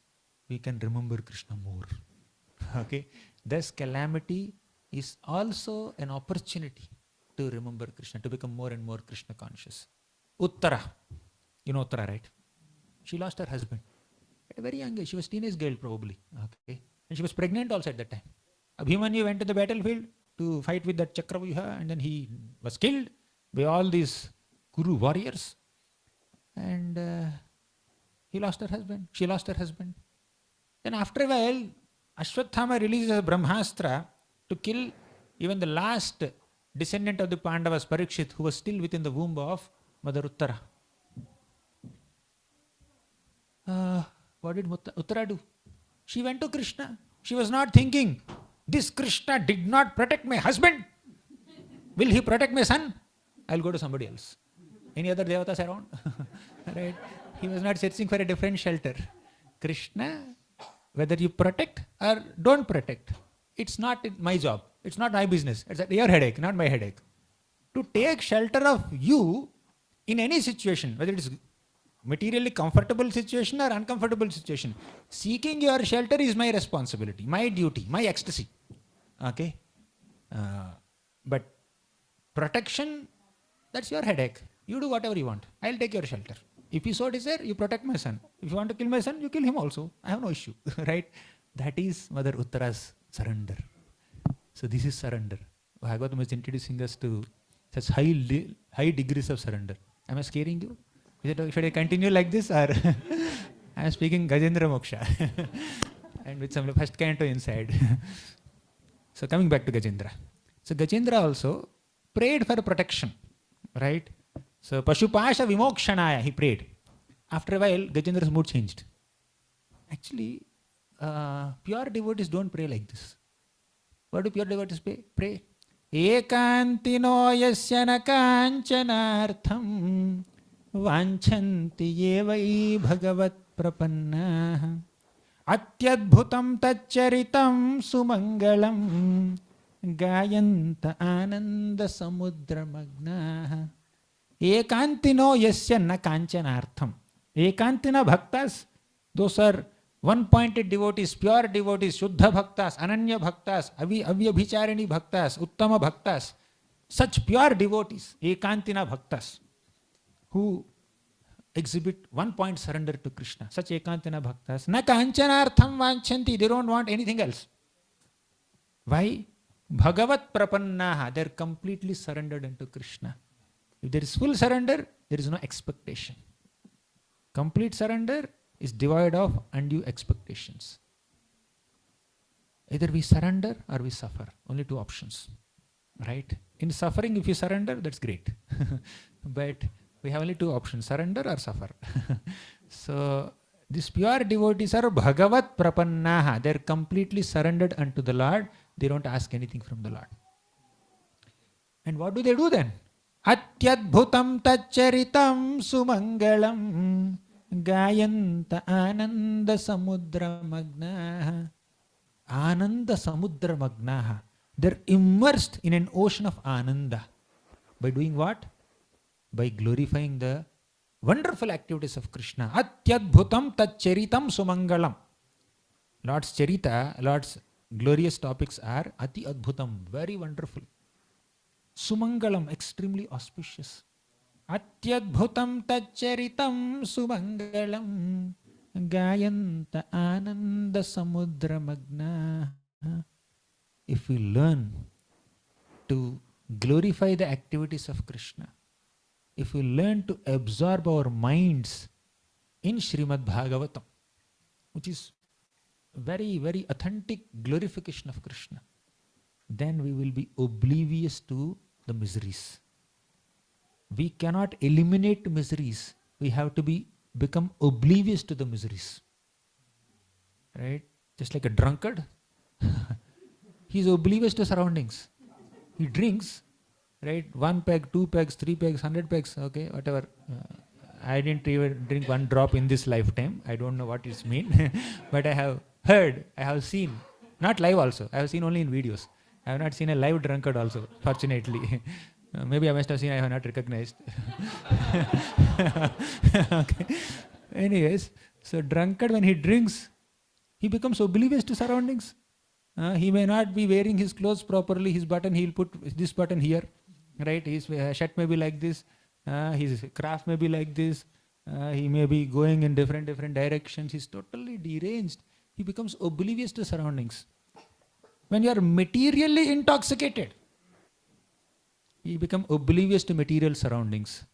we can remember Krishna more. Okay? Thus, calamity is also an opportunity to remember Krishna, to become more and more Krishna conscious. Uttara. You know Uttara, right? She lost her husband at a very young age. She was a teenage girl probably. Okay? And she was pregnant also at that time. Abhimanyu went to the battlefield to fight with that Chakravyuha, and then he was killed by all these Kuru warriors. And he lost her husband. She lost her husband. Then after a while, Ashwathama releases a Brahmastra to kill even the last descendant of the Pandavas, Parikshit, who was still within the womb of Mother Uttara. What did Uttara do? She went to Krishna. She was not thinking, this Krishna did not protect my husband. Will he protect my son? I'll go to somebody else. Any other devatas around? Right? He was not searching for a different shelter. Krishna, whether you protect or don't protect, it's not my job. It's not my business. It's your headache, not my headache. To take shelter of you in any situation, whether it is materially comfortable situation or uncomfortable situation, seeking your shelter is my responsibility, my duty, my ecstasy. Okay? But protection, that's your headache. You do whatever you want. I'll take your shelter. If you so desire, you protect my son. If you want to kill my son, you kill him also. I have no issue. Right? That is Mother Uttara's surrender. So this is surrender. Bhagavatam is introducing us to such high degrees of surrender. Am I scaring you? Should I continue like this, or I am speaking Gajendra Moksha and with some first canto inside. So coming back to Gajendra. So Gajendra also prayed for protection, right? So Pashupasha Vimokshanaya, he prayed. After a while, Gajendra's mood changed. Actually, pure devotees don't pray like this. What do pure devotees pray? Ekantino yasya na kanchanartham vanchanti yevai bhagavat prapanna atyadbhutam tacharitam sumangalam gayanta ananda samudra magna. Ekantino yasya na kanchanartham. Ekantina bhaktas, those are one-pointed devotees, pure devotees, Shuddha Bhaktas, Ananya Bhaktas, Avyabhicharani Bhaktas, Uttama Bhaktas, such pure devotees, Ekantina Bhaktas, who exhibit 1 point surrender to Krishna. Such Ekantina Bhaktas, Na kanchanartham vanchanti, they don't want anything else. Why? Bhagavat prapannaha, they are completely surrendered into Krishna. If there is full surrender, there is no expectation. Complete surrender is devoid of undue expectations. Either we surrender or we suffer. Only two options. Right? In suffering, if you surrender, that's great. But we have only two options, surrender or suffer. So, these pure devotees are Bhagavat Prapannaha. They are completely surrendered unto the Lord. They don't ask anything from the Lord. And what do they do then? Atyadbhutam tacharitam sumangalam gayanta ananda samudra magnaha. Ananda samudra magnaha. They're immersed in an ocean of ananda. By doing what? By glorifying the wonderful activities of Krishna. Atyadbhutam tacharitam sumangalam. Lord's charita, Lord's glorious topics are Ati Adbhutam, very wonderful. Sumangalam, extremely auspicious. Atyadbhutam tacharitam sumangalam gayanta ananda samudra magna. If we learn to glorify the activities of Krishna, if we learn to absorb our minds in Srimad Bhagavatam, which is very, very authentic glorification of Krishna, then we will be oblivious to the miseries. We cannot eliminate miseries. We have to become oblivious to the miseries. Right? Just like a drunkard. He is oblivious to surroundings. He drinks, right? 1 peg, 2 pegs, 3 pegs, 100 pegs, okay, whatever. I didn't even drink 1 drop in this lifetime. I don't know what it means. But I have heard, I have seen, not live also, I have seen only in videos. I have not seen a live drunkard also, fortunately. Maybe I must have seen, I have not recognized. Okay. Anyways, so drunkard, when he drinks, he becomes oblivious to surroundings. He may not be wearing his clothes properly, his button, he'll put this button here, right? His shirt may be like this, his craft may be like this, he may be going in different directions, he's totally deranged. He becomes oblivious to surroundings. When you are materially intoxicated, you become oblivious to material surroundings.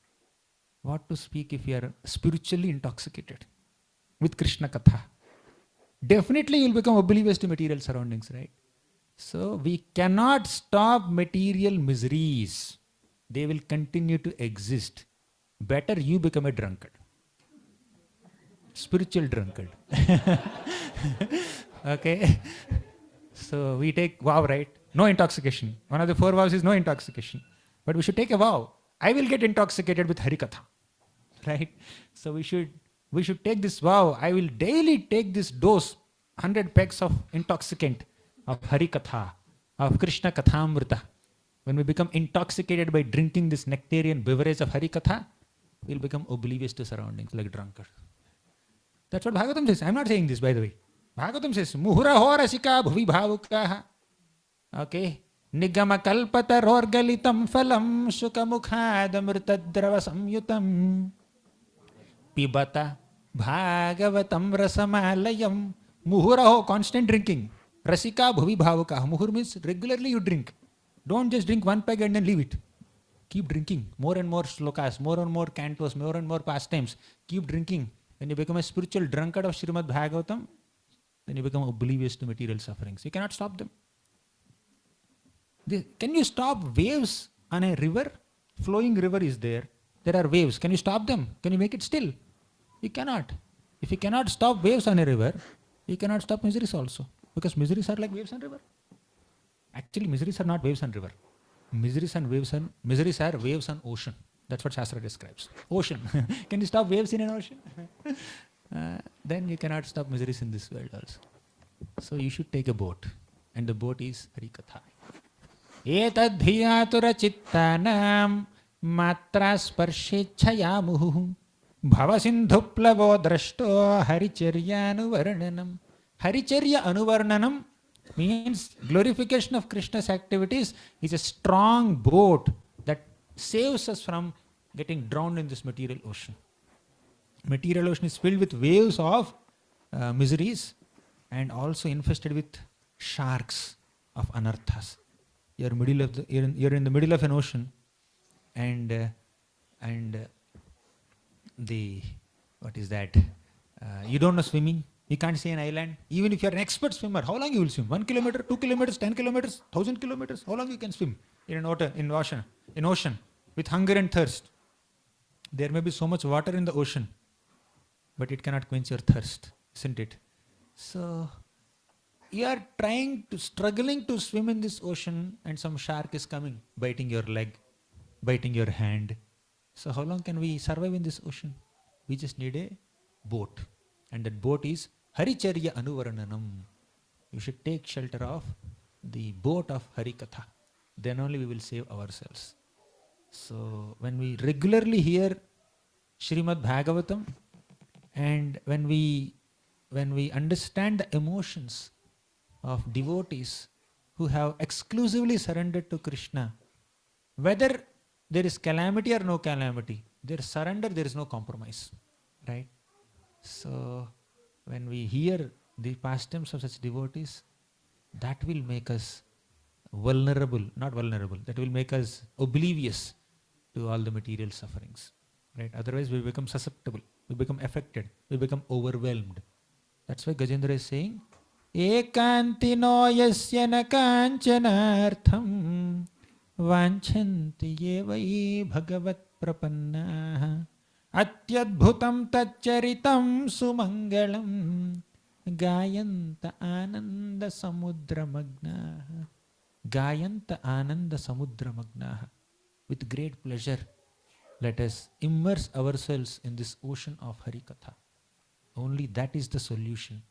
What to speak if you are spiritually intoxicated with Krishna Katha? Definitely you will become oblivious to material surroundings, right? So we cannot stop material miseries. They will continue to exist. Better you become a drunkard. Spiritual drunkard. Okay? So we take vow, right? No intoxication. One of the 4 vows is no intoxication. But we should take a vow. I will get intoxicated with Harikatha. Right? So we should take this vow. I will daily take this dose, 100 pegs of intoxicant, of Harikatha, of Krishna Kathamrita. When we become intoxicated by drinking this nectarian beverage of Harikatha, we'll become oblivious to surroundings like drunkard. That's what Bhagavatam says. I'm not saying this, by the way. Bhagavatam says, Muhura horasika bhuvi bhavukaha. Okay. Nigama kalpata rorgalitam phalam sukamukhadamritadrava samyutam. Pibata bhagavatam rasamalayam. Muhuraho, constant drinking. Rasika bhuvi bhavukaha. Muhur means regularly you drink. Don't just drink 1 peg and then leave it. Keep drinking. More and more slokas, more and more cantos, more and more pastimes. Keep drinking. When you become a spiritual drunkard of Srimad Bhagavatam, then you become oblivious to material sufferings. You cannot stop them. Can you stop waves on a river? Flowing river is there. There are waves. Can you stop them? Can you make it still? You cannot. If you cannot stop waves on a river, you cannot stop miseries also. Because miseries are like waves on river. Actually, miseries are not waves on river. Miseries are waves on ocean. That's what Shastra describes. Ocean. Can you stop waves in an ocean? Then you cannot stop miseries in this world also. So you should take a boat. And the boat is Harikatha. Etadhiyatura chittanam matra sparshechaya muhu Bhavasindhuplavo drashto Haricharya Anuvarnanam. Haricharya Anuvarnanam means glorification of Krishna's activities is a strong boat that saves us from getting drowned in this material ocean. Material ocean is filled with waves of miseries and also infested with sharks of anarthas. You're in the middle of an ocean, and the what is that? You don't know swimming. You can't see an island. Even if you're an expert swimmer, how long you will swim? 1 kilometer, 2 kilometers, 10 kilometers, 1,000 kilometers. How long you can swim in ocean with hunger and thirst? There may be so much water in the ocean, but it cannot quench your thirst, isn't it? So you are struggling to swim in this ocean, and some shark is coming, biting your leg, biting your hand. So how long can we survive in this ocean? We just need a boat. And that boat is Haricharya Anuvarananam. You should take shelter of the boat of Harikatha. Then only we will save ourselves. So when we regularly hear Srimad Bhagavatam, and when we understand the emotions of devotees who have exclusively surrendered to Krishna, whether there is calamity or no calamity, there is surrender, there is no compromise, right? So when we hear the pastimes of such devotees, that will make us that will make us oblivious to all the material sufferings, right? Otherwise we become susceptible, we become affected, we become overwhelmed. That's why Gajendra is saying, Ekantino yasya na kanchanartham vanchanti yevai bhagavat prapannaha atyadbhutam tacharitam sumangalam gayanta ananda samudramagnaha. Gayanta ananda samudramagnaha. With great pleasure, let us immerse ourselves in this ocean of Harikatha. Only that is the solution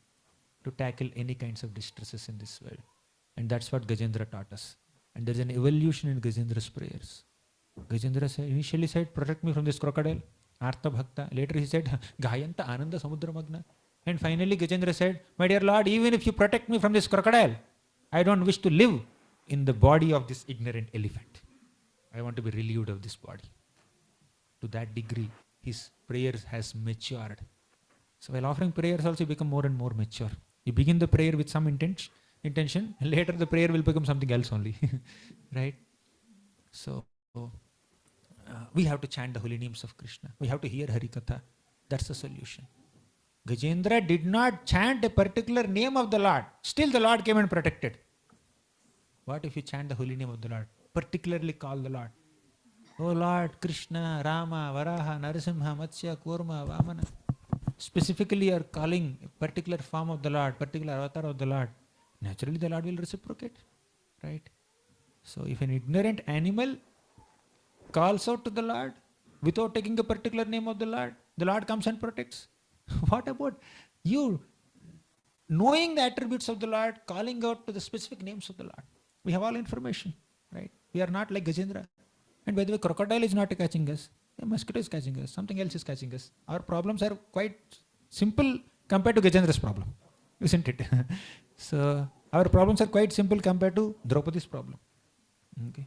to tackle any kinds of distresses in this world. And that's what Gajendra taught us. And there's an evolution in Gajendra's prayers. Gajendra initially said, protect me from this crocodile, Artha Bhakta. Later he said, Gayanta Ananda Samudramagna. And finally Gajendra said, my dear Lord, even if you protect me from this crocodile, I don't wish to live in the body of this ignorant elephant. I want to be relieved of this body. To that degree, his prayers has matured. So while offering prayers also, you become more and more mature. You begin the prayer with some intention, and later the prayer will become something else only. Right? So we have to chant the holy names of Krishna. We have to hear Harikatha. That's the solution. Gajendra did not chant a particular name of the Lord. Still the Lord came and protected. What if you chant the holy name of the Lord? Particularly call the Lord. Oh Lord, Krishna, Rama, Varaha, Narasimha, Matsya, Kurma, Vamana. Specifically you are calling a particular form of the Lord, particular avatar of the Lord. Naturally the Lord will reciprocate. Right? So if an ignorant animal calls out to the Lord without taking a particular name of the Lord comes and protects. What about you knowing the attributes of the Lord, calling out to the specific names of the Lord? We have all information, right? We are not like Gajendra. And by the way, crocodile is not catching us. A mosquito is catching us. Something else is catching us. Our problems are quite simple compared to Gajendra's problem, isn't it? So our problems are quite simple compared to Draupadi's problem. Okay.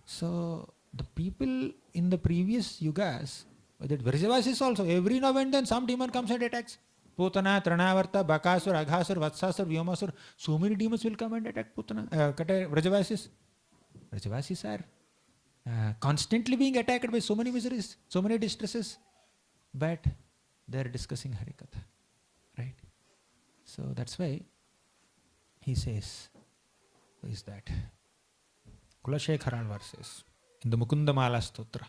So the people in the previous yugas, that Vrajavasis also, every now and then some demon comes and attacks. Putana, Tranavarta, Bakasur, Aghasur, Vatsasur, Vyomasur. So many demons will come and attack Vrajavasis. Vrajavasis are constantly being attacked by so many miseries, so many distresses. But they are discussing Harikatha. Right? So that's why he says, who is that? Kulashekharan verses in the Mukunda Mala Stotra.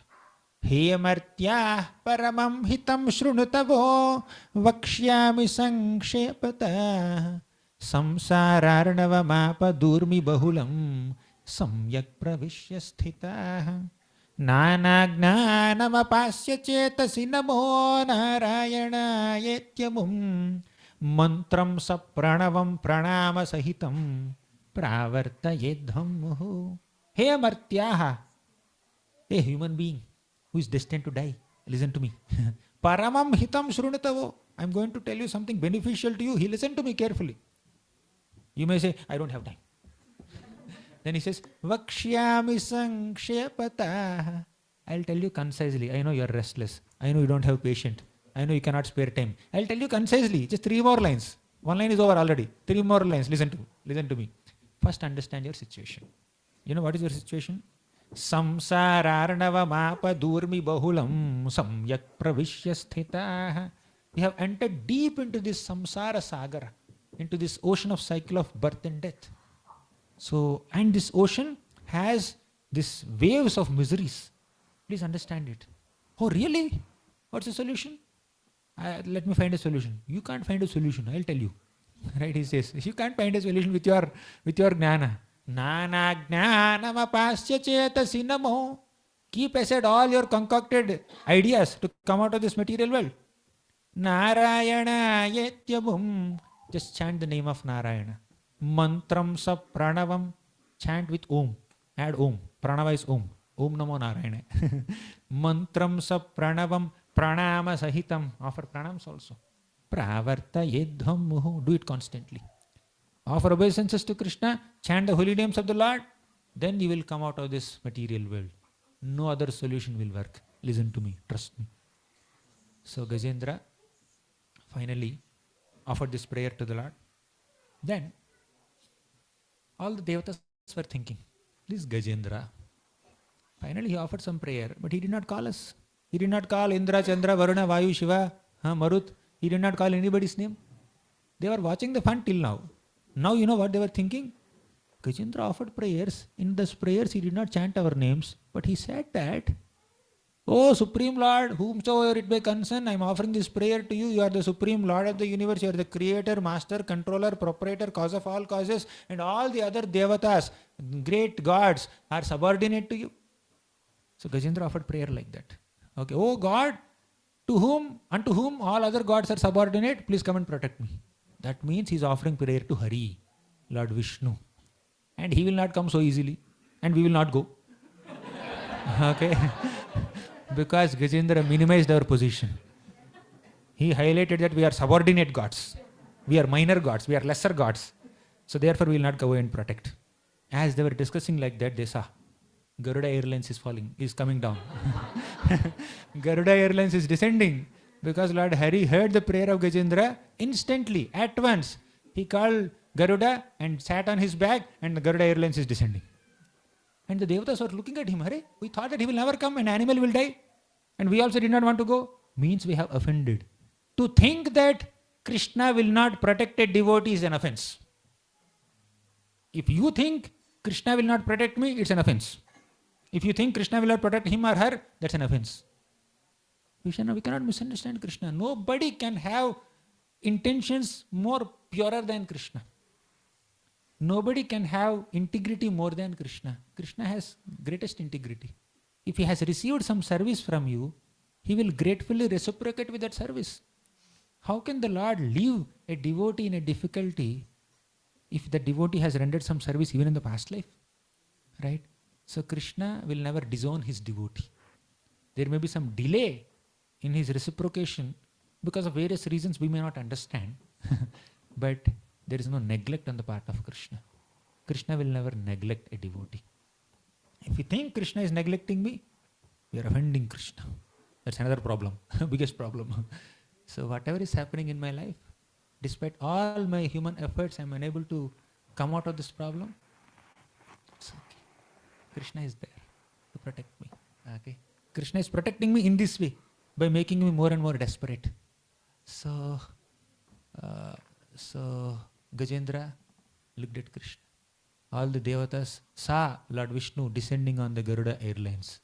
He amartya paramam hitam shrunutavo vakshyami sankshepata samsararnava mapa durmi bahulam samyak pravishya sthita nanagnanamapasya chetasi namo narayana yetyamum mantram sapranavam pranama sahitam pravartayedham muhu. Hey amartyaha, a human being who is destined to die. Listen to me. Paramam hitam shrunatavo. I'm going to tell you something beneficial to you. He listened to me carefully. You may say, I don't have time. Then he says, Vakshyami sankshepatah. I'll tell you concisely. I know you're restless. I know you don't have patience. I know you cannot spare time. I'll tell you concisely. Just 3 more lines. 1 line is over already. 3 more lines. Listen to me. First understand your situation. You know what is your situation? Samsararnava mapa durmi bahulam samyak pravishya sthitah. You have entered deep into this samsara sagara, into this ocean of cycle of birth and death. So, and this ocean has these waves of miseries. Please understand it. Oh, really? What's the solution? Let me find a solution. You can't find a solution. I'll tell you. Right? He says, you can't find a solution with your gnana. Nana gnanam apasya chetasi namo. Keep aside all your concocted ideas to come out of this material world. Narayana yetyabhum. Just chant the name of Narayana. Mantram sa pranavam. Chant with Om. Add Om. Pranava is Om. Om namo Narayana. Mantram sa pranavam. Pranama sahitam. Offer pranams also. Pravarta yedham muhu. Do it constantly. Offer obeisances to Krishna. Chant the holy names of the Lord. Then you will come out of this material world. No other solution will work. Listen to me. Trust me. So Gajendra finally offered this prayer to the Lord. Then all the devatas were thinking, this Gajendra. Finally he offered some prayer, but he did not call us. He did not call Indra, Chandra, Varuna, Vayu, Shiva, Marut. He did not call anybody's name. They were watching the fun till now. Now you know what they were thinking? Gajendra offered prayers. In those prayers he did not chant our names, but he said that, Oh Supreme Lord, whomsoever it may concern, I am offering this prayer to you. You are the Supreme Lord of the universe. You are the creator, master, controller, proprietor, cause of all causes, and all the other devatas, great gods, are subordinate to you. So Gajendra offered prayer like that. Okay, oh God, unto whom all other gods are subordinate, please come and protect me. That means he is offering prayer to Hari, Lord Vishnu. And he will not come so easily. And we will not go. Okay. Because Gajendra minimized our position. He highlighted that we are subordinate gods. We are minor gods. We are lesser gods. So therefore we will not go and protect. As they were discussing like that, they saw Garuda Airlines is coming down. Garuda Airlines is descending. Because Lord Hari heard the prayer of Gajendra instantly, at once. He called Garuda and sat on his back, and the Garuda Airlines is descending. And the devatas were looking at him. Hare, we thought that he will never come, an animal will die. And we also did not want to go. Means we have offended. To think that Krishna will not protect a devotee is an offense. If you think Krishna will not protect me, it's an offense. If you think Krishna will not protect him or her, that's an offense. We cannot misunderstand Krishna. Nobody can have intentions more purer than Krishna. Nobody can have integrity more than Krishna. Krishna has greatest integrity. If he has received some service from you, he will gratefully reciprocate with that service. How can the Lord leave a devotee in a difficulty if the devotee has rendered some service even in the past life? Right? So Krishna will never disown his devotee. There may be some delay in his reciprocation because of various reasons we may not understand. But there is no neglect on the part of Krishna. Krishna will never neglect a devotee. If you think Krishna is neglecting me, we are offending Krishna. That's another problem, biggest problem. So whatever is happening in my life, despite all my human efforts, I am unable to come out of this problem. It's okay. Krishna is there to protect me. Okay. Krishna is protecting me in this way by making me more and more desperate. So Gajendra looked at Krishna. All the devatas saw Lord Vishnu descending on the Garuda Airlines.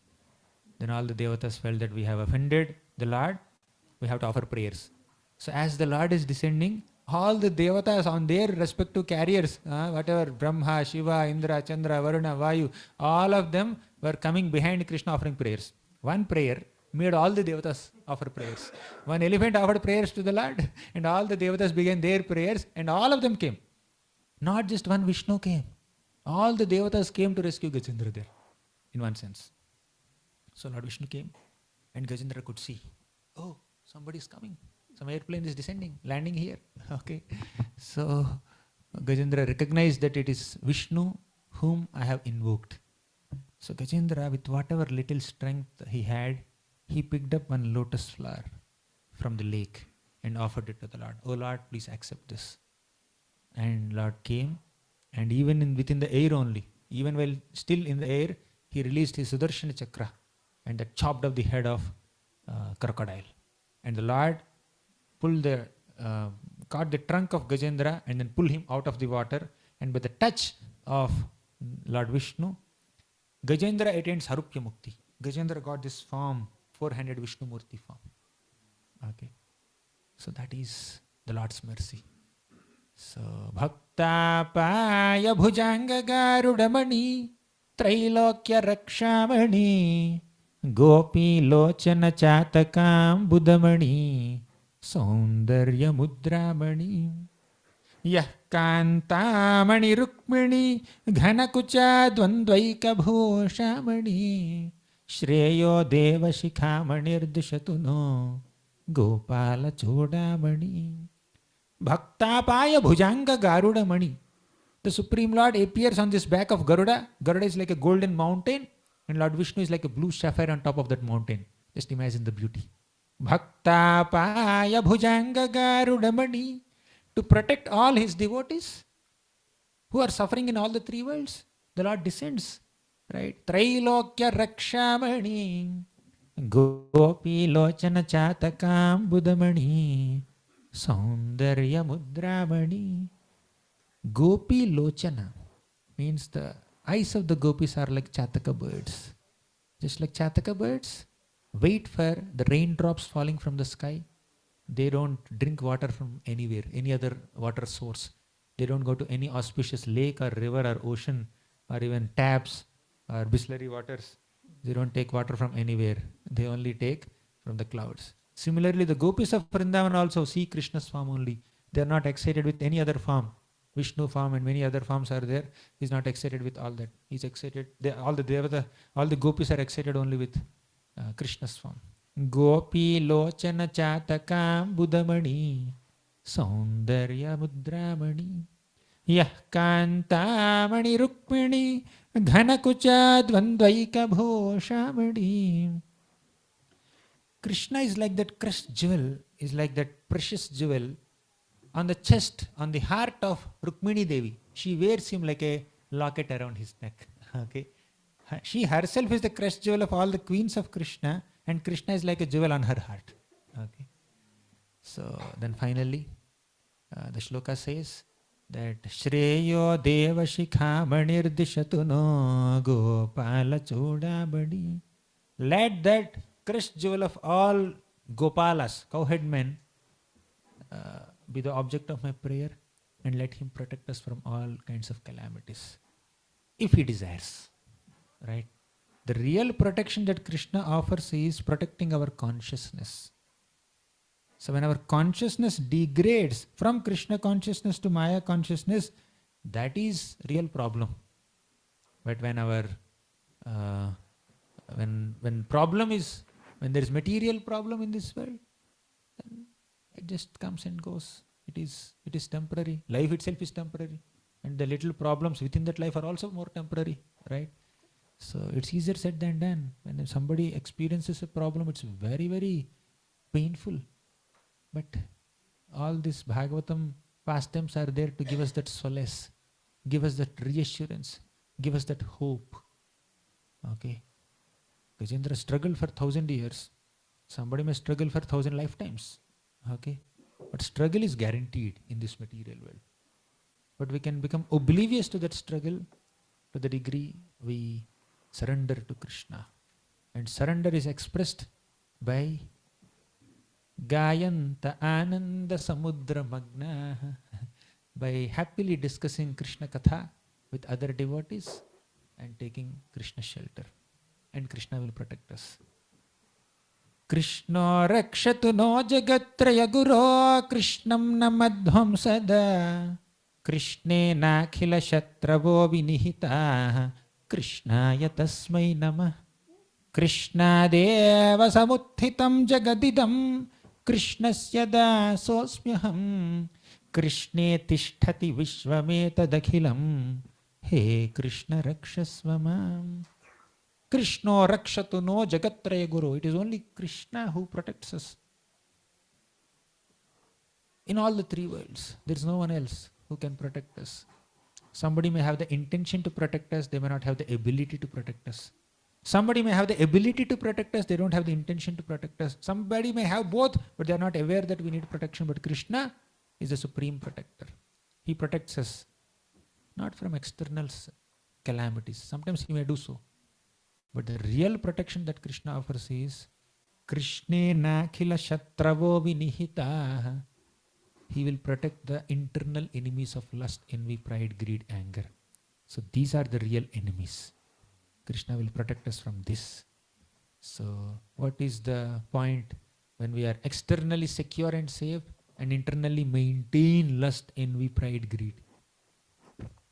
Then all the devatas felt that we have offended the Lord, we have to offer prayers. So as the Lord is descending, all the devatas on their respective carriers, whatever, Brahma, Shiva, Indra, Chandra, Varuna, Vayu, all of them were coming behind Krishna offering prayers. One prayer made all the devatas offer prayers. One elephant offered prayers to the Lord, and all the devatas began their prayers, and all of them came. Not just one Vishnu came. All the devatas came to rescue Gajendra there, in one sense. So Lord Vishnu came, and Gajendra could see, oh, somebody is coming. Some airplane is descending, landing here. Okay. So Gajendra recognized that it is Vishnu whom I have invoked. So Gajendra, with whatever little strength he had, he picked up one lotus flower from the lake and offered it to the Lord. Oh Lord, please accept this. And Lord came, and even within the air only, even while still in the air, he released his Sudarshana chakra and that chopped off the head of crocodile. And the Lord caught the trunk of Gajendra and then pulled him out of the water. And by the touch of Lord Vishnu, Gajendra attained Sarupya Mukti. Gajendra got this form, 4-handed Vishnu Murti form. Okay. So that is the Lord's mercy. So Bhakta Paya Bhujanga Garudamani Trailokya Rakshamani Gopi Lochana Chatakam Budamani Saundarya Mudramani Yah Kantamani Rukmini Ghanakucha Dvandvaika Bhoshamani Shreyo Deva Shikhamani Rdishatuno Gopala Chodamani Bhaktapaya Bhujanga Garuda Mani. The Supreme Lord appears on this back of Garuda. Garuda is like a golden mountain and Lord Vishnu is like a blue sapphire on top of that mountain. Just imagine the beauty. Bhaktapaya Bhujanga Garuda Mani. To protect all his devotees who are suffering in all the three worlds, the Lord descends. Right? Trailokya Rakshamani Gopi Lochana Chatakam Budamani Saundarya Mudramani. Gopi Lochana means the eyes of the gopis are like Chataka birds. Just like Chataka birds, wait for the raindrops falling from the sky. They don't drink water from anywhere, any other water source. They don't go to any auspicious lake or river or ocean or even taps or Bisleri waters. They don't take water from anywhere. They only take from the clouds. Similarly, the gopis of Vrindavan also see Krishna's form only. They are not excited with any other form. Vishnu form and many other forms are there. He is not excited with all that. He is excited. All the gopis are excited only with Krishna's form. Gopi Lochana Chatakam Budamani Saundarya Mudramani Yah Kantamani Rukmini Ghanakucha Dvandvaika Bhoshamani. Krishna is like that crushed jewel, is like that precious jewel on the chest, on the heart of Rukmini Devi. She wears him like a locket around his neck. Okay. She herself is the crushed jewel of all the queens of Krishna, and Krishna is like a jewel on her heart. Okay. So then finally, the shloka says that Shreyo Deva Shikhamanir Dishatuno Gopala Chodabadi. Let that crushed jewel of all Gopalas, cowhead men, be the object of my prayer, and let him protect us from all kinds of calamities, if he desires. Right? The real protection that Krishna offers is protecting our consciousness. So when our consciousness degrades from Krishna consciousness to Maya consciousness, that is real problem. But when our when there is material problem in this world, then it just comes and goes. It is temporary. Life itself is temporary, and the little problems within that life are also more temporary, right? So it's easier said than done. When somebody experiences a problem, it's very, very painful. But all this Bhagavatam pastimes are there to give us that solace, give us that reassurance, give us that hope. Okay. Gajendra struggled for 1,000 years. Somebody may struggle for 1,000 lifetimes. Okay. But struggle is guaranteed in this material world. But we can become oblivious to that struggle to the degree we surrender to Krishna. And surrender is expressed by Gayanta Ananda Samudra Magna, by happily discussing Krishna Katha with other devotees and taking Krishna shelter. And Krishna will protect us. Krishna rakshatu no jagatraya guro Krishnam namadhvam sada Krishne nakhila shatravo vinihita Krishnaya tasmai namah Krishna deva samuthitam jagadidam Krishnasya dasosmyaham Krishne tishtati vishvametadakhilam He Krishna rakshasva mam. Krishno rakshatu no jagatraya guru. It is only Krishna who protects us. In all the three worlds, there is no one else who can protect us. Somebody may have the intention to protect us, they may not have the ability to protect us. Somebody may have the ability to protect us, they don't have the intention to protect us. Somebody may have both, but they are not aware that we need protection. But Krishna is the supreme protector. He protects us, not from external calamities. Sometimes he may do so. But the real protection that Krishna offers is Krishne nakhila shatravo vinihita. He will protect the internal enemies of lust, envy, pride, greed, anger. So these are the real enemies. Krishna will protect us from this. So what is the point when we are externally secure and safe and internally maintain lust, envy, pride, greed?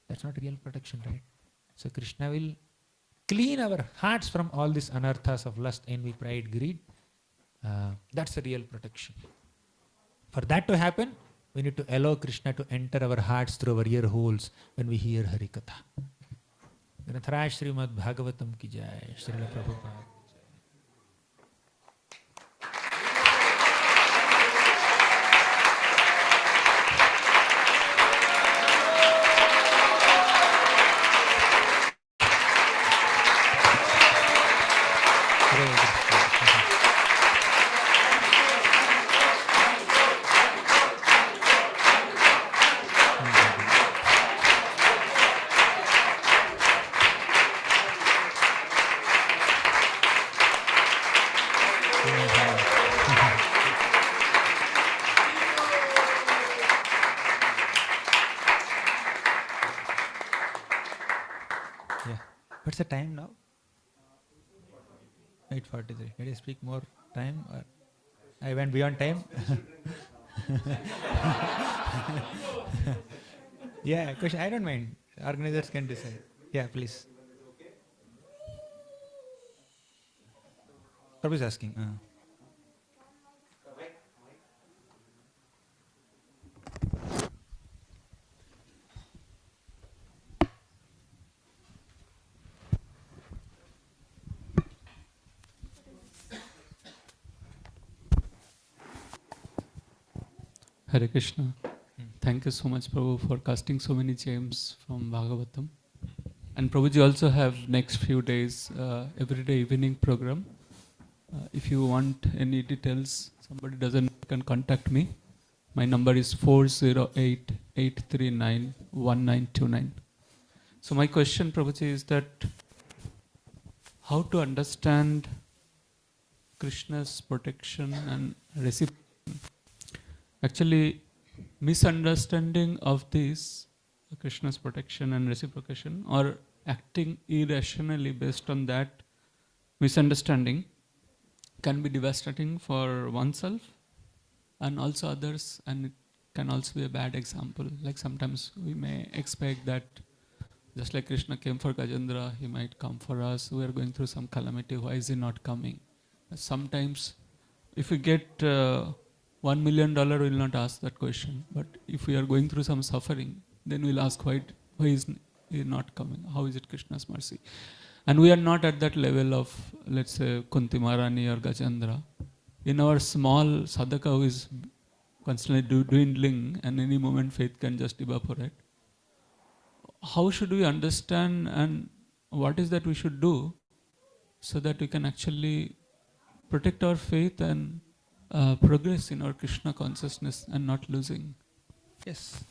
That's not real protection, right? So Krishna will clean our hearts from all these anarthas of lust, envy, pride, greed. That's the real protection. For that to happen, we need to allow Krishna to enter our hearts through our ear holes when we hear Harikatha. Granthara Srimad Bhagavatam ki jai, Srila Prabhupada. What's the time now? 8:43. Did I speak more time or I went beyond time? Yeah, question. I don't mind. Organizers can decide. Yeah, please. Prabhu is asking. Hare Krishna. Thank you so much, Prabhu, for casting so many gems from Bhagavatam. And Prabhuji also have next few days everyday evening program. If you want any details, somebody can contact me. My number is 408-839-1929. So my question, Prabhuji, is that how to understand Krishna's protection and reciprocation. Actually, misunderstanding of this, Krishna's protection and reciprocation, or acting irrationally based on that misunderstanding can be devastating for oneself and also others, and it can also be a bad example. Like sometimes we may expect that just like Krishna came for Gajendra, he might come for us. We are going through some calamity, why is he not coming? Sometimes if we get $1 million, we will not ask that question. But if we are going through some suffering, then we'll ask why is he not coming? How is it Krishna's mercy? And we are not at that level of, let's say, Kunti Maharani or Gajendra. In our small sadhaka who is constantly dwindling, and any moment faith can just evaporate. How should we understand and what is that we should do so that we can actually protect our faith and progress in our Krishna consciousness and not losing? Yes,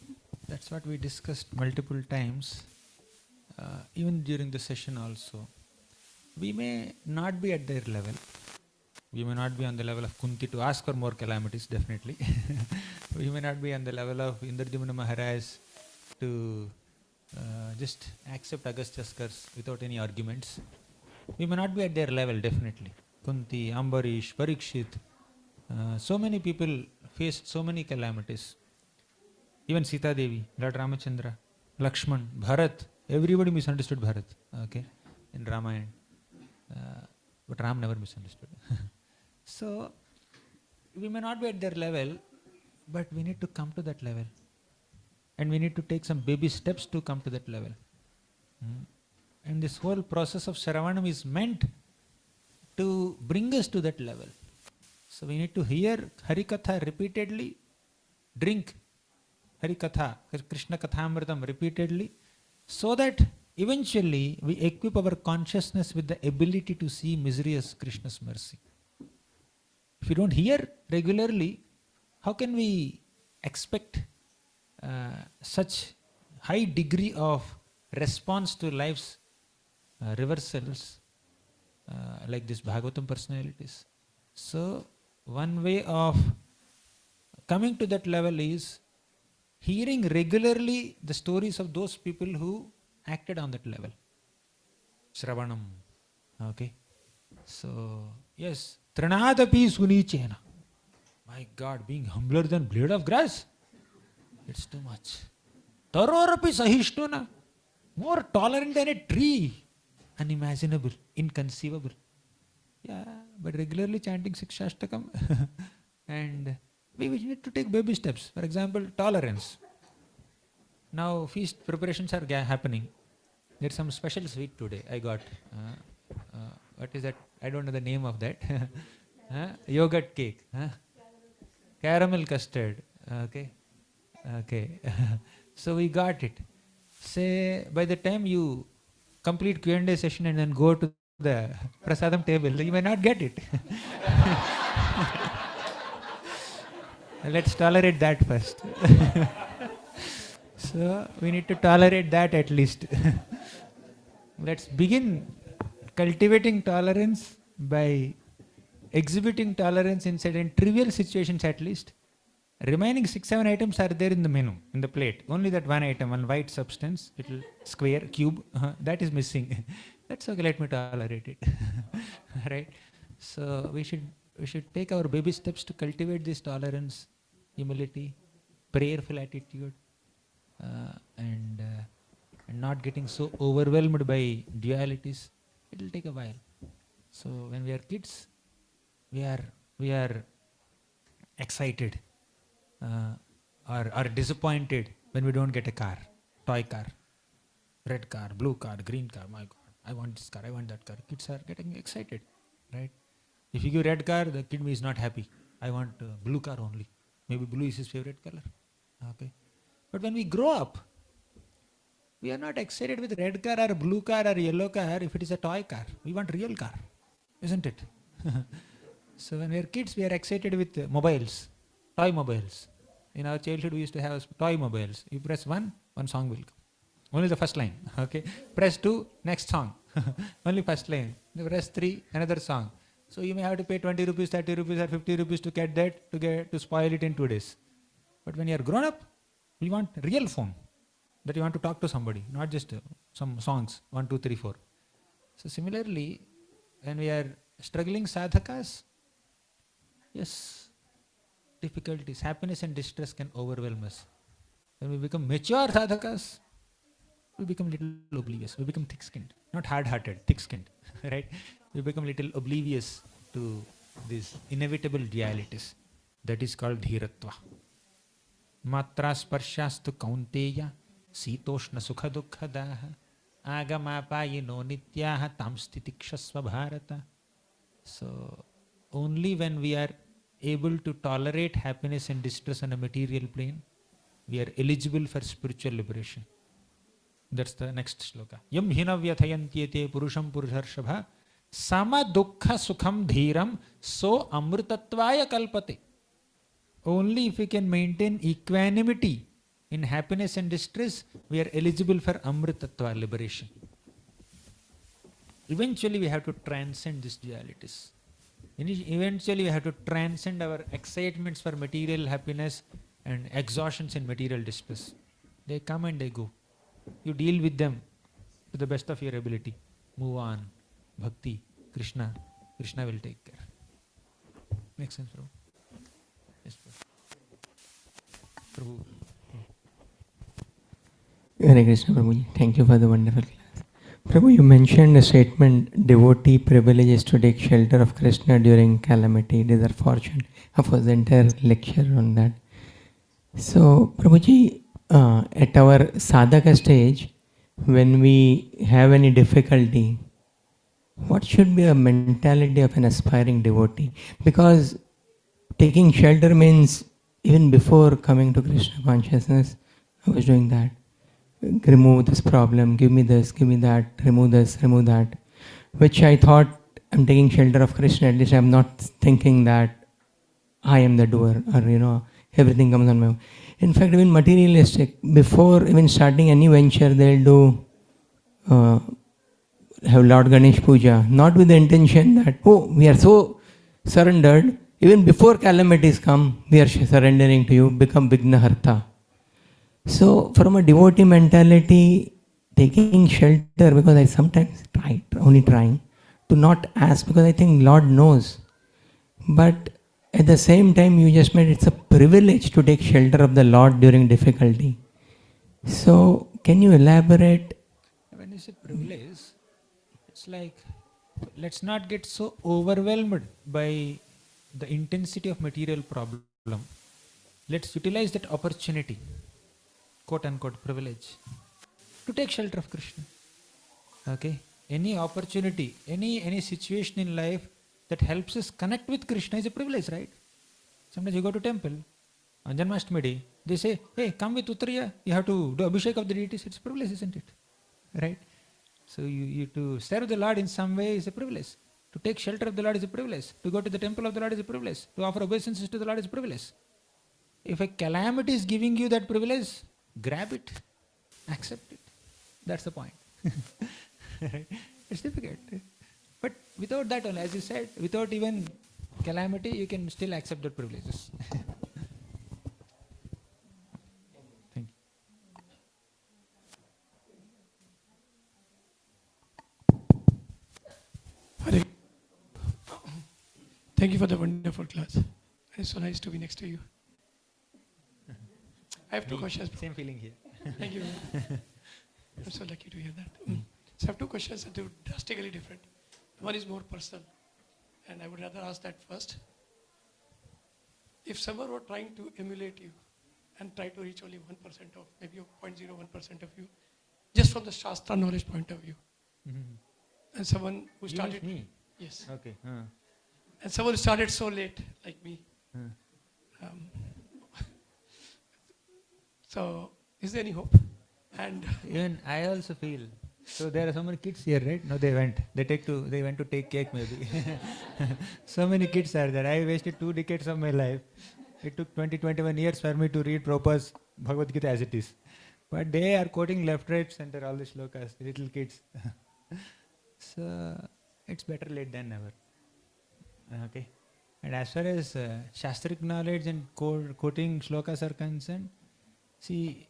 that's what we discussed multiple times, even during the session also. We may not be at their level. We may not be on the level of Kunti to ask for more calamities, definitely. We may not be on the level of Indradyumna Maharaj to just accept Agastya's curse without any arguments. We may not be at their level, definitely. Kunti, Ambarish, Parikshit, so many people faced so many calamities. Even Sita Devi, Lord Ramachandra, Lakshman, Bharat, everybody misunderstood Bharat, okay, in Ramayana. But Ram never misunderstood. So, we may not be at their level, but we need to come to that level. And we need to take some baby steps to come to that level. And this whole process of Shravanam is meant to bring us to that level. So we need to hear Harikatha repeatedly, drink Harikatha, Krishna Kathamritam repeatedly, so that eventually we equip our consciousness with the ability to see misery as Krishna's mercy. If we don't hear regularly, how can we expect such high degree of response to life's reversals like this Bhagavatam personalities? So one way of coming to that level is hearing regularly the stories of those people who acted on that level. Shravanam. Okay. So, yes. Tranadapi sunichena. My God, being humbler than blade of grass? It's too much. Tarorapi sahishtuna. More tolerant than a tree. Unimaginable. Inconceivable. Yeah, but regularly chanting Sikshashtakam. And we need to take baby steps. For example, tolerance. Now feast preparations are happening. There's some special sweet today I got. What is that? I don't know the name of that. Yogurt cake. Caramel custard. Okay. Okay. So we got it. Say by the time you complete Q&A session and then go to the prasadam table, you may not get it. Let's tolerate that first. So we need to tolerate that at least. Let's begin cultivating tolerance by exhibiting tolerance in certain trivial situations at least. Remaining 6-7 items are there in the menu, in the plate. Only that one item, one white substance, little square, cube, that is missing. That's okay, let me tolerate it. Right? So we should take our baby steps to cultivate this tolerance, humility, prayerful attitude, and not getting so overwhelmed by dualities. It will take a while. So when we are kids, we are excited or disappointed when we don't get a car, toy car, red car, blue car, green car. My God, I want this car, I want that car. Kids are getting excited, right? If you give red car, the kid is not happy. I want blue car only. Maybe blue is his favorite color. Okay. But when we grow up, we are not excited with red car or blue car or yellow car if it is a toy car. We want real car, isn't it? So when we are kids, we are excited with mobiles, toy mobiles. In our childhood, we used to have toy mobiles. You press one song will come. Only the first line. Okay. Press 2, next song. Only first line. You press 3, another song. So you may have to pay 20 rupees, 30 rupees or 50 rupees to get that, to spoil it in 2 days. But when you are grown up, we want real phone. That you want to talk to somebody, not just some songs, 1, 2, 3, 4. So similarly, when we are struggling sadhakas, yes, difficulties, happiness and distress can overwhelm us. When we become mature sadhakas, we become little oblivious. We become thick-skinned, not hard-hearted, thick-skinned, right? We become little oblivious to these inevitable dualities. That is called dhiratva. Matra sparshastu kaunteya sitoshna sukha dukkha daha agamapayino nityaha tamstitikshasva bharata. So only when we are able to tolerate happiness and distress on a material plane, we are eligible for spiritual liberation. That's the next shloka. Yam hina vyathayantyete purusham purusharshabha sama dukkha sukham dhiram so amritatvaya kalpate. Only if we can maintain equanimity in happiness and distress, we are eligible for amritattva, liberation. Eventually we have to transcend these dualities. Eventually we have to transcend our excitements for material happiness and exhaustions in material distress. They come and they go. You deal with them to the best of your ability. Move on. Bhakti, Krishna will take care. Makes sense, bro? Yes, Prabhu. Hare Krishna, Prabhuji. Thank you for the wonderful class. Prabhu, you mentioned a statement, devotee privilege is to take shelter of Krishna during calamity. It is our fortune. Of course, the entire lecture on that. So, Prabhuji, at our sadhaka stage, when we have any difficulty, what should be a mentality of an aspiring devotee? Because taking shelter means even before coming to Krishna consciousness, I was doing that. Remove this problem, give me this, give me that, remove this, remove that. Which I thought I'm taking shelter of Krishna, at least I'm not thinking that I am the doer or everything comes on my own. In fact, even materialistic, before even starting any venture, they'll do have Lord Ganesh Puja, not with the intention that, we are so surrendered, even before calamities come, we are surrendering to you, become Vignaharta. So, from a devotee mentality, taking shelter, because I sometimes try, only trying, to not ask, because I think Lord knows. But at the same time, you just made it's a privilege to take shelter of the Lord during difficulty. So, can you elaborate? When you say privilege, it's like, let's not get so overwhelmed by the intensity of material problem. Let's utilize that opportunity, quote unquote privilege, to take shelter of Krishna. Okay? Any opportunity, any situation in life that helps us connect with Krishna is a privilege, right? Sometimes you go to temple on Janmashtami day, they say, hey, come with Uttariya, you have to do Abhishek of the deities. It's a privilege, isn't it? Right? So you to serve the Lord in some way is a privilege. To take shelter of the Lord is a privilege. To go to the temple of the Lord is a privilege. To offer obeisances to the Lord is a privilege. If a calamity is giving you that privilege, grab it, accept it. That's the point. It's difficult. But without that only, as you said, without even calamity, you can still accept the privileges. Thank you. Hare. Thank you for the wonderful class. It's so nice to be next to you. I have two questions. Same feeling here. Thank you. I'm so lucky to hear that. So I have two questions that are drastically different. One is more personal, and I would rather ask that first. If someone were trying to emulate you and try to reach only 1% of, maybe 0.01% of you, just from the Shastra knowledge point of view, and someone who started... me? Yes. Okay. And someone who started so late, like me. So, is there any hope? And even I also feel. So there are so many kids here, right? No, they went. They went to take cake maybe. So many kids are there. I wasted 2 decades of my life. It took 20-21 years for me to read Prabhupada's Bhagavad Gita as it is. But they are quoting left, right, center, all the shlokas, little kids. So it's better late than never. Okay. And as far as Shastric knowledge and quoting shlokas are concerned, see,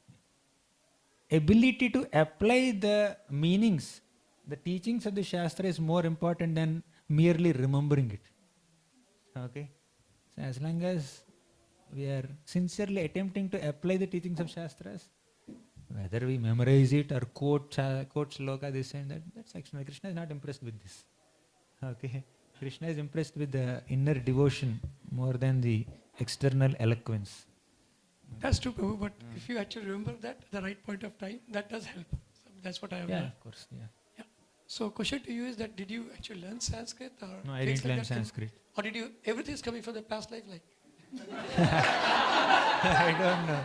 ability to apply the meanings, the teachings of the Shastra is more important than merely remembering it. Okay? So as long as we are sincerely attempting to apply the teachings of Shastras, whether we memorize it or quote shloka, this and that, that's actually, Krishna is not impressed with this. Okay? Krishna is impressed with the inner devotion more than the external eloquence. that's true, Prabhu, but if you actually remember that at the right point of time, that does help. So that's what I have Yeah, learned. of course. Yeah. So question to you is that did you actually learn Sanskrit or No, I things didn't learn like that? Sanskrit. Or did you, everything is coming from the past life like? I don't know.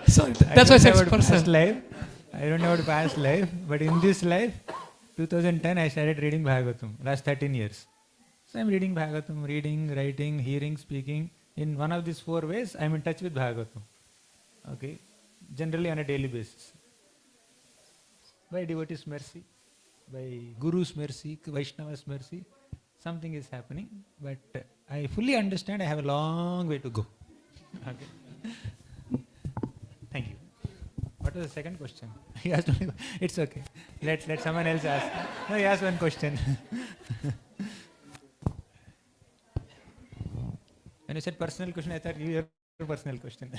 So that's why I said it's past personal. life. I don't know about past life, but in this life, 2010, I started reading Bhagavatam. Last 13 years. So I'm reading Bhagavatam, reading, writing, hearing, speaking. In one of these 4 ways, I'm in touch with Bhagavatam. Okay? Generally on a daily basis. By devotee's mercy, by Guru's mercy, Vaishnava's mercy, something is happening. But I fully understand I have a long way to go. Okay? Thank you. What was the second question? He asked only, it's okay. Let someone else ask. No, he asked one question. When you said personal question, I thought you had a personal question.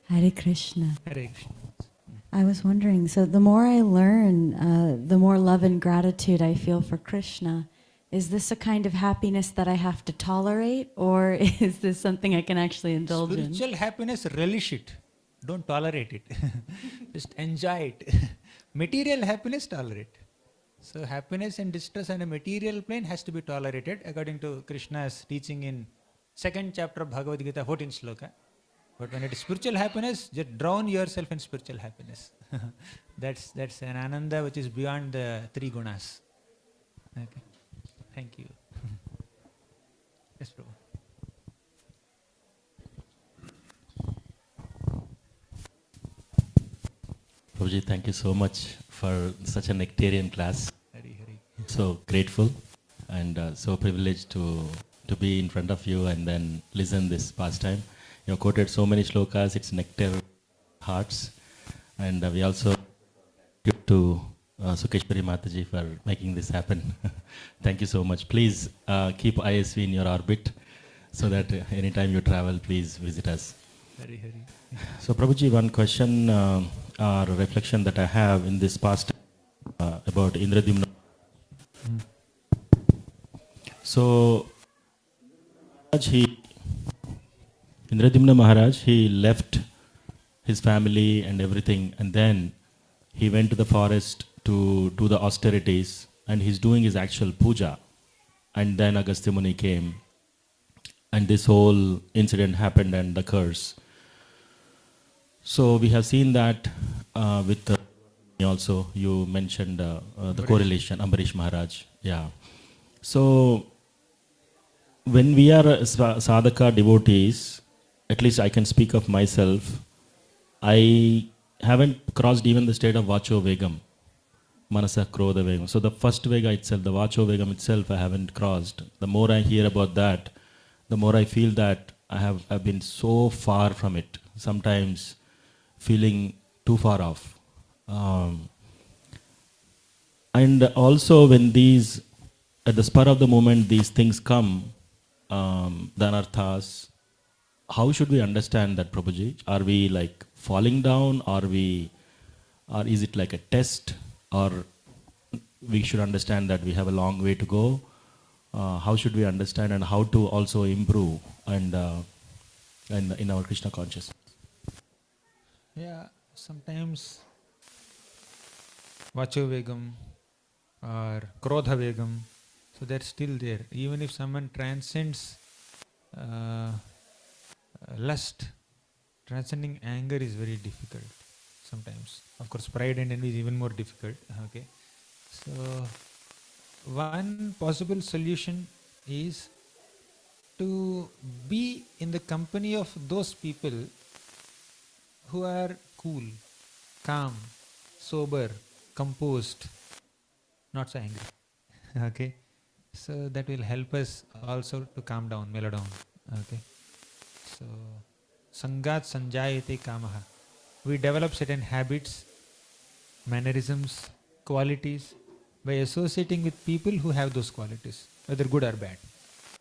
Hare Krishna. Hare Krishna. I was wondering, so the more I learn, the more love and gratitude I feel for Krishna. Is this a kind of happiness that I have to tolerate, or is this something I can actually indulge in? Spiritual happiness, relish it. Don't tolerate it. Just enjoy it. Material happiness, tolerate. So happiness and distress on a material plane has to be tolerated according to Krishna's teaching in 2nd chapter of Bhagavad Gita, 14th sloka. But when it is spiritual happiness, just drown yourself in spiritual happiness. That's an ananda which is beyond the 3 gunas. Okay. Thank you. Yes, Prabhu. Prabhuji, thank you so much for such a nectarian class. Hari Hari. So grateful and so privileged to be in front of you and then listen this pastime. You have quoted so many shlokas, it's nectar hearts. And we also give to Sukeshwari Mataji for making this happen. Thank you so much. Please keep ISV in your orbit so that anytime you travel, please visit us. Hari Hari. So Prabhuji, one question or reflection that I have in this past about Indradyumna. So Indradyumna Maharaj, he left his family and everything, and then he went to the forest to do the austerities, and he's doing his actual puja. And then Agastya Muni came, and this whole incident happened and the curse. So we have seen that with also you mentioned the correlation, Ambarish Maharaj. Yeah. So when we are sadhaka devotees, at least I can speak of myself, I haven't crossed even the state of Vacho Vegam, Manasa Krodha Vegam. So the first Vega itself, the Vacho Vegam itself, I haven't crossed. The more I hear about that, the more I feel that I've been so far from it. Sometimes feeling too far off. And also when these, at the spur of the moment, these things come, the anarthas, how should we understand that, Prabhuji? Are we like falling down, or is it like a test, or we should understand that we have a long way to go? How should we understand and how to also improve and in our Krishna consciousness? Yeah, sometimes Vacho Vegam or Krodha Vegam, so they're still there. Even if someone transcends lust, transcending anger is very difficult sometimes. Of course, pride and envy is even more difficult. Okay, so one possible solution is to be in the company of those people who are cool, calm, sober, composed, not so angry. Okay, so that will help us also to calm down, mellow down. Okay, so sangat sanjayate kamaha. We develop certain habits, mannerisms, qualities by associating with people who have those qualities, whether good or bad.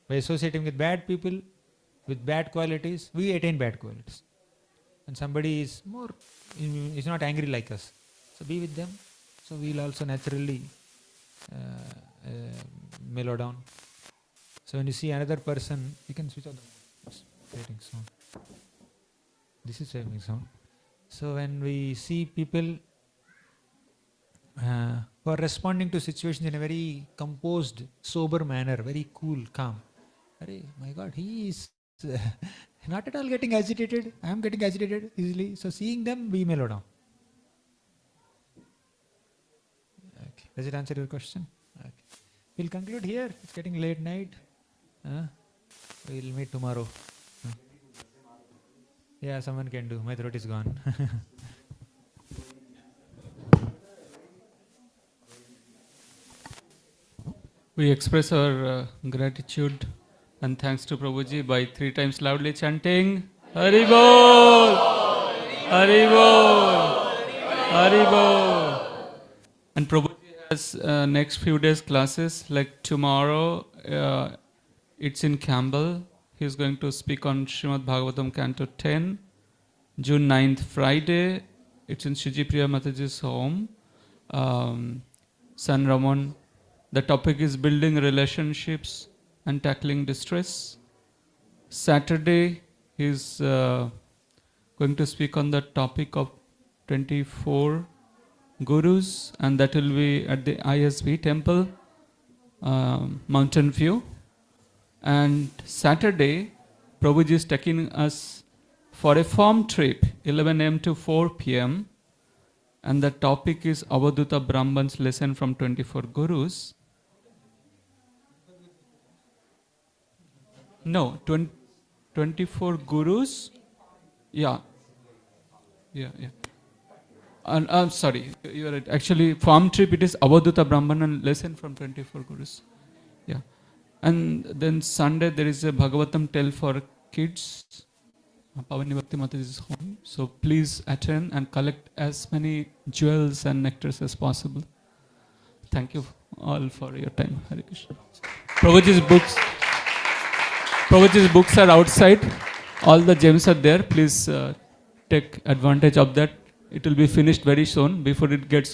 By associating with bad people, with bad qualities, we attain bad qualities. And somebody is not angry like us, so be with them. So we'll also naturally mellow down. So when you see another person, you can switch off the creating sound. This is saving sound. So when we see people who are responding to situations in a very composed, sober manner, very cool, calm. Arey, my God, he is not at all getting agitated. I am getting agitated easily. So seeing them, we mellow down. Okay. Does it answer your question? Okay. We'll conclude here. It's getting late night. We'll meet tomorrow. Yeah, someone can do. My throat is gone. We express our gratitude and thanks to Prabhuji by 3 times loudly chanting Hari Bol! Hari Bol! Hari Bol! And Prabhuji has next few days classes, like tomorrow it's in Campbell. He's going to speak on Srimad Bhagavatam Canto 10, June 9th Friday, It's in Shiji Priya Mataji's home. San Ramon. The topic is building relationships and tackling distress. Saturday, he's going to speak on the topic of 24 gurus, and that will be at the ISB temple, Mountain View. And Saturday, Prabhuji is taking us for a farm trip, 11 a.m. to 4 p.m. And the topic is Avaduta Brahman's lesson from 24 gurus. No, 24 gurus. Yeah. I'm sorry, you are right. Actually, farm trip, it is Avaduta Brahman and lesson from 24 gurus. Yeah. And then Sunday, there is a Bhagavatam tell for kids. Pavani Bhakti Mataji's home. So please attend and collect as many jewels and nectars as possible. Thank you all for your time. Hare Krishna. Prabhuji's books are outside. All the gems are there. Please take advantage of that. It will be finished very soon before it gets